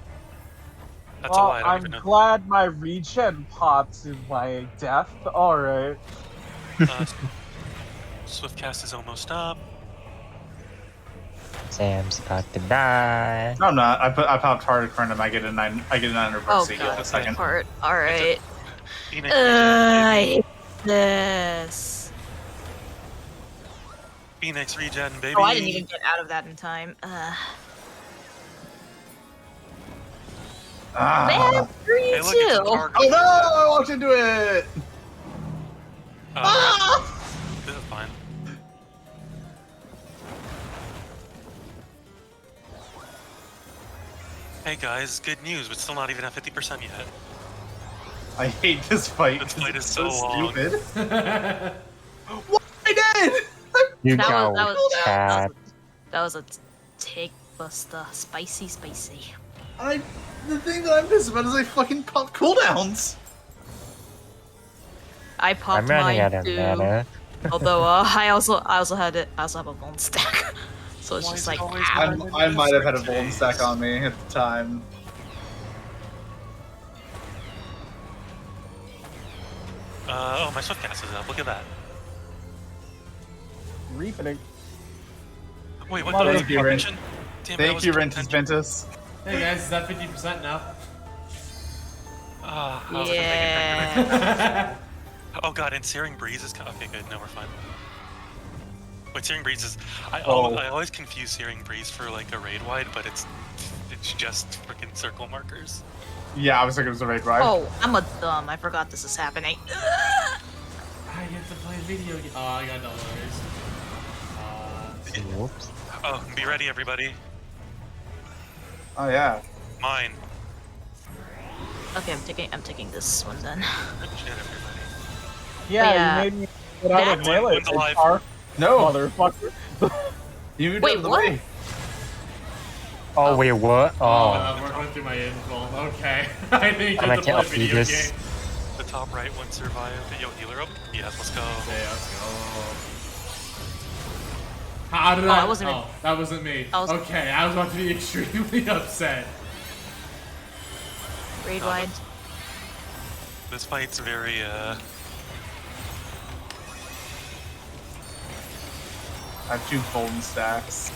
Speaker 3: That's
Speaker 6: Well,
Speaker 3: all I don't
Speaker 6: I'm
Speaker 3: even know.
Speaker 6: glad my regen popped in my death. Alright.
Speaker 3: Swift cast is almost up.
Speaker 7: Sam's got to die.
Speaker 5: No, I'm not. I popped hard Kernum. I get a 900
Speaker 8: Oh
Speaker 5: heal in
Speaker 8: god,
Speaker 5: a
Speaker 8: that
Speaker 5: second.
Speaker 8: part. All right.
Speaker 3: Phoenix,
Speaker 8: I hate this.
Speaker 3: Phoenix regen, baby.
Speaker 8: Oh, I didn't even get out of that in time.
Speaker 5: Ah.
Speaker 8: Man, green
Speaker 3: Hey, look, it's a
Speaker 8: too.
Speaker 3: target.
Speaker 5: Oh no! I walked into it.
Speaker 3: This is fine. Hey guys, good news. We're still not even at 50% yet.
Speaker 5: I hate this fight.
Speaker 3: This
Speaker 5: 'cause
Speaker 3: fight
Speaker 5: it's
Speaker 3: is so long.
Speaker 5: stupid. What I did?
Speaker 7: You
Speaker 8: That
Speaker 7: go,
Speaker 8: was
Speaker 7: Chad.
Speaker 8: that was a take buster, spicy.
Speaker 5: The thing that I'm pissed about is I fucking pop cooldowns.
Speaker 8: I popped
Speaker 7: I'm running
Speaker 8: mine
Speaker 7: out of
Speaker 8: too.
Speaker 7: mana.
Speaker 8: Although I also have a bone stack, so it's
Speaker 3: Why
Speaker 8: just
Speaker 3: is
Speaker 8: like
Speaker 3: it always
Speaker 8: ah.
Speaker 3: mine?
Speaker 5: I might have had a golden stack on me at the time.
Speaker 3: Oh, my swift cast is up. Look at that.
Speaker 6: Reaping.
Speaker 3: Wait, what?
Speaker 6: Mother-
Speaker 3: That was
Speaker 5: Thank you, Ren.
Speaker 3: contention? Damn, that
Speaker 5: Thank
Speaker 3: was
Speaker 5: you, Rentus
Speaker 3: contention.
Speaker 5: Ventus.
Speaker 1: Hey guys, is that 50% now?
Speaker 3: Ah, I was gonna
Speaker 8: Yeah.
Speaker 3: Oh god, and Searing Breeze is okay. Good, no, we're fine. Wait, Searing Breeze is. I always confuse Searing Breeze for like a raid wide, but it's just freaking circle markers.
Speaker 5: Yeah, I was thinking it was a raid ride.
Speaker 8: Oh, I'm a dumb. I forgot this is happening.
Speaker 1: I get to play video game. Oh, I got double raise.
Speaker 7: Whoops.
Speaker 3: Oh, be ready, everybody.
Speaker 5: Oh yeah.
Speaker 3: Mine.
Speaker 8: Okay, I'm taking this one then.
Speaker 3: Good shit, everybody.
Speaker 6: Yeah,
Speaker 8: yeah.
Speaker 6: you made me get out of
Speaker 8: That-
Speaker 6: melee.
Speaker 3: One's alive.
Speaker 6: Car,
Speaker 5: No,
Speaker 6: motherfucker.
Speaker 5: you moved
Speaker 8: Wait,
Speaker 5: out of the
Speaker 8: what?
Speaker 5: way.
Speaker 7: Oh, wait, what? Oh.
Speaker 1: We're going through my info. Okay. I think
Speaker 7: I'm
Speaker 1: get to
Speaker 7: gonna
Speaker 1: play
Speaker 7: beat
Speaker 1: video
Speaker 7: this.
Speaker 1: game.
Speaker 3: The top right one survived. Yo, healer up? Yes, let's go.
Speaker 1: Okay, let's go. How did
Speaker 8: Oh,
Speaker 1: I?
Speaker 8: that wasn't me.
Speaker 1: Oh, that wasn't me.
Speaker 8: I was-
Speaker 1: Okay, I was about to be extremely upset.
Speaker 8: Raid wide.
Speaker 3: This fight's very,
Speaker 5: I have 2 golden stacks.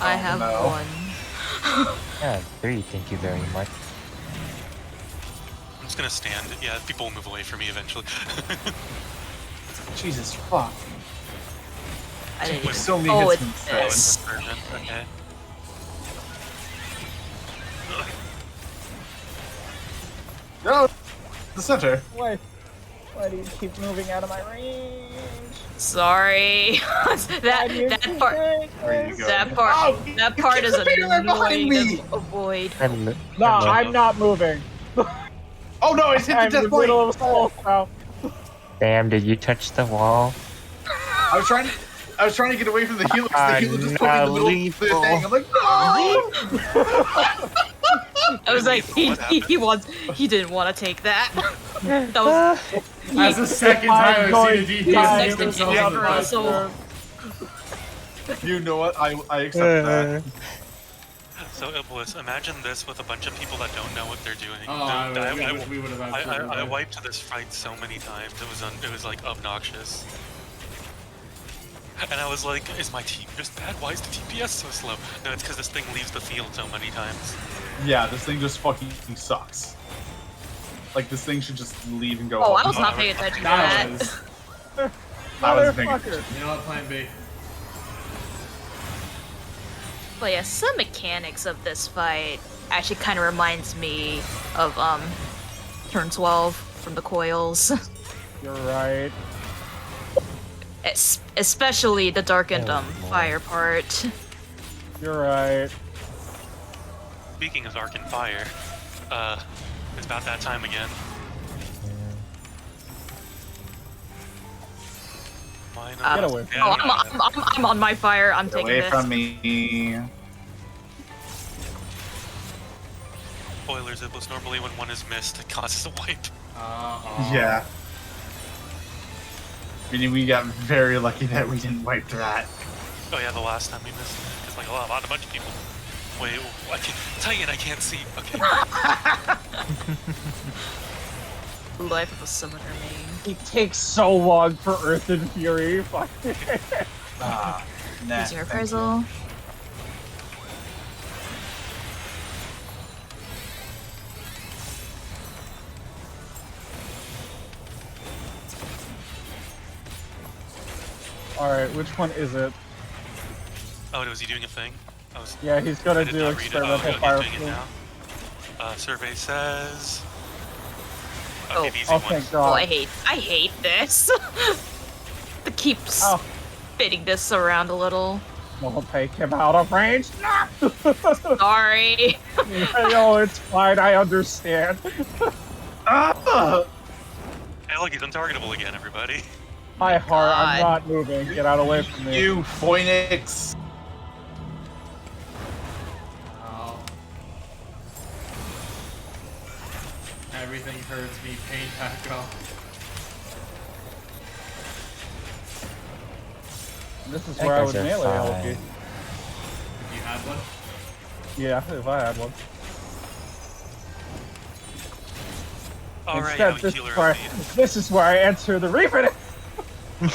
Speaker 8: I
Speaker 5: Oh,
Speaker 8: have
Speaker 5: no.
Speaker 8: one.
Speaker 7: Yeah, 3, thank you very much.
Speaker 3: I'm just gonna stand. Yeah, people will move away from me eventually.
Speaker 5: Jesus fuck.
Speaker 8: I didn't
Speaker 5: With
Speaker 8: even.
Speaker 5: so many
Speaker 8: Oh,
Speaker 5: hits
Speaker 8: it's
Speaker 5: from
Speaker 8: this.
Speaker 3: Version, okay.
Speaker 5: No, the center.
Speaker 6: Why do you keep moving out of my range?
Speaker 8: Sorry. that part.
Speaker 5: There you go.
Speaker 8: That part.
Speaker 5: Oh,
Speaker 8: That
Speaker 5: you
Speaker 8: part
Speaker 5: keep
Speaker 8: is
Speaker 5: spinning right behind
Speaker 8: annoying
Speaker 5: me.
Speaker 8: to avoid.
Speaker 6: No, I'm not moving.
Speaker 5: Oh no, it's hit the
Speaker 6: I'm in
Speaker 5: death
Speaker 6: the
Speaker 5: point.
Speaker 6: middle of a soul now.
Speaker 7: Damn, did you touch the wall?
Speaker 5: I was trying to get away from the healer because the healer just put me in the middle of the
Speaker 7: lethal.
Speaker 5: thing. I'm like, no!
Speaker 8: I was like,
Speaker 3: What happened?
Speaker 8: he didn't want to take that. That was
Speaker 1: That's the second time I've seen a DPS
Speaker 6: die
Speaker 1: take themselves
Speaker 8: yeah,
Speaker 1: on the
Speaker 8: bro,
Speaker 1: bus.
Speaker 8: so-
Speaker 5: You know what? I accept that.
Speaker 3: So, Iblis, imagine this with a bunch of people that don't know what they're doing.
Speaker 1: Oh, we would have absolutely.
Speaker 3: I wiped this fight so many times. It was like obnoxious. And I was like, is my team just bad? Why is the TPS so slow? No, it's because this thing leaves the field so many times.
Speaker 5: Yeah, this thing just fucking sucks. Like, this thing should just leave and go
Speaker 8: Oh,
Speaker 5: home.
Speaker 8: I was not paying attention to
Speaker 1: That
Speaker 8: that.
Speaker 1: was.
Speaker 5: I wasn't paying
Speaker 6: Motherfucker.
Speaker 5: attention.
Speaker 1: You know what? Plan B.
Speaker 8: But yeah, some mechanics of this fight actually kind of reminds me of turn 12 from the coils.
Speaker 6: You're right.
Speaker 8: Especially the darkened
Speaker 7: Oh,
Speaker 8: fire part.
Speaker 6: You're right.
Speaker 3: Speaking of Arc and Fire, it's about that time again. fine.
Speaker 6: Get away from
Speaker 8: Oh,
Speaker 3: Yeah,
Speaker 8: I'm on my fire. I'm
Speaker 5: Get
Speaker 8: taking
Speaker 5: away
Speaker 8: this.
Speaker 5: from me.
Speaker 3: Spoilers, it was normally when one is missed, it causes a wipe.
Speaker 5: Yeah. Meaning we got very lucky that we didn't wipe that.
Speaker 3: Oh yeah, the last time we missed it. It's like a bunch of people. Wait, I can't, Titan, I can't see. Okay.
Speaker 8: Life of a summoner main.
Speaker 6: It takes so long for Earth and Fury. Fuck.
Speaker 5: Nah,
Speaker 8: Using
Speaker 5: thank
Speaker 8: reprisal.
Speaker 6: Alright, which one is it?
Speaker 3: Oh, was he doing a thing?
Speaker 6: Yeah, he's
Speaker 3: I
Speaker 6: gonna
Speaker 3: did
Speaker 6: do
Speaker 3: not read it.
Speaker 6: experimental
Speaker 3: He's
Speaker 6: fire
Speaker 3: doing it
Speaker 6: plume.
Speaker 3: now. Survey says.
Speaker 8: Oh.
Speaker 3: Okay, the easy
Speaker 6: Oh,
Speaker 3: one.
Speaker 6: thank
Speaker 8: Oh,
Speaker 6: God.
Speaker 8: I hate this. To keep
Speaker 6: Oh.
Speaker 8: spitting this around a little.
Speaker 6: We'll take him out of range. No!
Speaker 8: Sorry.
Speaker 6: Yo, it's fine. I understand.
Speaker 5: Ah!
Speaker 3: Hey, look, he's untargetable again, everybody.
Speaker 6: My heart, I'm
Speaker 8: God.
Speaker 6: not moving. Get out away from me.
Speaker 5: You Phoenix!
Speaker 1: Oh. Everything hurts me, pain Paco.
Speaker 6: This is
Speaker 7: I
Speaker 6: where I
Speaker 7: guess
Speaker 6: would
Speaker 7: you're
Speaker 6: melee
Speaker 7: fine.
Speaker 6: LP.
Speaker 1: If you had one.
Speaker 6: Yeah, if I had one.
Speaker 3: Alright,
Speaker 6: Instead,
Speaker 3: now
Speaker 6: this
Speaker 3: healer
Speaker 6: is, where,
Speaker 3: of me.
Speaker 6: this is where I enter the Reaper.
Speaker 3: Okay,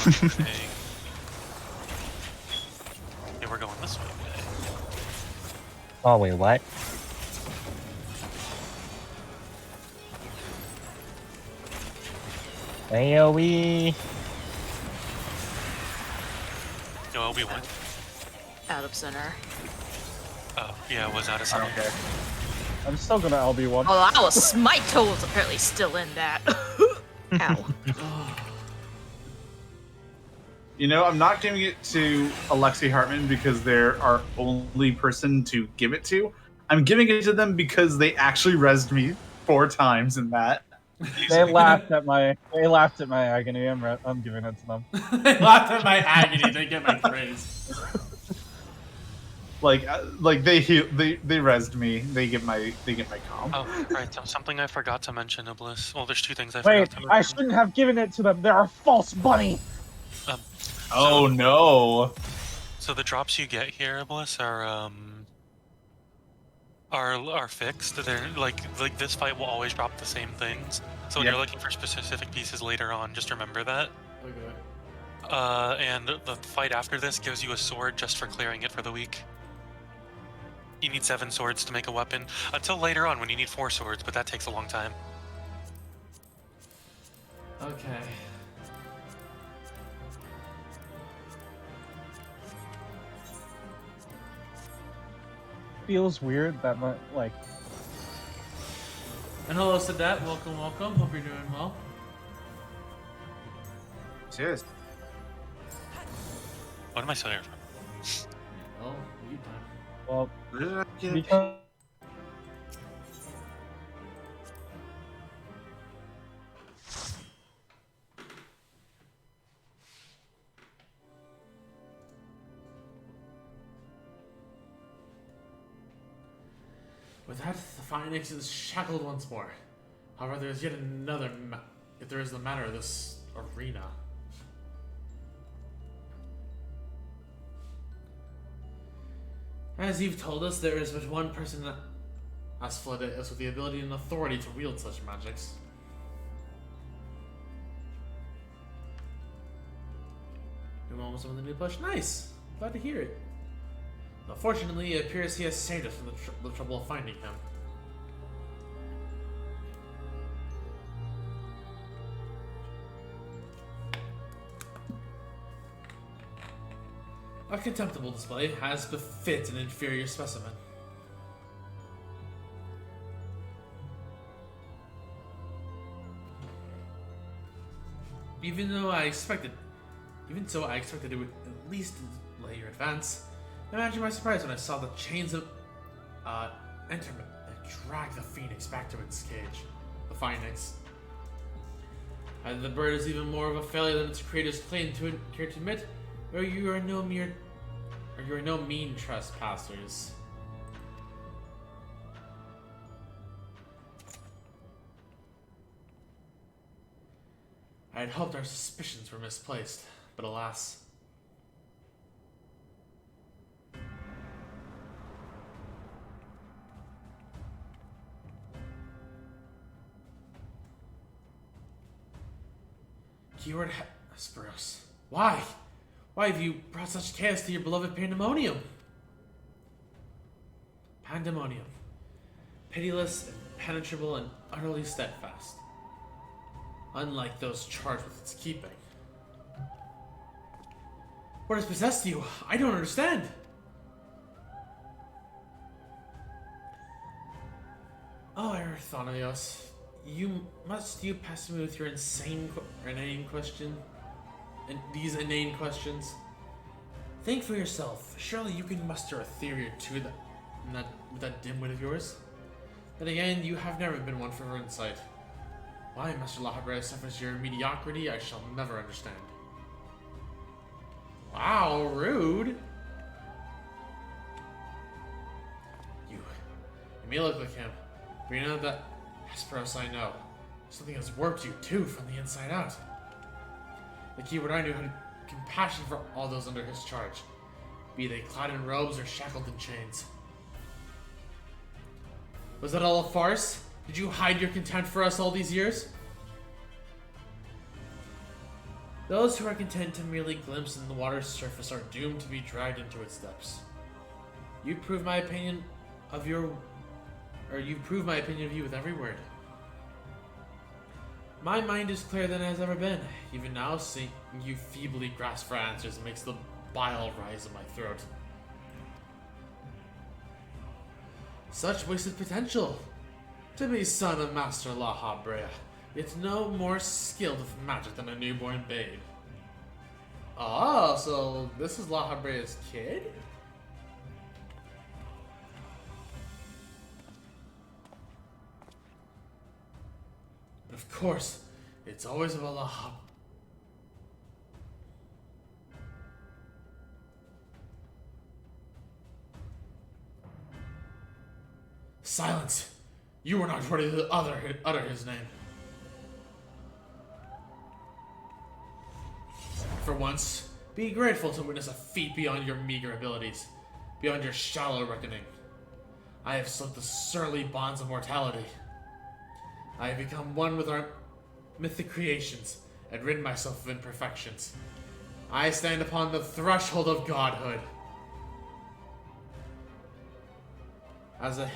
Speaker 3: we're going this way today.
Speaker 7: Oh, wait, what? AoE!
Speaker 3: No, Obi-Wan.
Speaker 8: Out of center.
Speaker 3: Oh, yeah, it was out of
Speaker 5: I
Speaker 3: center.
Speaker 5: don't care.
Speaker 6: I'm still gonna LB one.
Speaker 8: Oh, I was. My toe was apparently still in that. Ow.
Speaker 5: You know, I'm not giving it to Alexi Hartman because they're our only person to give it to. I'm giving it to them because they actually rezzed me 4 times in that.
Speaker 6: They laughed at my agony. I'm giving it to them.
Speaker 1: They laughed at my agony, they get my praise.
Speaker 5: Like they rezzed me. They get my calm.
Speaker 3: Oh, right, so something I forgot to mention, Iblis. Well, there's 2 things I
Speaker 6: Wait,
Speaker 3: forgot to
Speaker 6: I
Speaker 3: mention.
Speaker 6: shouldn't have given it to them. They're a false bunny.
Speaker 5: Oh no!
Speaker 3: So the drops you get here, Iblis, are fixed. They're like this fight will always drop the same things. So when
Speaker 5: Yep.
Speaker 3: you're looking for specific pieces later on, just remember that.
Speaker 1: Okay.
Speaker 3: And the fight after this gives you a sword just for clearing it for the week. You need 7 swords to make a weapon, until later on when you need 4 swords, but that takes a long time.
Speaker 1: Okay.
Speaker 6: Feels weird that my like.
Speaker 1: And hello, Sadat. Welcome, welcome. Hope you're doing well.
Speaker 5: Cheers.
Speaker 3: What am I saying?
Speaker 1: Well, you time.
Speaker 6: Well,
Speaker 5: Where did I get it?
Speaker 6: because
Speaker 1: With that, the Phoenix is shackled once more. However, there is yet another if there is the matter of this arena. As you've told us, there is but one person that has flooded us with the ability and authority to wield such magics. New almost on the new push. Nice! Glad to hear it. Unfortunately, it appears he has saved us from the trouble of finding him. A contemptible display, as befits an inferior specimen. Even so, I expected it would at least delay your advance. Imagine my surprise when I saw the chains of enterment that drag the Phoenix back to its cage. The Phoenix. Either the bird is even more of a failure than its creators claim to care to admit, or you are no mean trespassers. I had hoped our suspicions were misplaced, but alas. Keyword Hesperos. Why? Why have you brought such chaos to your beloved Pandemonium? Pandemonium. Pitiless, impenetrable, and utterly steadfast. Unlike those charged with its keeping. What has possessed you? I don't understand. Oh, Erithonios. Must you pass me with your inane question? And these inane questions? Think for yourself. Surely you can muster a theory or two with that dimwit of yours. Then again, you have never been one for insight. Why Master La Habrea suffers your mediocrity, I shall never understand. Wow, rude. You may look like him, but you know that Hesperos I know. Something has warped you, too, from the inside out. The keyword I knew had compassion for all those under his charge, be they clad in robes or shackled in chains. Was that all a farce? Did you hide your contempt for us all these years? Those who are content to merely glimpse in the water's surface are doomed to be dragged into its depths. You prove my opinion of you with every word. My mind is clearer than it has ever been. Even now, seeing you feebly grasp for answers makes the bile rise in my throat. Such wasted potential. To be son of Master La Habrea, yet no more skilled with magic than a newborn babe. Ah, so this is La Habrea's kid? But of course, it's always about La Habrea. Silence! You were not ready to utter his name. For once, be grateful to witness a feat beyond your meager abilities, beyond your shallow reckoning. I have slipped the surly bonds of mortality. I have become one with our mythic creations and rid myself of imperfections. I stand upon the threshold of godhood. As a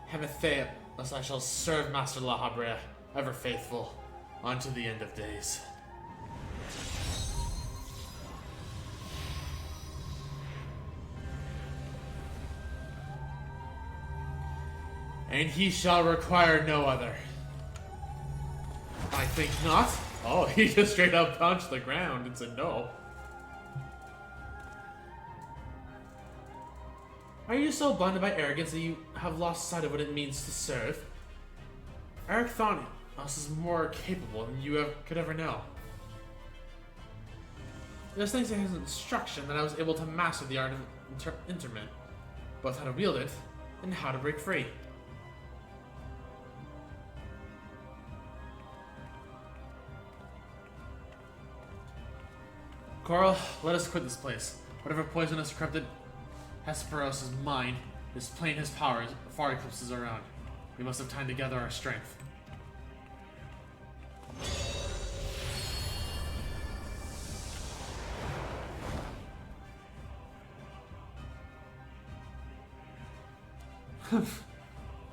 Speaker 1: Hemetheus, I shall serve Master La Habrea, ever faithful, unto the end of days. And he shall require no other. I think not. Oh, he just straight up punched the ground and said no. Are you so blinded by arrogance that you have lost sight of what it means to serve? Erithonios is more capable than you could ever know. It was thanks to his instruction that I was able to master the art of interment, both how to wield it and how to break free. Coral, let us quit this place. Whatever poisonous corrupted Hesperos' mind is playing his powers far eclipses our own. We must have time to gather our strength.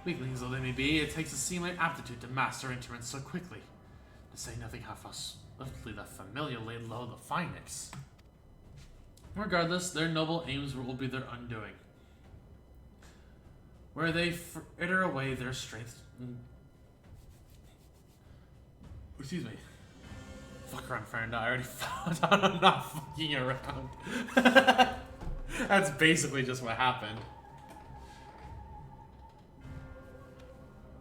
Speaker 1: Weaklings though they may be, it takes a seeming aptitude to master interment so quickly. To say nothing how swiftly the familiar laid low the Phoenix. Regardless, their noble aims will be their undoing. Where they fritter away their strength. Excuse me. Fuck around, friend. I already found out I'm not fucking around. That's basically just what happened.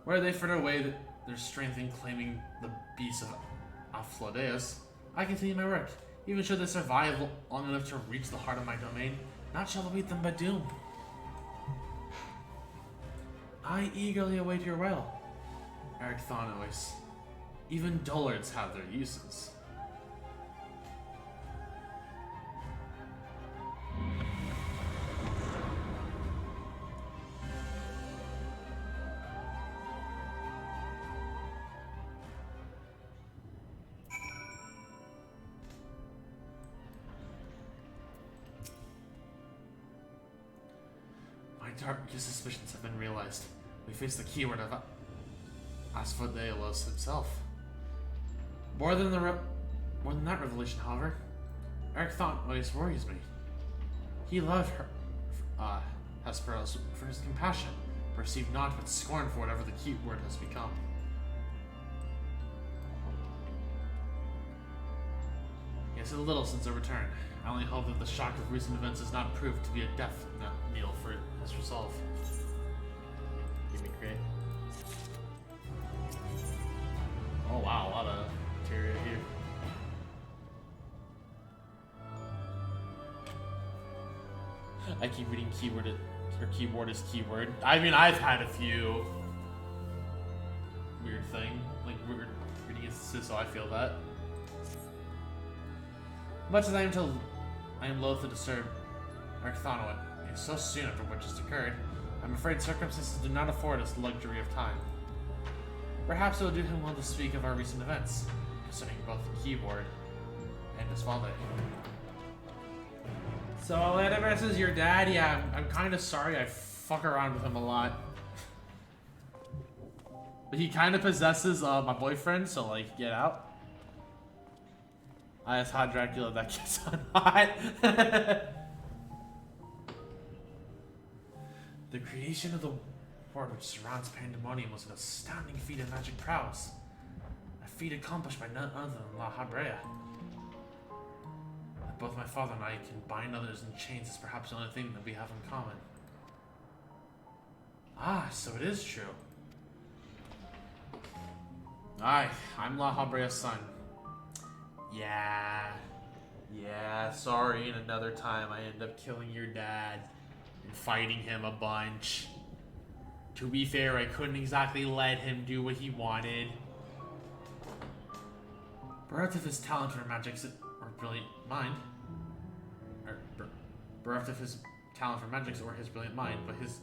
Speaker 1: Where they fritter away their strength in claiming the beasts of Aphlodeus, I continue my work. Even should they survive long enough to reach the heart of my domain, not shall await them but doom. I eagerly await your will, Ericthonois. Even dullards have their uses. My darkest suspicions have been realized. We face the keyword of Asphodelos himself. More than that revelation, however, Ericthonois worries me. He loved her, Hesperos for his compassion, perceived not but scorn for whatever the keyword has become. He has said little since our return. I only hope that the shock of recent events has not proved to be a death knell for his resolve. Give me create. Oh wow, a lot of material here. I keep reading keyboard is keyword. I mean, I've had a few weird weird reading instances, so I feel that. Much as I am loath to disturb Ericthonois so soon after what just occurred, I'm afraid circumstances do not afford us the luxury of time. Perhaps it will do him well to speak of our recent events, concerning both the keyboard and his father. So, Edibus is your dad? Yeah, I'm kind of sorry I fuck around with him a lot. But he kind of possesses my boyfriend, so, like, get out. I asked Hot Dracula, that kid's hot. The creation of the world which surrounds Pandaemonium was an astounding feat of magic prowess. A feat accomplished by none other than La Habrea. That both my father and I can bind others in chains is perhaps the only thing that we have in common. Ah, so it is true. Aye, I'm La Habrea's son. Yeah, sorry, and another time I end up killing your dad and fighting him a bunch. To be fair, I couldn't exactly let him do what he wanted. Bereft of his talent for magic or brilliant mind, bereft of his talent for magic or his brilliant mind, but his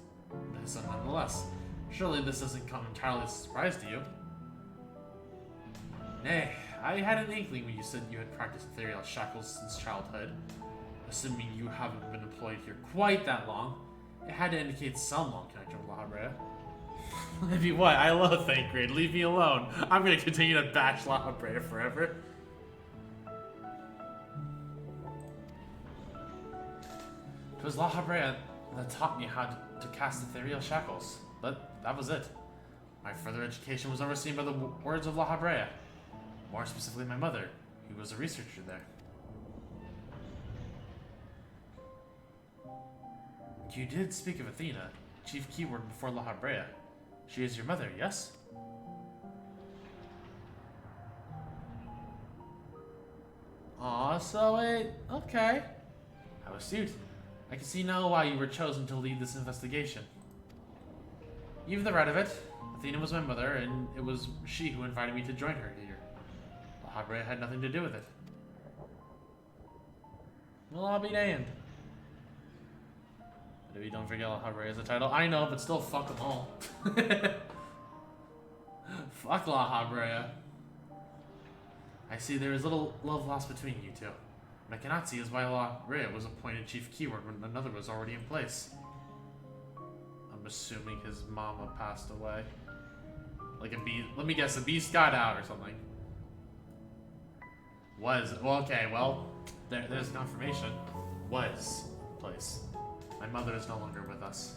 Speaker 1: son nonetheless. Surely this doesn't come entirely as a surprise to you. Nay, I had an inkling when you said you had practiced ethereal shackles since childhood. Assuming you haven't been employed here quite that long, it had to indicate some long connection with La Habrea. Maybe what? I love Thancred. Leave me alone. I'm gonna continue to bash La Habrea forever. It was La Habrea that taught me how to cast ethereal shackles, but that was it. My further education was overseen by the words of La Habrea. More specifically, my mother, who was a researcher there. You did speak of Athena, chief keyword before La Habrea. She is your mother, yes? Aw, so okay. How astute. I can see now why you were chosen to lead this investigation. You've the right of it. Athena was my mother, and it was she who invited me to join her here. La Habrea had nothing to do with it. Well, I'll be damned. Maybe don't forget La Habrea as a title. I know, but still fuck them all. Fuck La Habrea. I see there is little love lost between you two. What I cannot see is why La Habrea was appointed chief keyword when another was already in place. I'm assuming his mama passed away. Like a beast. Let me guess, a beast got out or something. Was. Well, okay, well, there's confirmation. Was in place. My mother is no longer with us.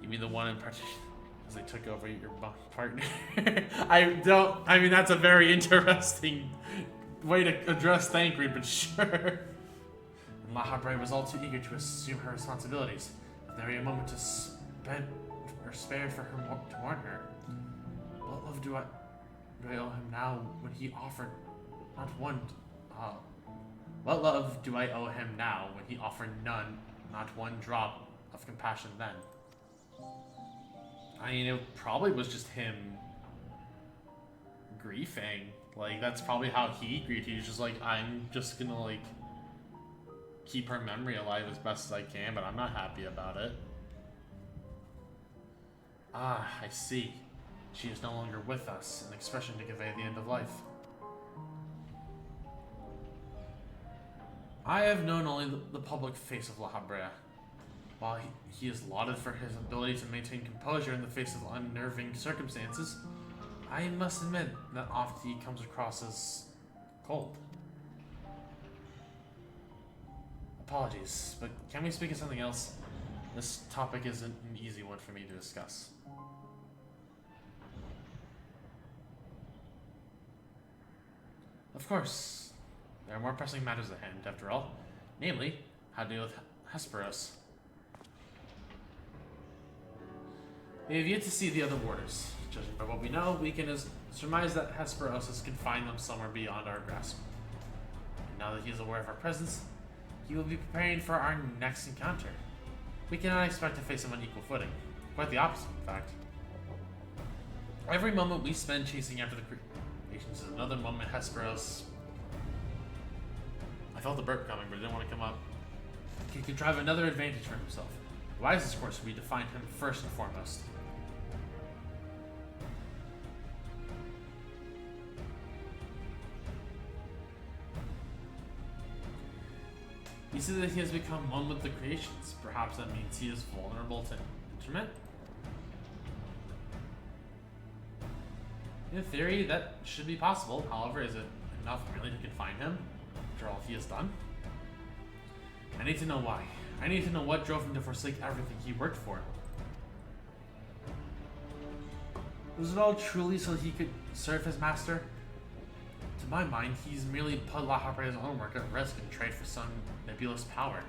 Speaker 1: You mean the one in particular? As they took over your partner? I mean, that's a very interesting way to address Thancred, but sure. And La Habrea was all too eager to assume her responsibilities. There be a moment to spared for her to warn her. What love do I owe him now when he offered not one? What love do I owe him now when he offered none, not one drop of compassion then? I mean, it probably was just him griefing. Like, that's probably how he grieved. He was just like, I'm just gonna, like, keep her memory alive as best as I can, but I'm not happy about it. Ah, I see. She is no longer with us, an expression to convey the end of life. I have known only the public face of La Habrea. While he is lauded for his ability to maintain composure in the face of unnerving circumstances, I must admit that often he comes across as cold. Apologies, but can we speak of something else? This topic isn't an easy one for me to discuss. Of course, there are more pressing matters at hand, after all. Namely, how to deal with Hesperos. We have yet to see the other warders. Judging by what we know, we can surmise that Hesperos has confined them somewhere beyond our grasp. And now that he is aware of our presence, he will be preparing for our next encounter. We cannot expect to face him on equal footing. Quite the opposite, in fact. Every moment we spend chasing after the creations is another moment Hesperos... I felt the burp coming, but it didn't want to come up. He could drive another advantage for himself. The wisest course would be to find him first and foremost. You see that he has become one with the creations. Perhaps that means he is vulnerable to interment? In theory, that should be possible. However, is it enough really to confine him after all he has done? I need to know why. I need to know what drove him to forsake everything he worked for. Was it all truly so he could serve his master? To my mind, he's merely put La Habrea's own work at risk in trade for some nebulous power.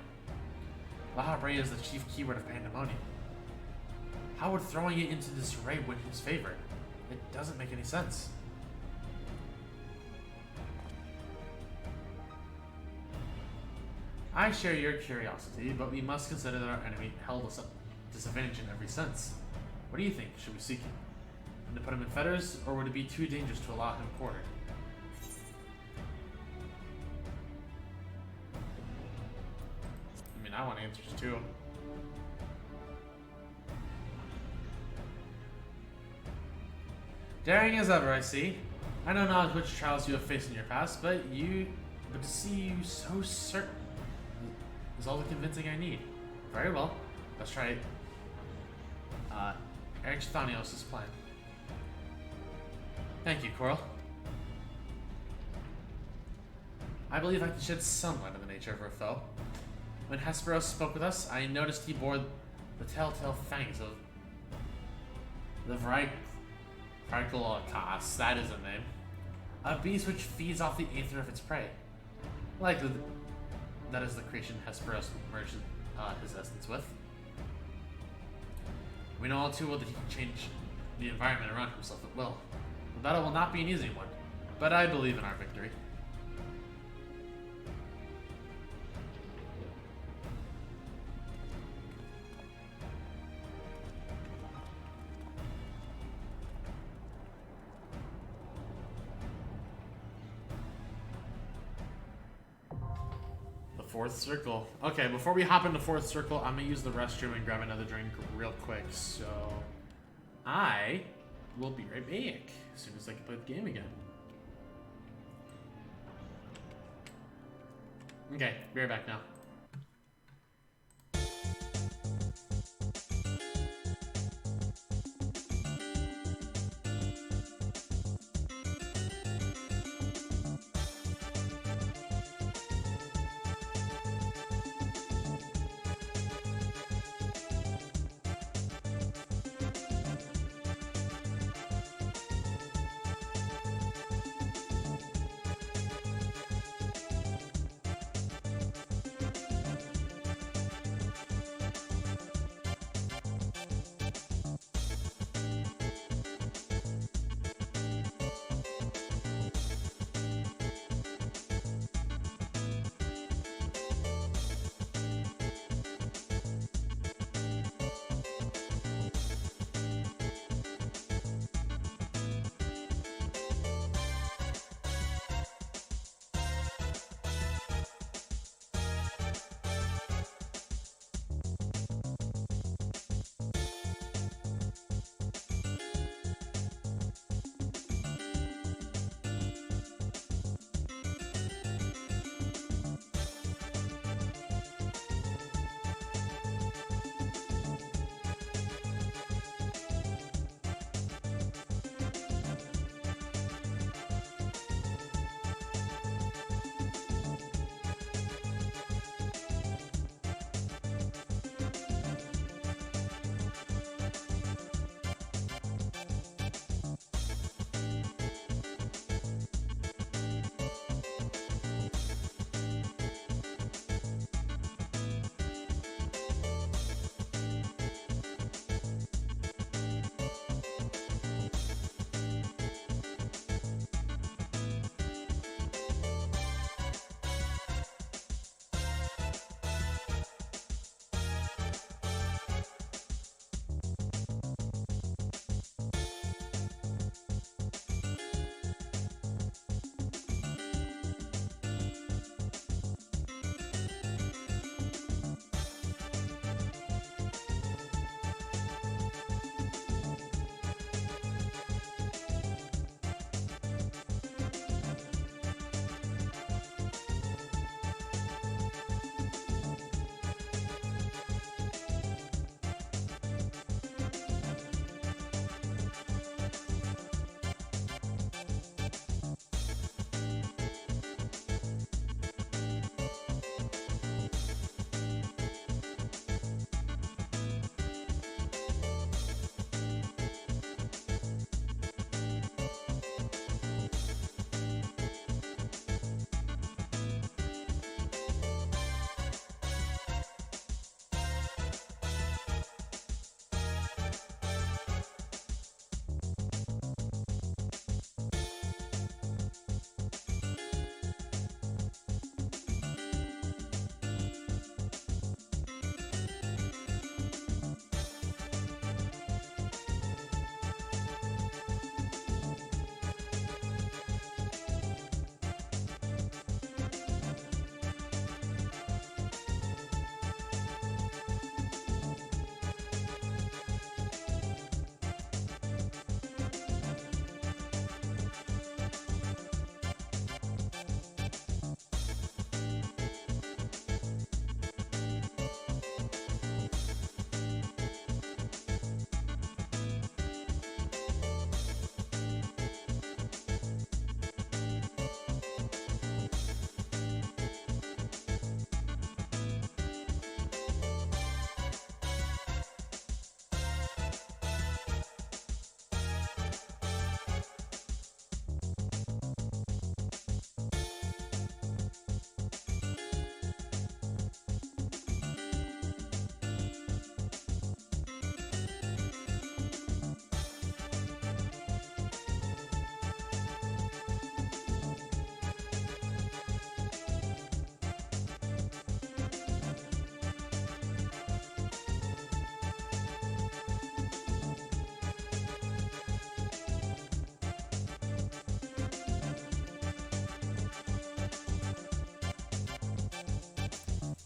Speaker 1: La Habrea is the chief keyword of Pandaemonium. How would throwing it into disarray win his favor? It doesn't make any sense. I share your curiosity, but we must consider that our enemy held us at disadvantage in every sense. What do you think? Should we seek him? And to put him in fetters, or would it be too dangerous to allow him quartered? I mean, I want answers too. Daring as ever, I see. I know not which trials you have faced in your past, but to see you so certain is all the convincing I need. Very well. Let's try XIV's plan. Thank you, Coral. I believe I can shed some light on the nature of our foe. When Hesperos spoke with us, I noticed he bore the telltale fangs of the Vrykulakas, that is a name. A beast which feeds off the aether of its prey. Likely that is the creation Hesperos merged his essence with. We know all too well that he can change the environment around himself at will. The battle will not be an easy one, but I believe in our victory. Fourth circle. Okay, before we hop into fourth circle, I'm gonna use the restroom and grab another drink real quick. So I will be right back as soon as I can play the game again. Okay, be right back now.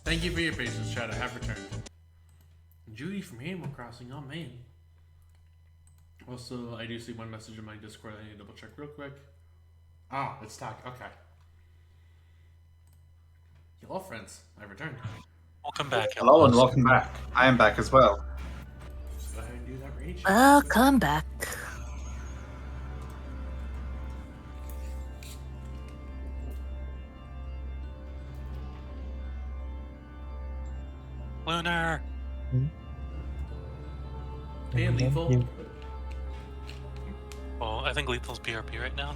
Speaker 1: Thank you for your patience, chat. I have returned. Judy from Animal Crossing, oh man. Also, I do see one message in my Discord I need to double check real quick. Oh, it's talk. Okay. Hello, friends. I've returned.
Speaker 3: Welcome back.
Speaker 5: Hello and
Speaker 3: Ellis.
Speaker 5: welcome back. I am back as well.
Speaker 1: Let's go ahead and do that rage.
Speaker 8: Welcome back.
Speaker 3: Lunar.
Speaker 1: Hey, Lethal.
Speaker 3: Well, I think Lethal's BRP right now.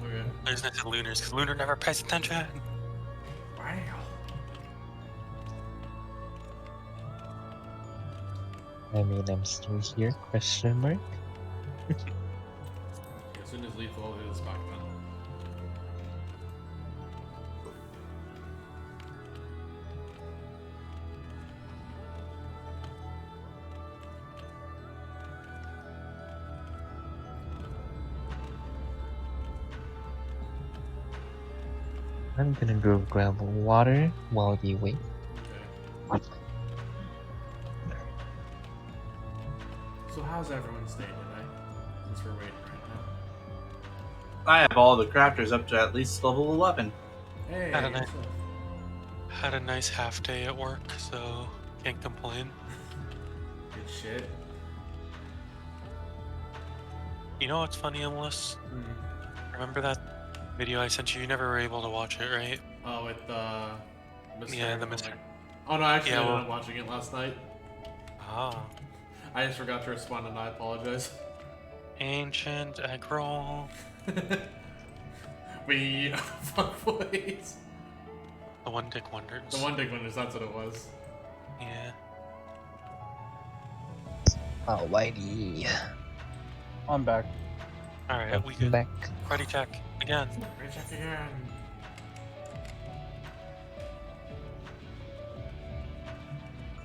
Speaker 1: Okay.
Speaker 3: I just mentioned Lunar's because Lunar never pays attention.
Speaker 1: Wow.
Speaker 7: I mean, I'm still here, question mark.
Speaker 1: As soon as Lethal is back then.
Speaker 7: I'm gonna go grab water while we wait.
Speaker 1: Okay. So how's everyone's day today? Since we're waiting right now.
Speaker 5: I have all the crafters up to at least level 11.
Speaker 1: Hey,
Speaker 3: I don't know.
Speaker 1: what's up?
Speaker 3: Had a nice half day at work, so can't complain.
Speaker 1: Good shit.
Speaker 3: You know what's funny, Emless?
Speaker 1: Hmm.
Speaker 3: Remember that video I sent you? You never were able to watch it, right?
Speaker 1: Oh, with Mr.
Speaker 3: Yeah, the Mr.
Speaker 1: Oh no, actually,
Speaker 3: Yeah,
Speaker 1: I
Speaker 3: well-
Speaker 1: ended up watching it last night.
Speaker 3: Ah.
Speaker 1: I just forgot to respond, and I apologize.
Speaker 3: Ancient egg roll.
Speaker 1: We fuck boys.
Speaker 3: The one dick wonders.
Speaker 1: The one dick winners. That's what it was.
Speaker 3: Yeah.
Speaker 7: Alrighty.
Speaker 6: I'm back.
Speaker 3: Alright, we
Speaker 7: Welcome
Speaker 3: good.
Speaker 7: back.
Speaker 3: Ready check again.
Speaker 1: Recheck again.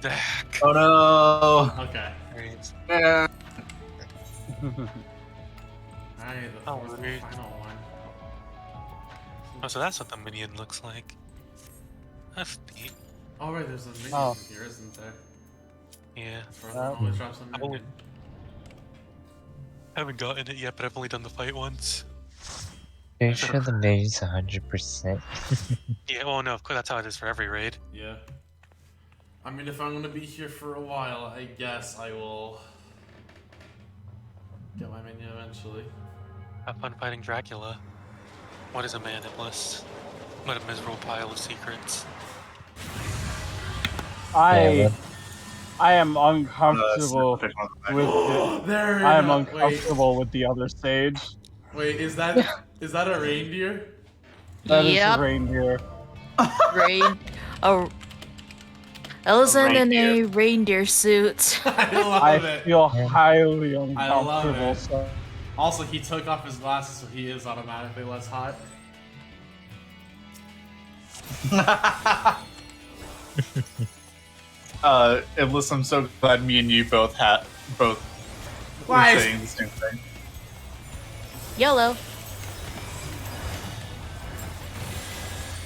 Speaker 3: Dak.
Speaker 5: Oh no!
Speaker 1: Okay.
Speaker 3: Great.
Speaker 5: Yeah.
Speaker 1: Alright, the
Speaker 3: Oh,
Speaker 1: fourth and
Speaker 3: weird.
Speaker 1: final one.
Speaker 3: Oh, so that's what the minion looks like. That's neat.
Speaker 1: Oh right, there's a minion
Speaker 6: Oh.
Speaker 1: here, isn't there?
Speaker 3: Yeah.
Speaker 1: Frozen
Speaker 6: Oh.
Speaker 1: always drops a
Speaker 3: I've only-
Speaker 1: minion.
Speaker 3: I haven't gotten it yet, but I've only done the fight once.
Speaker 7: Pretty sure the name's 100%.
Speaker 3: Yeah, well, no, of course, that's how it is for every raid.
Speaker 1: Yeah. I mean, if I'm gonna be here for a while, I guess I will get my minion eventually.
Speaker 3: Have fun fighting Dracula. What is a man endless? What a miserable pile of secrets.
Speaker 6: I am
Speaker 5: Uh,
Speaker 6: uncomfortable
Speaker 5: pick one of the
Speaker 6: with
Speaker 5: back.
Speaker 6: it.
Speaker 1: There we
Speaker 6: I am
Speaker 1: go.
Speaker 6: uncomfortable with the other stage.
Speaker 1: Wait, is that a reindeer?
Speaker 6: That is
Speaker 8: Yep.
Speaker 6: the reindeer.
Speaker 8: Rain. Oh. Ellison in a
Speaker 5: reindeer.
Speaker 8: reindeer suit.
Speaker 1: I love
Speaker 6: I
Speaker 1: it.
Speaker 6: feel highly
Speaker 1: love
Speaker 6: uncomfortable.
Speaker 1: it.
Speaker 6: So
Speaker 1: Also, he took off his glasses, so he is automatically less hot.
Speaker 5: Unless I'm so glad me and you both were
Speaker 1: Why?
Speaker 5: saying the same thing.
Speaker 8: Yellow.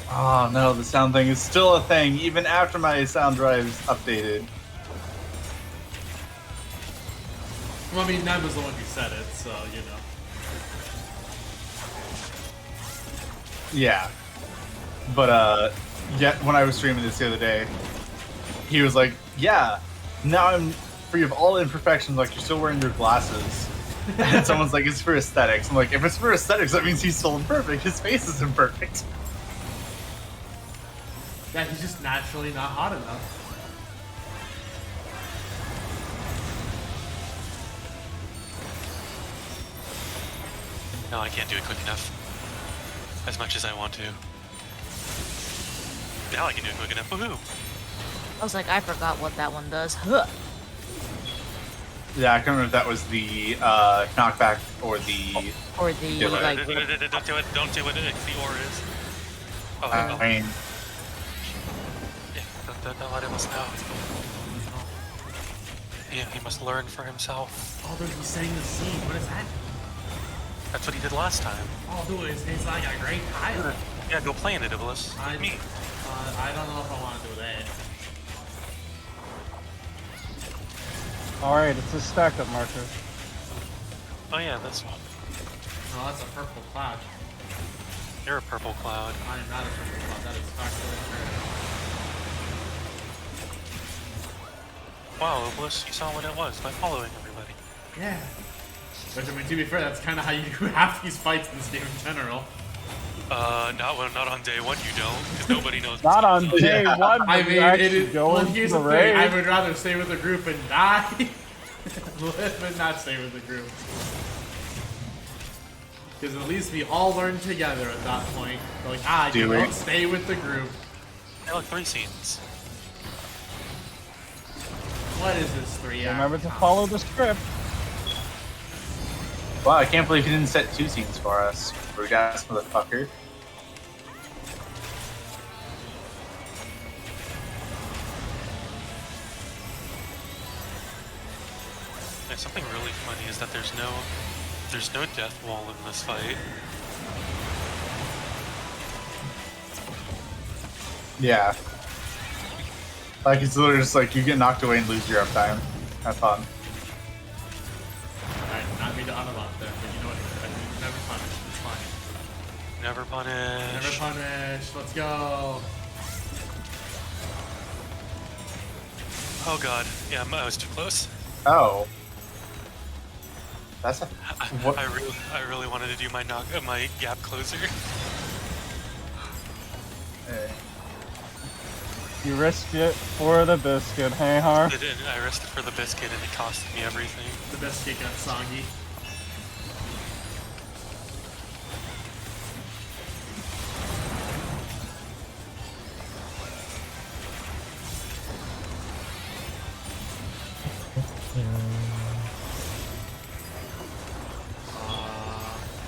Speaker 5: Oh no, the sound thing is still a thing, even after my sound drive's updated.
Speaker 1: Well, I mean, Ned was the one who said it, so, you know.
Speaker 5: Yeah. But, yeah, when I was streaming this the other day, he was like, yeah, now I'm free of all imperfections, like, you're still wearing your glasses. And someone's like, it's for aesthetics. I'm like, if it's for aesthetics, that means he's still imperfect. His face is imperfect.
Speaker 1: Yeah, he's just naturally not hot enough.
Speaker 3: No, I can't do it quick enough. As much as I want to. Now I can do it quick enough. Woohoo!
Speaker 8: I was like, I forgot what that one does. Huh.
Speaker 5: Yeah, I can't remember if that was the knockback or the.
Speaker 8: Or the,
Speaker 5: Yeah, but-
Speaker 8: like,
Speaker 3: Don't do it. Don't do it. The ore is. Oh,
Speaker 5: I mean,
Speaker 3: yeah. Don't let him know. Yeah, he must learn for himself.
Speaker 1: Oh, dude, he's saying the scene. What is that?
Speaker 3: That's what he did last time.
Speaker 1: Oh, dude, it's like a great pilot.
Speaker 3: Yeah, go play in it, Iblis.
Speaker 1: I
Speaker 3: Me.
Speaker 1: I don't know if I want to do that.
Speaker 6: Alright, it's a stack up marker.
Speaker 3: Oh yeah, this one.
Speaker 1: No, that's a purple cloud.
Speaker 3: You're a purple cloud.
Speaker 1: I am not a purple cloud. That is factually correct.
Speaker 3: Wow, Bliss, you saw what it was by following everybody.
Speaker 1: Yeah. But I mean, to be fair, that's kind of how you do half these fights in this game in general.
Speaker 3: Not on day one. You don't, because nobody knows.
Speaker 6: Not on day
Speaker 5: Yeah.
Speaker 6: one.
Speaker 1: I
Speaker 6: when
Speaker 1: mean,
Speaker 6: you
Speaker 1: it
Speaker 6: actually
Speaker 1: is.
Speaker 6: go
Speaker 1: Well,
Speaker 6: into
Speaker 1: here's
Speaker 6: the
Speaker 1: the thing. I
Speaker 6: raid.
Speaker 1: would rather stay with the group and die, but not stay with the group. Because at least we all learn together at that point. We're like,
Speaker 5: Do
Speaker 1: you
Speaker 5: we?
Speaker 1: don't stay with the group.
Speaker 3: Hey, look, 3 scenes.
Speaker 1: What is this 3
Speaker 6: Remember to follow the script.
Speaker 5: Wow, I can't believe he didn't set 2 scenes for us. Rude ass motherfucker.
Speaker 3: And something really funny is that there's no death wall in this fight.
Speaker 5: Yeah. Like, it's literally just like you get knocked away and lose your uptime. Have fun.
Speaker 1: Alright, not me to unlock that, but you know what? I mean, never punish. It's fine.
Speaker 3: Never punish.
Speaker 1: Never punish. Let's go.
Speaker 3: Oh god, yeah, I was too close.
Speaker 5: Oh. That's a. What?
Speaker 3: I really wanted to do my my gap closer.
Speaker 5: Eh.
Speaker 6: You risked it for the biscuit, hey Har?
Speaker 3: I rested for the biscuit and it costed me everything.
Speaker 1: The best kick on Songi.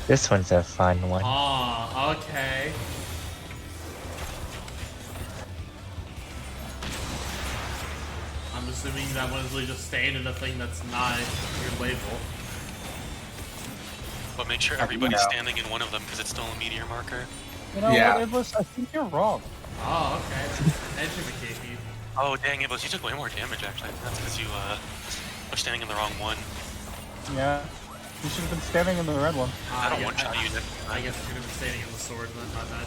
Speaker 7: This one's a fun one.
Speaker 1: Oh, okay. I'm assuming that one's really just staying in a thing that's not your label.
Speaker 3: But make sure
Speaker 5: How do you
Speaker 3: everybody's
Speaker 5: know?
Speaker 3: standing in one of them because it's still a meteor marker.
Speaker 6: You know
Speaker 5: Yeah.
Speaker 6: what, Iblis? I think you're wrong.
Speaker 1: Oh, okay. Educate me.
Speaker 3: Oh dang it, but you took way more damage actually. That's because you were standing in the wrong one.
Speaker 6: Yeah. You should have been standing in the red one.
Speaker 3: I don't
Speaker 1: yeah,
Speaker 3: one-shot you.
Speaker 1: I guess I should have been standing in the sword, then, my bad.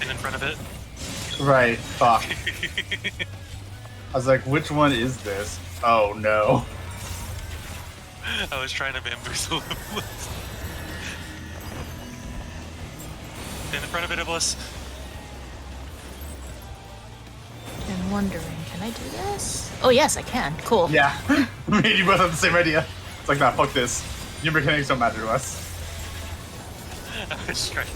Speaker 3: And in front of it.
Speaker 5: Right. Fuck. I was like, which one is this? Oh no.
Speaker 3: I was trying to bamboozle Iblis. In front of it, Iblis.
Speaker 8: I'm wondering, can I do this? Oh yes, I can. Cool.
Speaker 5: Yeah. Me and you both have the same idea. It's like, nah, fuck this. Your mechanics don't matter to us.
Speaker 3: I was trying to.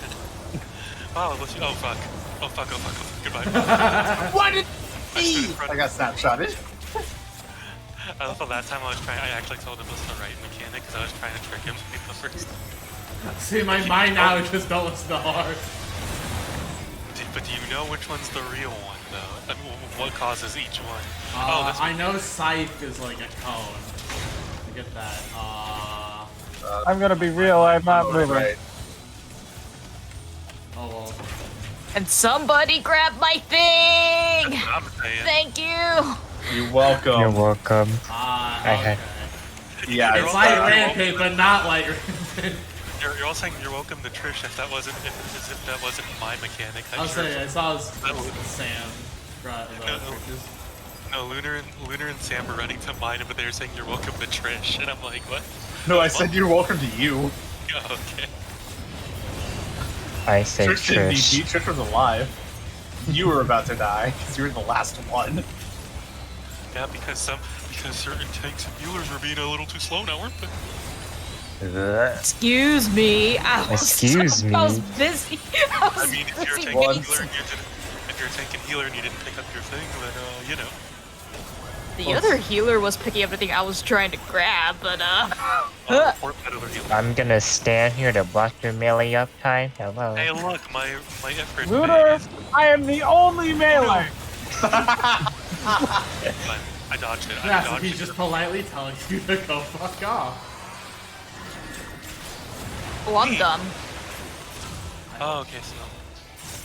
Speaker 3: Oh, Iblis. Oh fuck. Oh fuck. Oh fuck. Oh fuck. Goodbye.
Speaker 5: What did
Speaker 3: I stood in front
Speaker 5: I
Speaker 3: of
Speaker 5: got snapshotted.
Speaker 3: I thought that time I actually told him it was the right mechanic because I was trying to trick him to be the first.
Speaker 1: See, my mind now is just don't listen to hard.
Speaker 3: But do you know which one's the real one, though? I mean, what causes each one? That's
Speaker 1: I know Scythe is like a cone. I get that.
Speaker 6: I'm gonna be real, I'm not moving.
Speaker 5: Right.
Speaker 1: Oh well.
Speaker 8: And somebody grab my thing!
Speaker 3: what I'm saying.
Speaker 8: Thank you!
Speaker 5: You're welcome.
Speaker 7: You're welcome. I
Speaker 1: Okay.
Speaker 7: had-
Speaker 5: Yeah.
Speaker 1: It's
Speaker 3: You're
Speaker 1: like
Speaker 3: welcome.
Speaker 1: Rampage, but not like Rampage.
Speaker 3: You're all saying you're welcome to Trish if that wasn't my mechanic.
Speaker 1: I'll say I saw his
Speaker 3: That was-
Speaker 1: Sam. Right,
Speaker 3: No. No, Lunar and Sam were running to mine, but they were saying you're welcome to Trish, and I'm like, what?
Speaker 5: No, I said you're welcome to you.
Speaker 3: Oh, okay.
Speaker 7: I say
Speaker 5: Trish didn't need
Speaker 7: Trish.
Speaker 5: me. Trish was alive. You were about to die because you were the last one.
Speaker 3: Yeah, because certain tanks and healers were being a little too slow now, weren't they?
Speaker 7: Ugh.
Speaker 8: Excuse me.
Speaker 7: Excuse me.
Speaker 8: I was busy. I was
Speaker 3: I mean, if you're a
Speaker 8: busy
Speaker 3: tank and
Speaker 8: getting
Speaker 3: healer and you didn't, if you're a tank and healer and you didn't pick up your thing, then you know.
Speaker 8: The other healer was picking up everything I was trying to grab, but
Speaker 3: Report that other healer.
Speaker 7: I'm gonna stand here to block your melee uptime. Hello.
Speaker 3: Hey, look, my effort.
Speaker 6: Lunar, I am the only melee!
Speaker 3: I dodged it.
Speaker 1: Yeah,
Speaker 3: I
Speaker 1: so
Speaker 3: dodged
Speaker 1: he's
Speaker 3: it.
Speaker 1: just politely telling you to go fuck off.
Speaker 8: oh, I'm done.
Speaker 3: Oh, okay, so.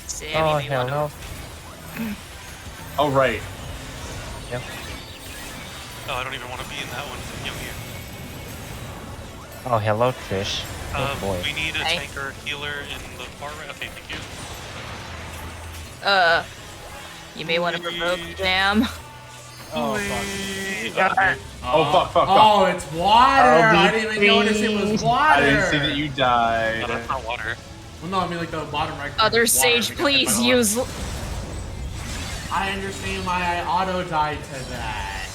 Speaker 8: Sammy
Speaker 7: Oh,
Speaker 8: may want to
Speaker 7: hello.
Speaker 5: Oh right.
Speaker 7: Yep.
Speaker 3: Oh, I don't even want to be in that one. Yo,
Speaker 7: Oh, hello, Trish. Oh boy.
Speaker 3: we need a
Speaker 8: Hey.
Speaker 3: tanker healer in the far right. Okay, thank you.
Speaker 8: You may want to provoke Jam.
Speaker 6: Oh, fuck.
Speaker 5: Oh, fuck, fuck, fuck.
Speaker 1: Oh, it's water! I didn't even notice it was water!
Speaker 5: I didn't see that you died.
Speaker 3: No, that's not water.
Speaker 1: Well, no, I mean like the bottom right.
Speaker 8: Other
Speaker 1: is water
Speaker 8: Sage,
Speaker 1: because
Speaker 8: please
Speaker 1: I
Speaker 8: use.
Speaker 1: I understand why I auto died to that.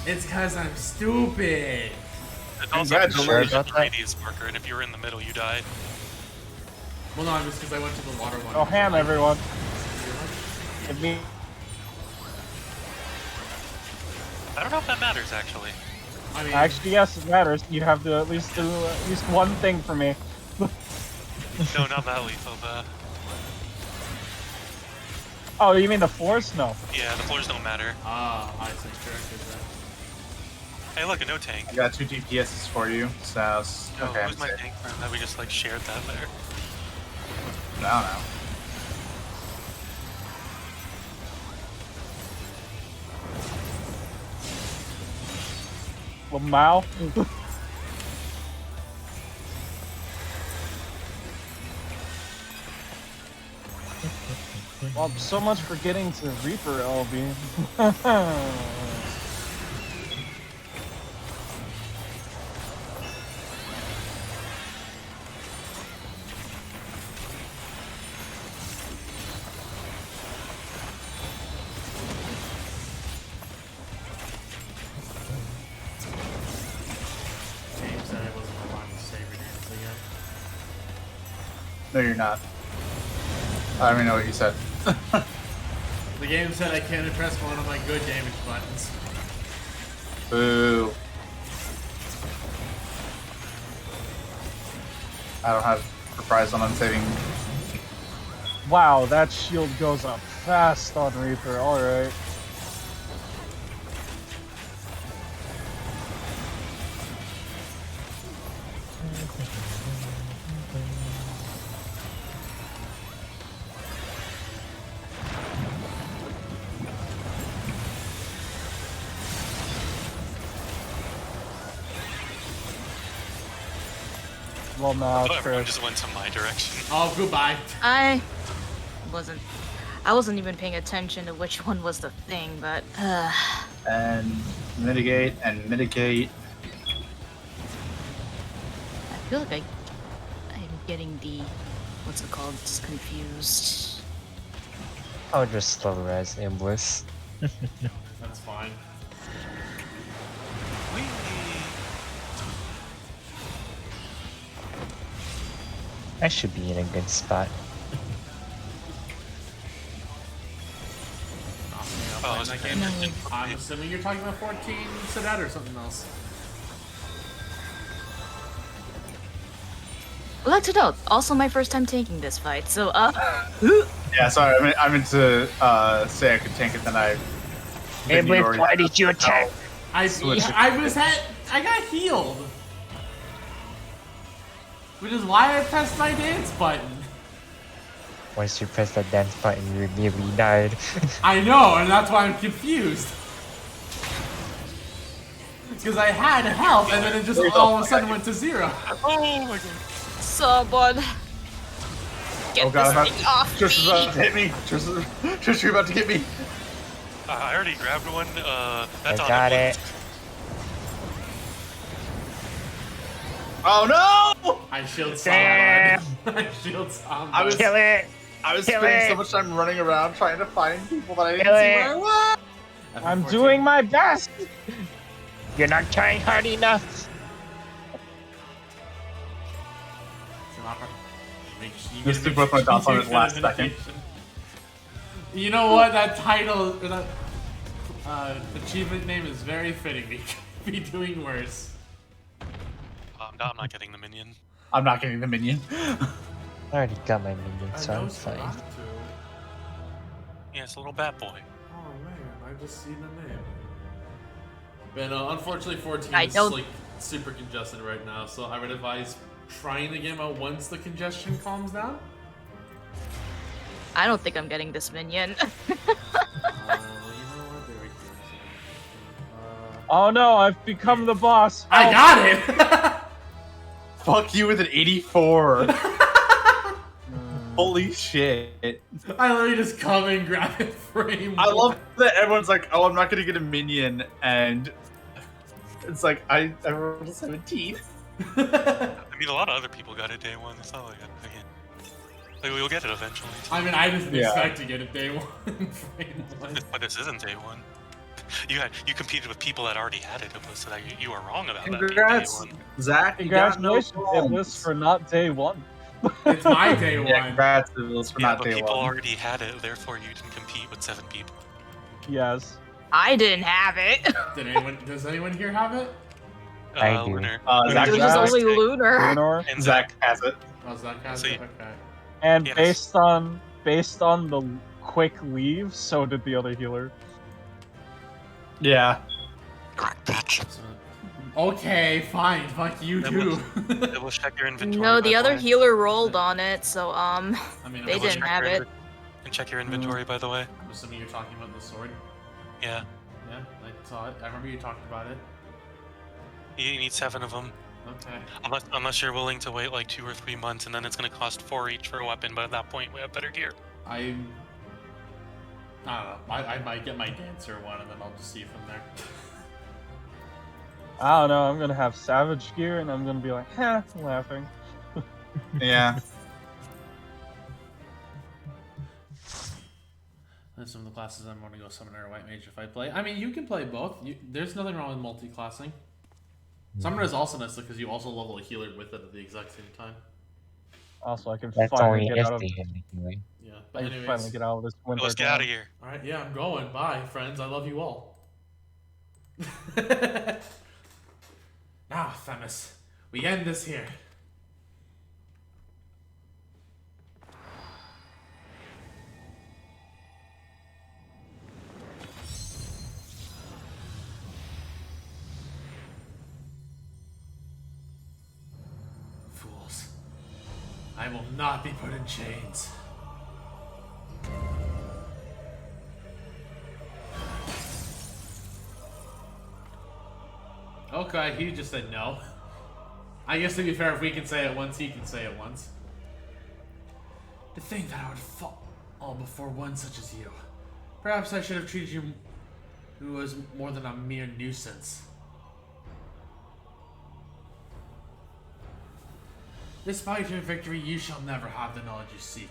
Speaker 1: It's because I'm stupid.
Speaker 3: It's also
Speaker 5: Congratulations.
Speaker 3: a radius marker, and if you were in the middle, you died.
Speaker 1: Well, no, just because I went to the water one.
Speaker 6: Oh, ham, everyone. Give me.
Speaker 3: I don't know if that matters, actually.
Speaker 1: I mean,
Speaker 6: Actually, yes, it matters. You have to at least do at least one thing for me.
Speaker 3: No, not that lethal.
Speaker 6: Oh, you mean the force? No.
Speaker 3: Yeah, the floors don't matter.
Speaker 1: I switched characters then.
Speaker 3: Hey, look, a no tank.
Speaker 5: I got 2 DPSs for you, so
Speaker 3: No,
Speaker 5: okay.
Speaker 3: who's my tank friend that we just like shared that there?
Speaker 5: I don't know.
Speaker 6: Lamau. Well, so much for getting to Reaper LB.
Speaker 1: James said I wasn't allowed to say Renan's again.
Speaker 5: No, you're not. I don't even know what you said.
Speaker 1: The game said I can't press one of my good damage buttons.
Speaker 5: Boo. I don't have reprise on unsaving.
Speaker 6: Wow, that shield goes up fast on Reaper. Alright. Well, now,
Speaker 3: Oh, everyone
Speaker 6: Trish.
Speaker 3: just went to my direction.
Speaker 1: Oh, goodbye.
Speaker 8: I wasn't even paying attention to which one was the thing, but
Speaker 5: And mitigate and mitigate.
Speaker 8: I feel like I'm getting the what's it called? Just confused.
Speaker 7: I'll just slow res Imbliss.
Speaker 1: That's fine.
Speaker 3: Whee!
Speaker 7: I should be in a good spot.
Speaker 3: Oh,
Speaker 1: That
Speaker 3: it's
Speaker 1: game.
Speaker 8: No.
Speaker 1: I'm assuming you're talking about 14 Sedat or something else.
Speaker 8: I'd like to note, also my first time taking this fight, so
Speaker 5: Yeah, sorry, I meant to say I could tank it, then I.
Speaker 7: Imbliss, why did you attack?
Speaker 1: I got healed. Which is why I pressed my dance button.
Speaker 7: Once you press that dance button, you immediately died.
Speaker 1: I know, and that's why I'm confused. Because I had health, and then it just all of a sudden went to 0.
Speaker 3: Oh my god.
Speaker 8: someone get
Speaker 5: Oh god,
Speaker 8: this thing off
Speaker 5: Trish is
Speaker 8: me.
Speaker 5: about to hit me. Trish, you're about to get me.
Speaker 3: I already grabbed one.
Speaker 7: I
Speaker 3: That's on
Speaker 7: got it.
Speaker 5: Oh no!
Speaker 1: I shield
Speaker 7: Damn.
Speaker 1: someone. I shield someone.
Speaker 5: I was-
Speaker 7: Kill it!
Speaker 5: I was
Speaker 7: Kill
Speaker 5: spending
Speaker 7: it.
Speaker 5: so much time running around trying to find people that I didn't
Speaker 7: Kill
Speaker 5: see
Speaker 7: it.
Speaker 5: where I was.
Speaker 6: I'm doing my best!
Speaker 7: You're not trying hard enough!
Speaker 5: Just took both my dots on his last second.
Speaker 1: You know what? That title, or that achievement name is very fitting. We could be doing worse.
Speaker 3: I'm not getting the minion.
Speaker 5: I'm not getting the minion.
Speaker 7: I already got my minion,
Speaker 1: I
Speaker 7: so
Speaker 1: know
Speaker 7: I'm fine.
Speaker 1: Serato.
Speaker 3: Yeah, it's a little bat boy.
Speaker 1: Oh man, I just see the name. But unfortunately, 14
Speaker 8: I
Speaker 1: is
Speaker 8: don't-
Speaker 1: like super congested right now, so I would advise trying the game out once the congestion calms down.
Speaker 8: I don't think I'm getting this minion.
Speaker 1: You know
Speaker 6: Oh no, I've become the boss.
Speaker 1: I
Speaker 6: Help.
Speaker 1: got it!
Speaker 5: Fuck you with an 84.
Speaker 6: Hmm.
Speaker 5: Holy shit.
Speaker 1: I literally just come and grab it frame.
Speaker 5: I love that everyone's like, oh, I'm not gonna get a minion, and it's like I rolled a 17.
Speaker 3: I mean, a lot of other people got it day one. It's not like again. Like, we'll get it eventually.
Speaker 1: I mean, I didn't
Speaker 5: Yeah.
Speaker 1: expect to get it day one. Frame one.
Speaker 3: But this isn't day one. You competed with people that already had it, so that you were wrong about that being day
Speaker 5: Congrats,
Speaker 3: one.
Speaker 5: Zach. You got no
Speaker 6: Congratulations, Iblis,
Speaker 5: problems.
Speaker 6: for not day one.
Speaker 1: It's my day
Speaker 5: Yeah,
Speaker 1: one.
Speaker 5: congrats, Iblis, for
Speaker 3: Yeah,
Speaker 5: not
Speaker 3: but
Speaker 5: day
Speaker 3: people
Speaker 5: one.
Speaker 3: already had it, therefore you didn't compete with 7 people.
Speaker 6: Yes.
Speaker 8: I didn't have it.
Speaker 1: Does anyone here have it?
Speaker 7: I do.
Speaker 3: Lunar.
Speaker 5: Zach
Speaker 8: It was
Speaker 5: Zach-
Speaker 8: just only
Speaker 3: Lunar.
Speaker 8: Lunar.
Speaker 6: Lunar.
Speaker 3: And
Speaker 5: Zach has it.
Speaker 1: Oh, Zach has
Speaker 3: See.
Speaker 1: it? Okay.
Speaker 6: And
Speaker 3: Yes.
Speaker 6: based on the quick leave, so did the other healer.
Speaker 5: Yeah.
Speaker 1: Okay, fine. Fuck you
Speaker 3: That
Speaker 1: too.
Speaker 3: It will check your inventory.
Speaker 8: No, the
Speaker 3: by
Speaker 8: other
Speaker 3: way.
Speaker 8: healer rolled on it, so
Speaker 1: I mean,
Speaker 8: They
Speaker 1: I'm,
Speaker 8: didn't have it.
Speaker 3: And check your inventory, by the way.
Speaker 1: I'm assuming you're talking about the sword.
Speaker 3: Yeah.
Speaker 1: Yeah, I saw it. I remember you talked about it.
Speaker 3: You need 7 of them.
Speaker 1: Okay.
Speaker 3: Unless you're willing to wait like 2 or 3 months, and then it's going to cost 4 each for a weapon, but at that point we have better gear.
Speaker 1: I don't know. I might get my dancer one, and then I'll just see from there.
Speaker 6: I don't know, I'm gonna have savage gear and I'm gonna be like, heh, laughing.
Speaker 5: Yeah.
Speaker 1: And some of the classes I'm going to go Summoner or White Mage if I play. I mean, you can play both. There's nothing wrong with multi-classing. Summoner is also nice because you also level a healer with it at the exact same time.
Speaker 6: Also, I can
Speaker 7: That's
Speaker 6: finally
Speaker 7: only
Speaker 6: get out of
Speaker 7: SD anyway.
Speaker 1: Yeah,
Speaker 6: I
Speaker 1: but
Speaker 6: can
Speaker 1: anyways.
Speaker 6: finally get out of this winter.
Speaker 3: Let's get out of
Speaker 6: time.
Speaker 3: here.
Speaker 1: Alright, yeah, I'm going. Bye, friends. I love you all. Now, Themis, we end this here. Fools. I will not be put in chains. Okay, he just said no. I guess to be fair, if we can say it once, he can say it once. To think that I would fall before one such as you. Perhaps I should have treated you who was more than a mere nuisance. Despite your victory, you shall never have the knowledge you seek.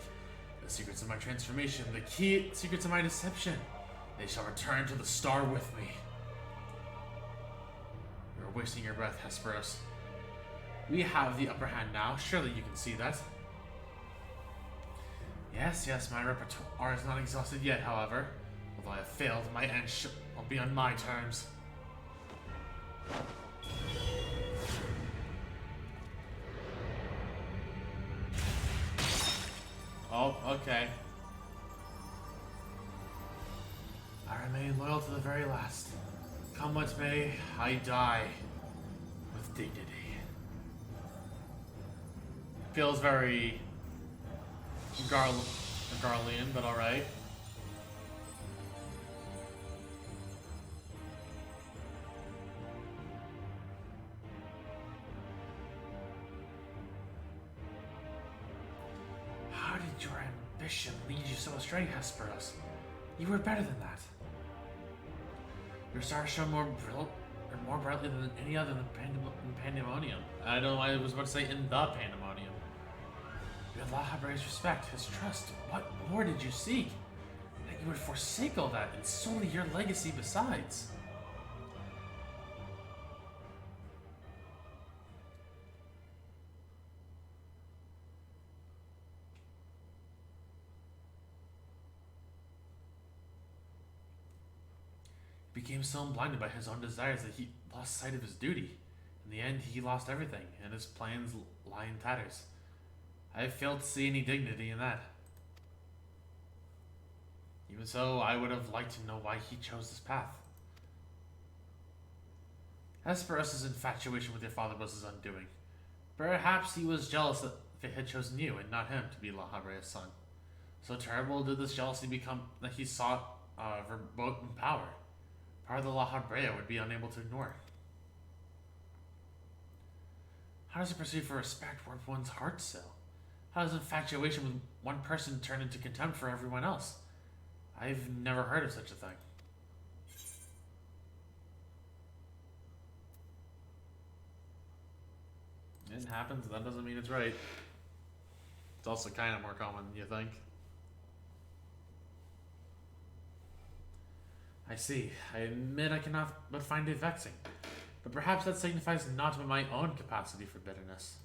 Speaker 1: The secrets of my transformation, the key secrets of my deception, they shall return to the star with me. You're wasting your breath, Hesperos. We have the upper hand now. Surely you can see that. Yes, my repertoire is not exhausted yet, however. Although I have failed, my end will be on my terms. Oh, okay. I remain loyal to the very last. Come what may, I die with dignity. Feels very Garlean, but alright. How did your ambition lead you so astray, Hesperos? You were better than that. Your stars shone more brightly than any other in the Pandaemonium. I don't know why I was about to say in the Pandemonium. You had Lahabre's respect, his trust. What more did you seek? That you would forsake all that and solely your legacy besides. He became so blinded by his own desires that he lost sight of his duty. In the end, he lost everything, and his plans lie in tatters. I have failed to see any dignity in that. Even so, I would have liked to know why he chose this path. Hesperos' infatuation with your father was his undoing. Perhaps he was jealous that fate had chosen you and not him to be Lahabre's son. So terrible did this jealousy become that he sought verboten power. part of the La Habrea would be unable to ignore. How does it perceive for respect warp one's heart so? How does infatuation with one person turn into contempt for everyone else? I've never heard of such a thing. It happens, that doesn't mean it's right. It's also kind of more common than you think. I see. I admit I cannot but find it vexing. But perhaps that signifies not my own capacity for bitterness.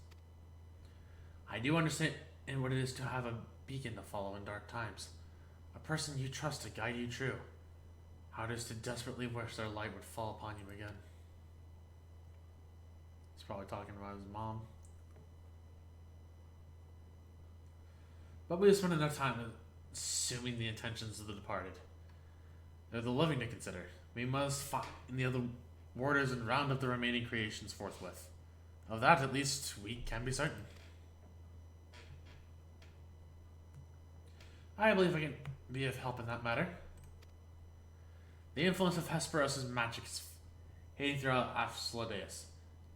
Speaker 1: I do understand what it is to have a beacon to follow in dark times. A person you trust to guide you true. How it is to desperately wish their light would fall upon you again. He's probably talking about his mom. But we have spent enough time assuming the intentions of the departed. They're the living to consider. We must find the other warders and round up the remaining creations forthwith. Of that, at least, we can be certain. I believe I can be of help in that matter. The influence of Hesperos' magic is fading throughout Aphroditeus.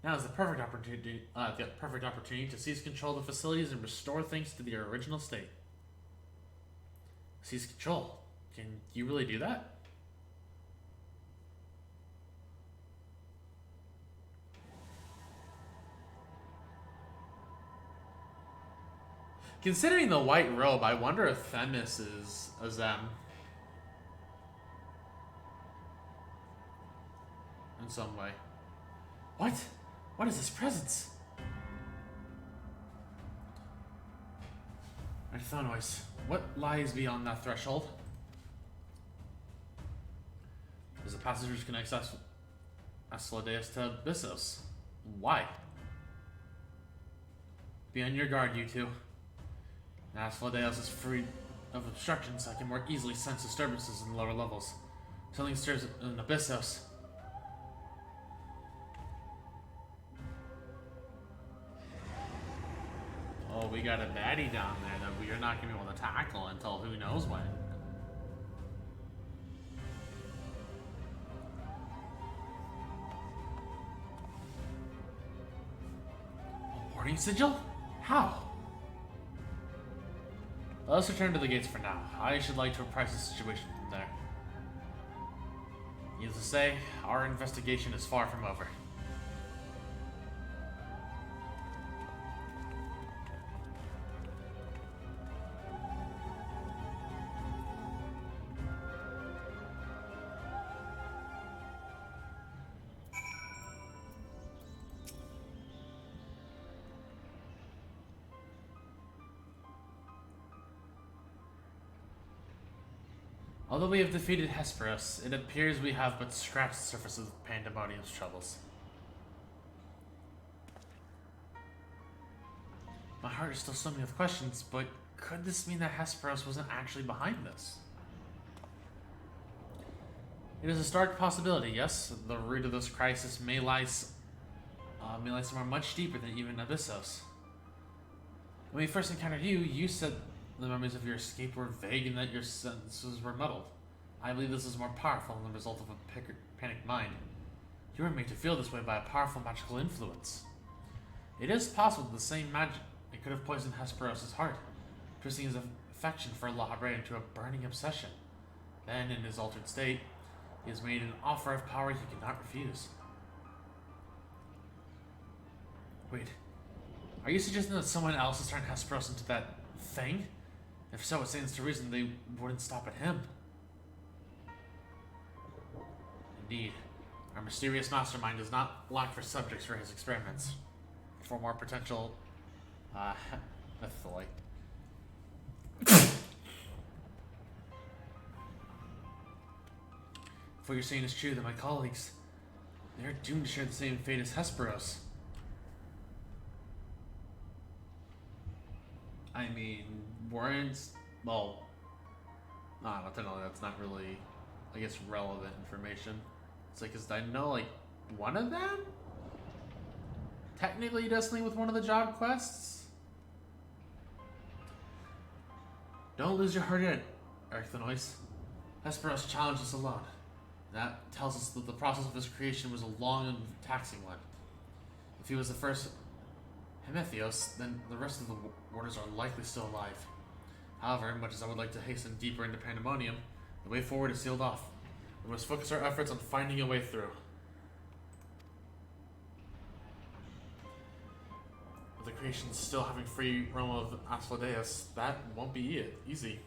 Speaker 1: Now is the perfect opportunity to seize control of the facilities and restore things to their original state. Seize control? Can you really do that? Considering the white robe, I wonder if Themis is a Zem. In some way. What? What is this presence? Arthanois, what lies beyond that threshold? As the passengers connect Asclepius to Abyssos. Why? Be on your guard, you two. Asclepius is free of obstructions. I can more easily sense disturbances in the lower levels. Something stirs in Abyssos. Oh, we got a baddie down there that we are not going to be able to tackle until who knows when. A warning sigil? How? Let's return to the gates for now. I should like to appraise the situation from there. Needless to say, our investigation is far from over. Although we have defeated Hesperos, it appears we have but scratched the surface of Pandaemonium's troubles. My heart is still swimming with questions, but could this mean that Hesperos wasn't actually behind this? It is a stark possibility, yes. The root of this crisis may lie somewhere much deeper than even Abyssos. When we first encountered you, you said the memories of your escape were vague and that your senses were muddled. I believe this is more powerful than the result of a panicked mind. You were made to feel this way by a powerful magical influence. It is possible that the same magic could have poisoned Hesperos' heart, twisting his affection for La Habrea into a burning obsession. Then, in his altered state, he has made an offer of power he cannot refuse. Wait, are you suggesting that someone else has turned Hesperos into that thing? If so, it stands to reason they wouldn't stop at him. Indeed, our mysterious mastermind does not lack for subjects for his experiments. For more potential, mythoi. If what you're saying is true, then my colleagues, they're doomed to share the same fate as Hesperos. I mean, warrants, well, not technically, that's not really, I guess, relevant information. It's like, cause I know, like, one of them technically does something with one of the job quests. Don't lose your heart yet, Arthanois. Hesperos challenged us alone. That tells us that the process of his creation was a long and taxing one. If he was the first Hemethios, then the rest of the warders are likely still alive. However, much as I would like to hasten deeper into Pandaemonium, the way forward is sealed off. We must focus our efforts on finding a way through. With the creations still having free realm of Asphodeus, that won't be easy.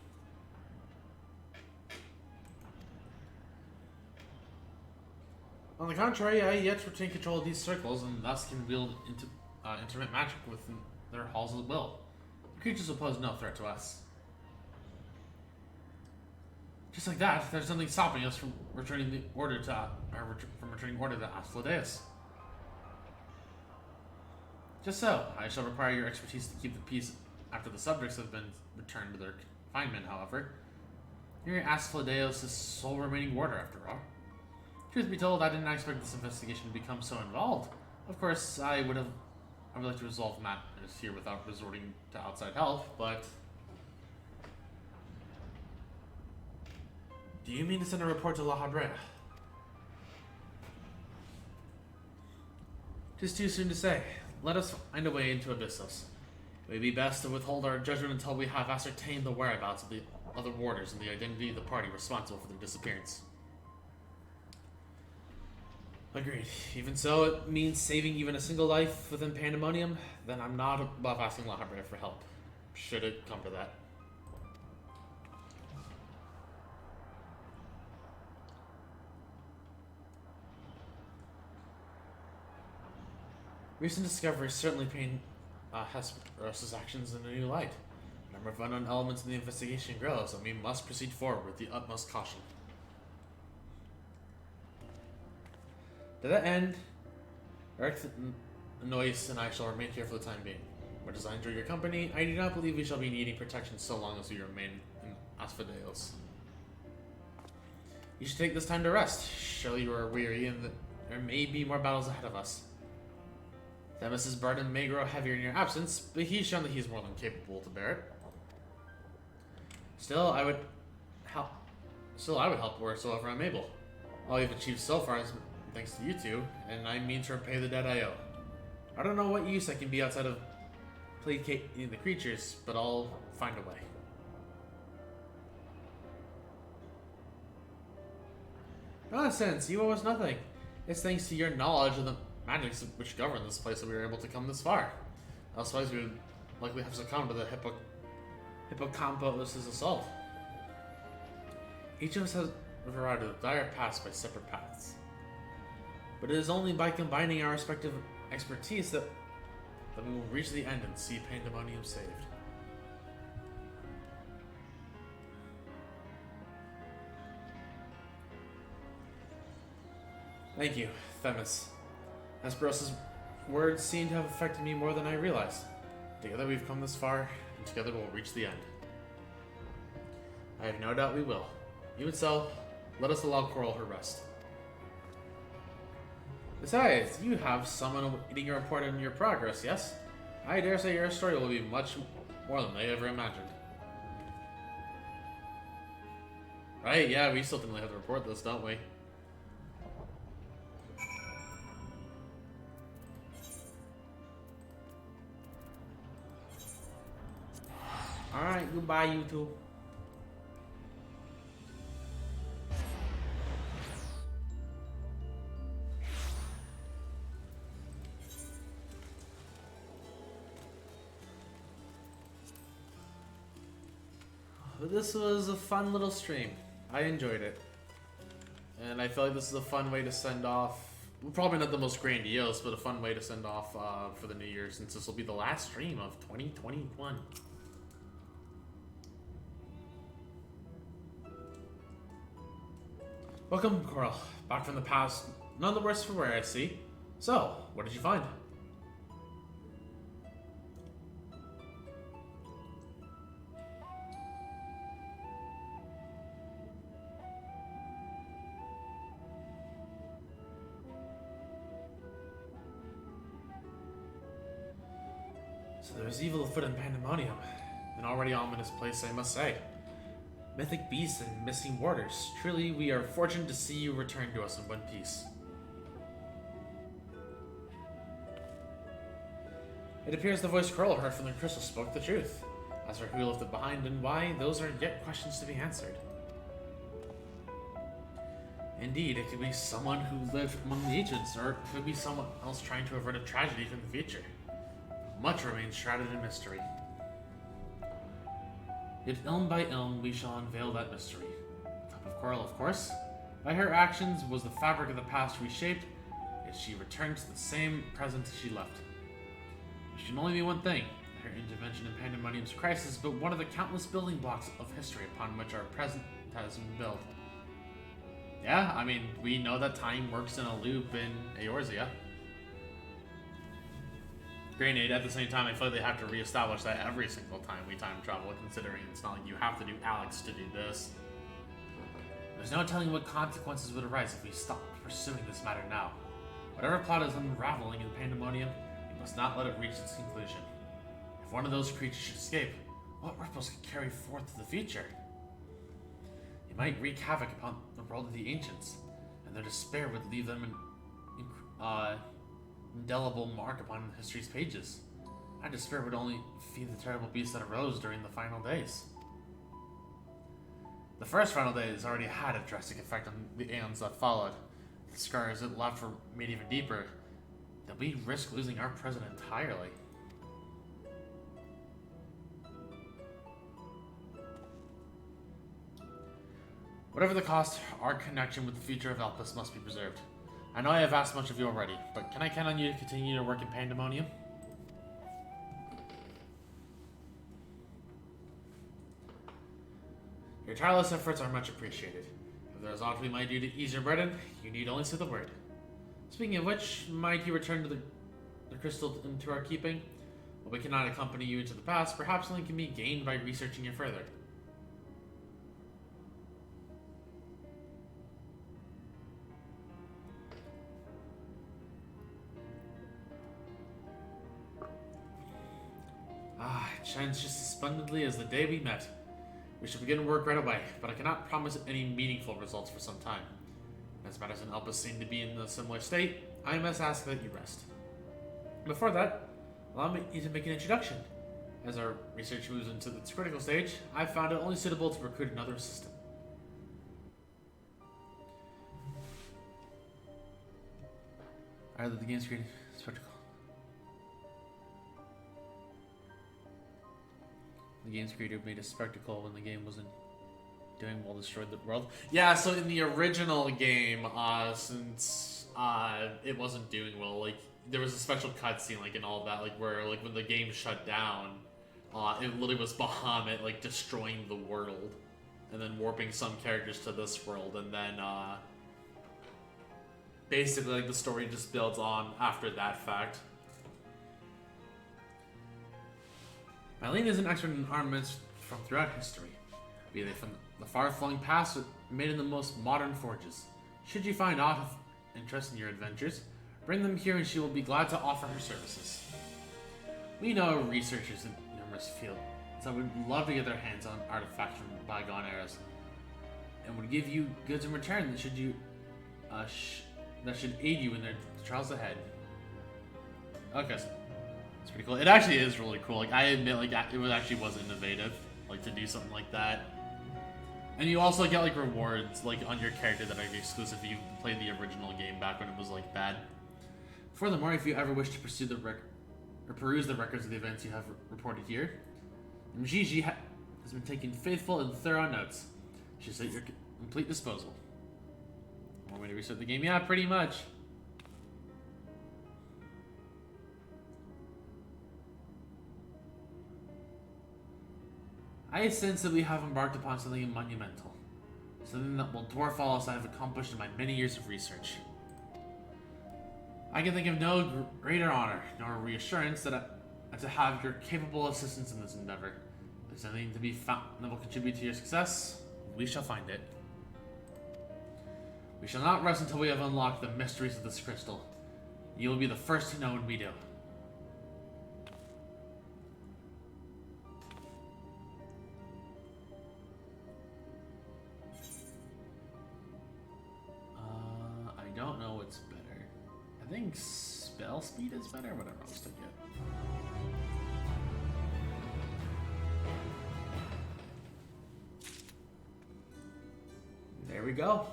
Speaker 1: On the contrary, I yet retain control of these circles, and thus can wield intermittent magic within their halls at will. The creatures will pose no threat to us. Just like that, there's nothing stopping us from returning the order to Asphodeus. Just so, I shall require your expertise to keep the peace after the subjects have been returned to their confinement, however. You're Asphodeus' sole remaining warder, after all. Truth be told, I didn't expect this investigation to become so involved. Of course, I would like to resolve matters here without resorting to outside help, but... Do you mean to send a report to La Habrea? Tis too soon to say. Let us find a way into Abyssos. It would be best to withhold our judgment until we have ascertained the whereabouts of the other warders and the identity of the party responsible for their disappearance. Agreed. Even so, it means saving even a single life within Pandaemonium, then I'm not above asking La Habrea for help, should it come to that. Recent discoveries certainly paint Hesperos's actions in a new light. The number of unknown elements in the investigation grows, and we must proceed forward with the utmost caution. To that end, Noise and I shall remain here for the time being. Much as I enjoy your company, I do not believe we shall be needing protection so long as we remain in Asphodeus. You should take this time to rest. Surely you are weary, and there may be more battles ahead of us. Themis' burden may grow heavier in your absence, but he's shown that he's more than capable to bear it. Still, I would help wheresoever I'm able. All you've achieved so far is thanks to you two, and I mean to repay the debt I owe. I don't know what use I can be outside of placating the creatures, but I'll find a way. Nonsense, you owe us nothing. It's thanks to your knowledge of the magics which govern this place that we were able to come this far. Otherwise, we would likely have succumbed to the Hippocampus' assault. Each of us has arrived at a dire past by separate paths. But it is only by combining our respective expertise that we will reach the end and see Pandaemonium saved. Thank you, Themis. Hesperos's words seem to have affected me more than I realized. Together we've come this far, and together we'll reach the end. I have no doubt we will. Even so, let us allow Coral her rest. Besides, you have someone awaiting a report on your progress, yes? I dare say your story will be much more than they ever imagined. Right, yeah, we still didn't have to report this, don't we? Alright, goodbye, you two. But this was a fun little stream. I enjoyed it. And I feel like this is a fun way to send off, probably not the most grandiose, but a fun way to send off for the new year, since this will be the last stream of 2021. Welcome, Coral. Back from the past. None the worse for wear, I see. So, what did you find? So there's evil afoot in Pandaemonium. An already ominous place, I must say. mythic beasts and missing warders. Truly, we are fortunate to see you return to us in one piece. It appears the voice Coral heard from the crystal spoke the truth. As for who left it behind and why, those are yet questions to be answered. Indeed, it could be someone who lived among the ancients, or it could be someone else trying to avert a tragedy from the future. Much remains shrouded in mystery. Yet ilm by ilm we shall unveil that mystery. The cup of Coral, of course. By her actions was the fabric of the past reshaped, yet she returned to the same present she left. It should only be one thing. Her intervention in Pandaemonium's crisis, but one of the countless building blocks of history upon which our present has been built. Yeah, I mean, we know that time works in a loop in Eorzea. Granted, at the same time, I feel like they have to reestablish that every single time we time travel, considering it's not like you have to do Alex to do this. There's no telling what consequences would arise if we stopped pursuing this matter now. Whatever plot is unraveling in Pandaemonium, we must not let it reach its conclusion. If one of those creatures should escape, what ripples could carry forth to the future? It might wreak havoc upon the world of the ancients, and their despair would leave them an indelible mark upon history's pages. That despair would only feed the terrible beast that arose during the final days. The first final days already had a drastic effect on the aeons that followed. The scars it left were made even deeper, that we risk losing our present entirely. Whatever the cost, our connection with the future of Elpis must be preserved. I know I have asked much of you already, but can I count on you to continue to work in Pandaemonium? Your tireless efforts are much appreciated. If there is aught we might do to ease your burden, you need only say the word. Speaking of which, might you return to the crystal into our keeping? While we cannot accompany you into the past, perhaps something can be gained by researching it further. It shines just as splendidly as the day we met. We shall begin work right away, but I cannot promise any meaningful results for some time. As matters in Elpis seem to be in a similar state, I must ask that you rest. Before that, allow me to make an introduction. As our research moves into its critical stage, I found it only suitable to recruit another assistant. I led the game's creating spectacle. The game's creator made a spectacle when the game wasn't doing well, destroyed the world. Yeah, so in the original game, since it wasn't doing well, like there was a special cutscene, like and all that, like where like when the game shut down, it literally was Bahamut like destroying the world, and then warping some characters to this world, and then basically like the story just builds on after that fact. Mylene is an expert in armaments from throughout history, be they from the far-flung past or made in the most modern forges. Should you find aught of interest in your adventures, bring them here and she will be glad to offer her services. We know researchers in numerous fields that would love to get their hands on artifacts from bygone eras, and would give you goods in return that should aid you in their trials ahead. Okay, so it's pretty cool. It actually is really cool. Like I admit, like it actually was innovative, like to do something like that. And you also get like rewards like on your character that are exclusive if you played the original game back when it was like bad. Furthermore, if you ever wish to pursue peruse the records of the events you have reported here, Mjiji has been taking faithful and thorough notes. She's at your complete disposal. Want me to restart the game? Yeah, pretty much. I sense that we have embarked upon something monumental. Something that will dwarf all else I have accomplished in my many years of research. I can think of no greater honor, nor reassurance than to have your capable assistance in this endeavor. If there's anything to be found that will contribute to your success, we shall find it. We shall not rest until we have unlocked the mysteries of this crystal. You will be the first to know when we do. what's better. I think spell speed is better. Whatever, I'll just take it. There we go.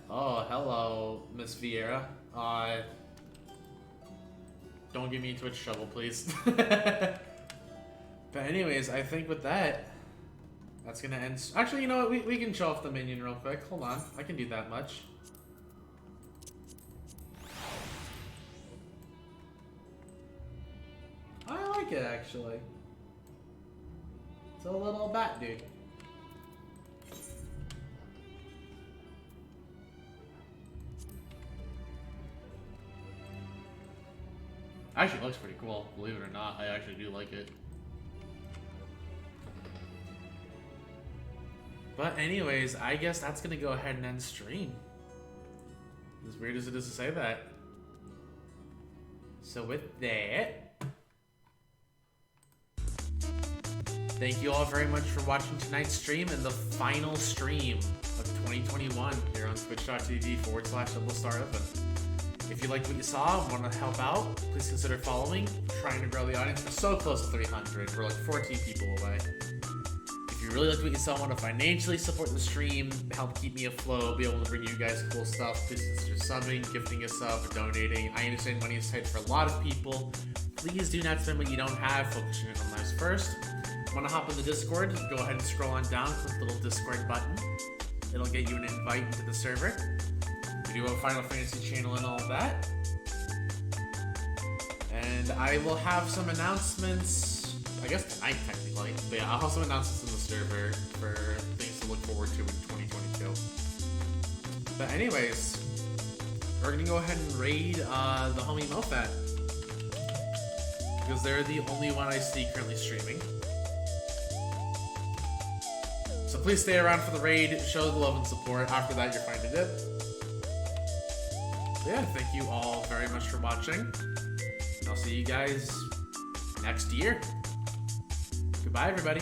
Speaker 1: Oh, hello, Miss Vieira. Don't get me into trouble, please. But anyways, I think with that, that's gonna end. Actually, you know what? We can show off the minion real quick. Hold on, I can do that much. I like it actually. It's a little bat dude. Actually, it looks pretty cool. Believe it or not, I actually do like it. But anyways, I guess that's gonna go ahead and end stream. As weird as it is to say that. So with that, thank you all very much for watching tonight's stream and the final stream of 2021 here on twitch.tv/doublestar11. If you liked what you saw and want to help out, please consider following. We're trying to grow the audience. We're so close to 300. We're like 14 people away. If you really liked what you saw and want to financially support the stream, help keep me afloat, be able to bring you guys cool stuff, please consider subbing, gifting a sub, or donating. I understand money is tight for a lot of people. Please do not spend what you don't have. Focus your on lives first. Want to hop in the Discord? Go ahead and scroll on down, click the little Discord button. It'll get you an invite into the server. We do have a Final Fantasy channel and all that. And I will have some announcements, I guess tonight technically. But yeah, I'll have some announcements in the server for things to look forward to in 2022. But anyways, we're gonna go ahead and raid the homie Mofat. Because they're the only one I see currently streaming. So please stay around for the raid, show the love and support. After that, you're fine to dip. Yeah, thank you all very much for watching. And I'll see you guys next year. Goodbye, everybody.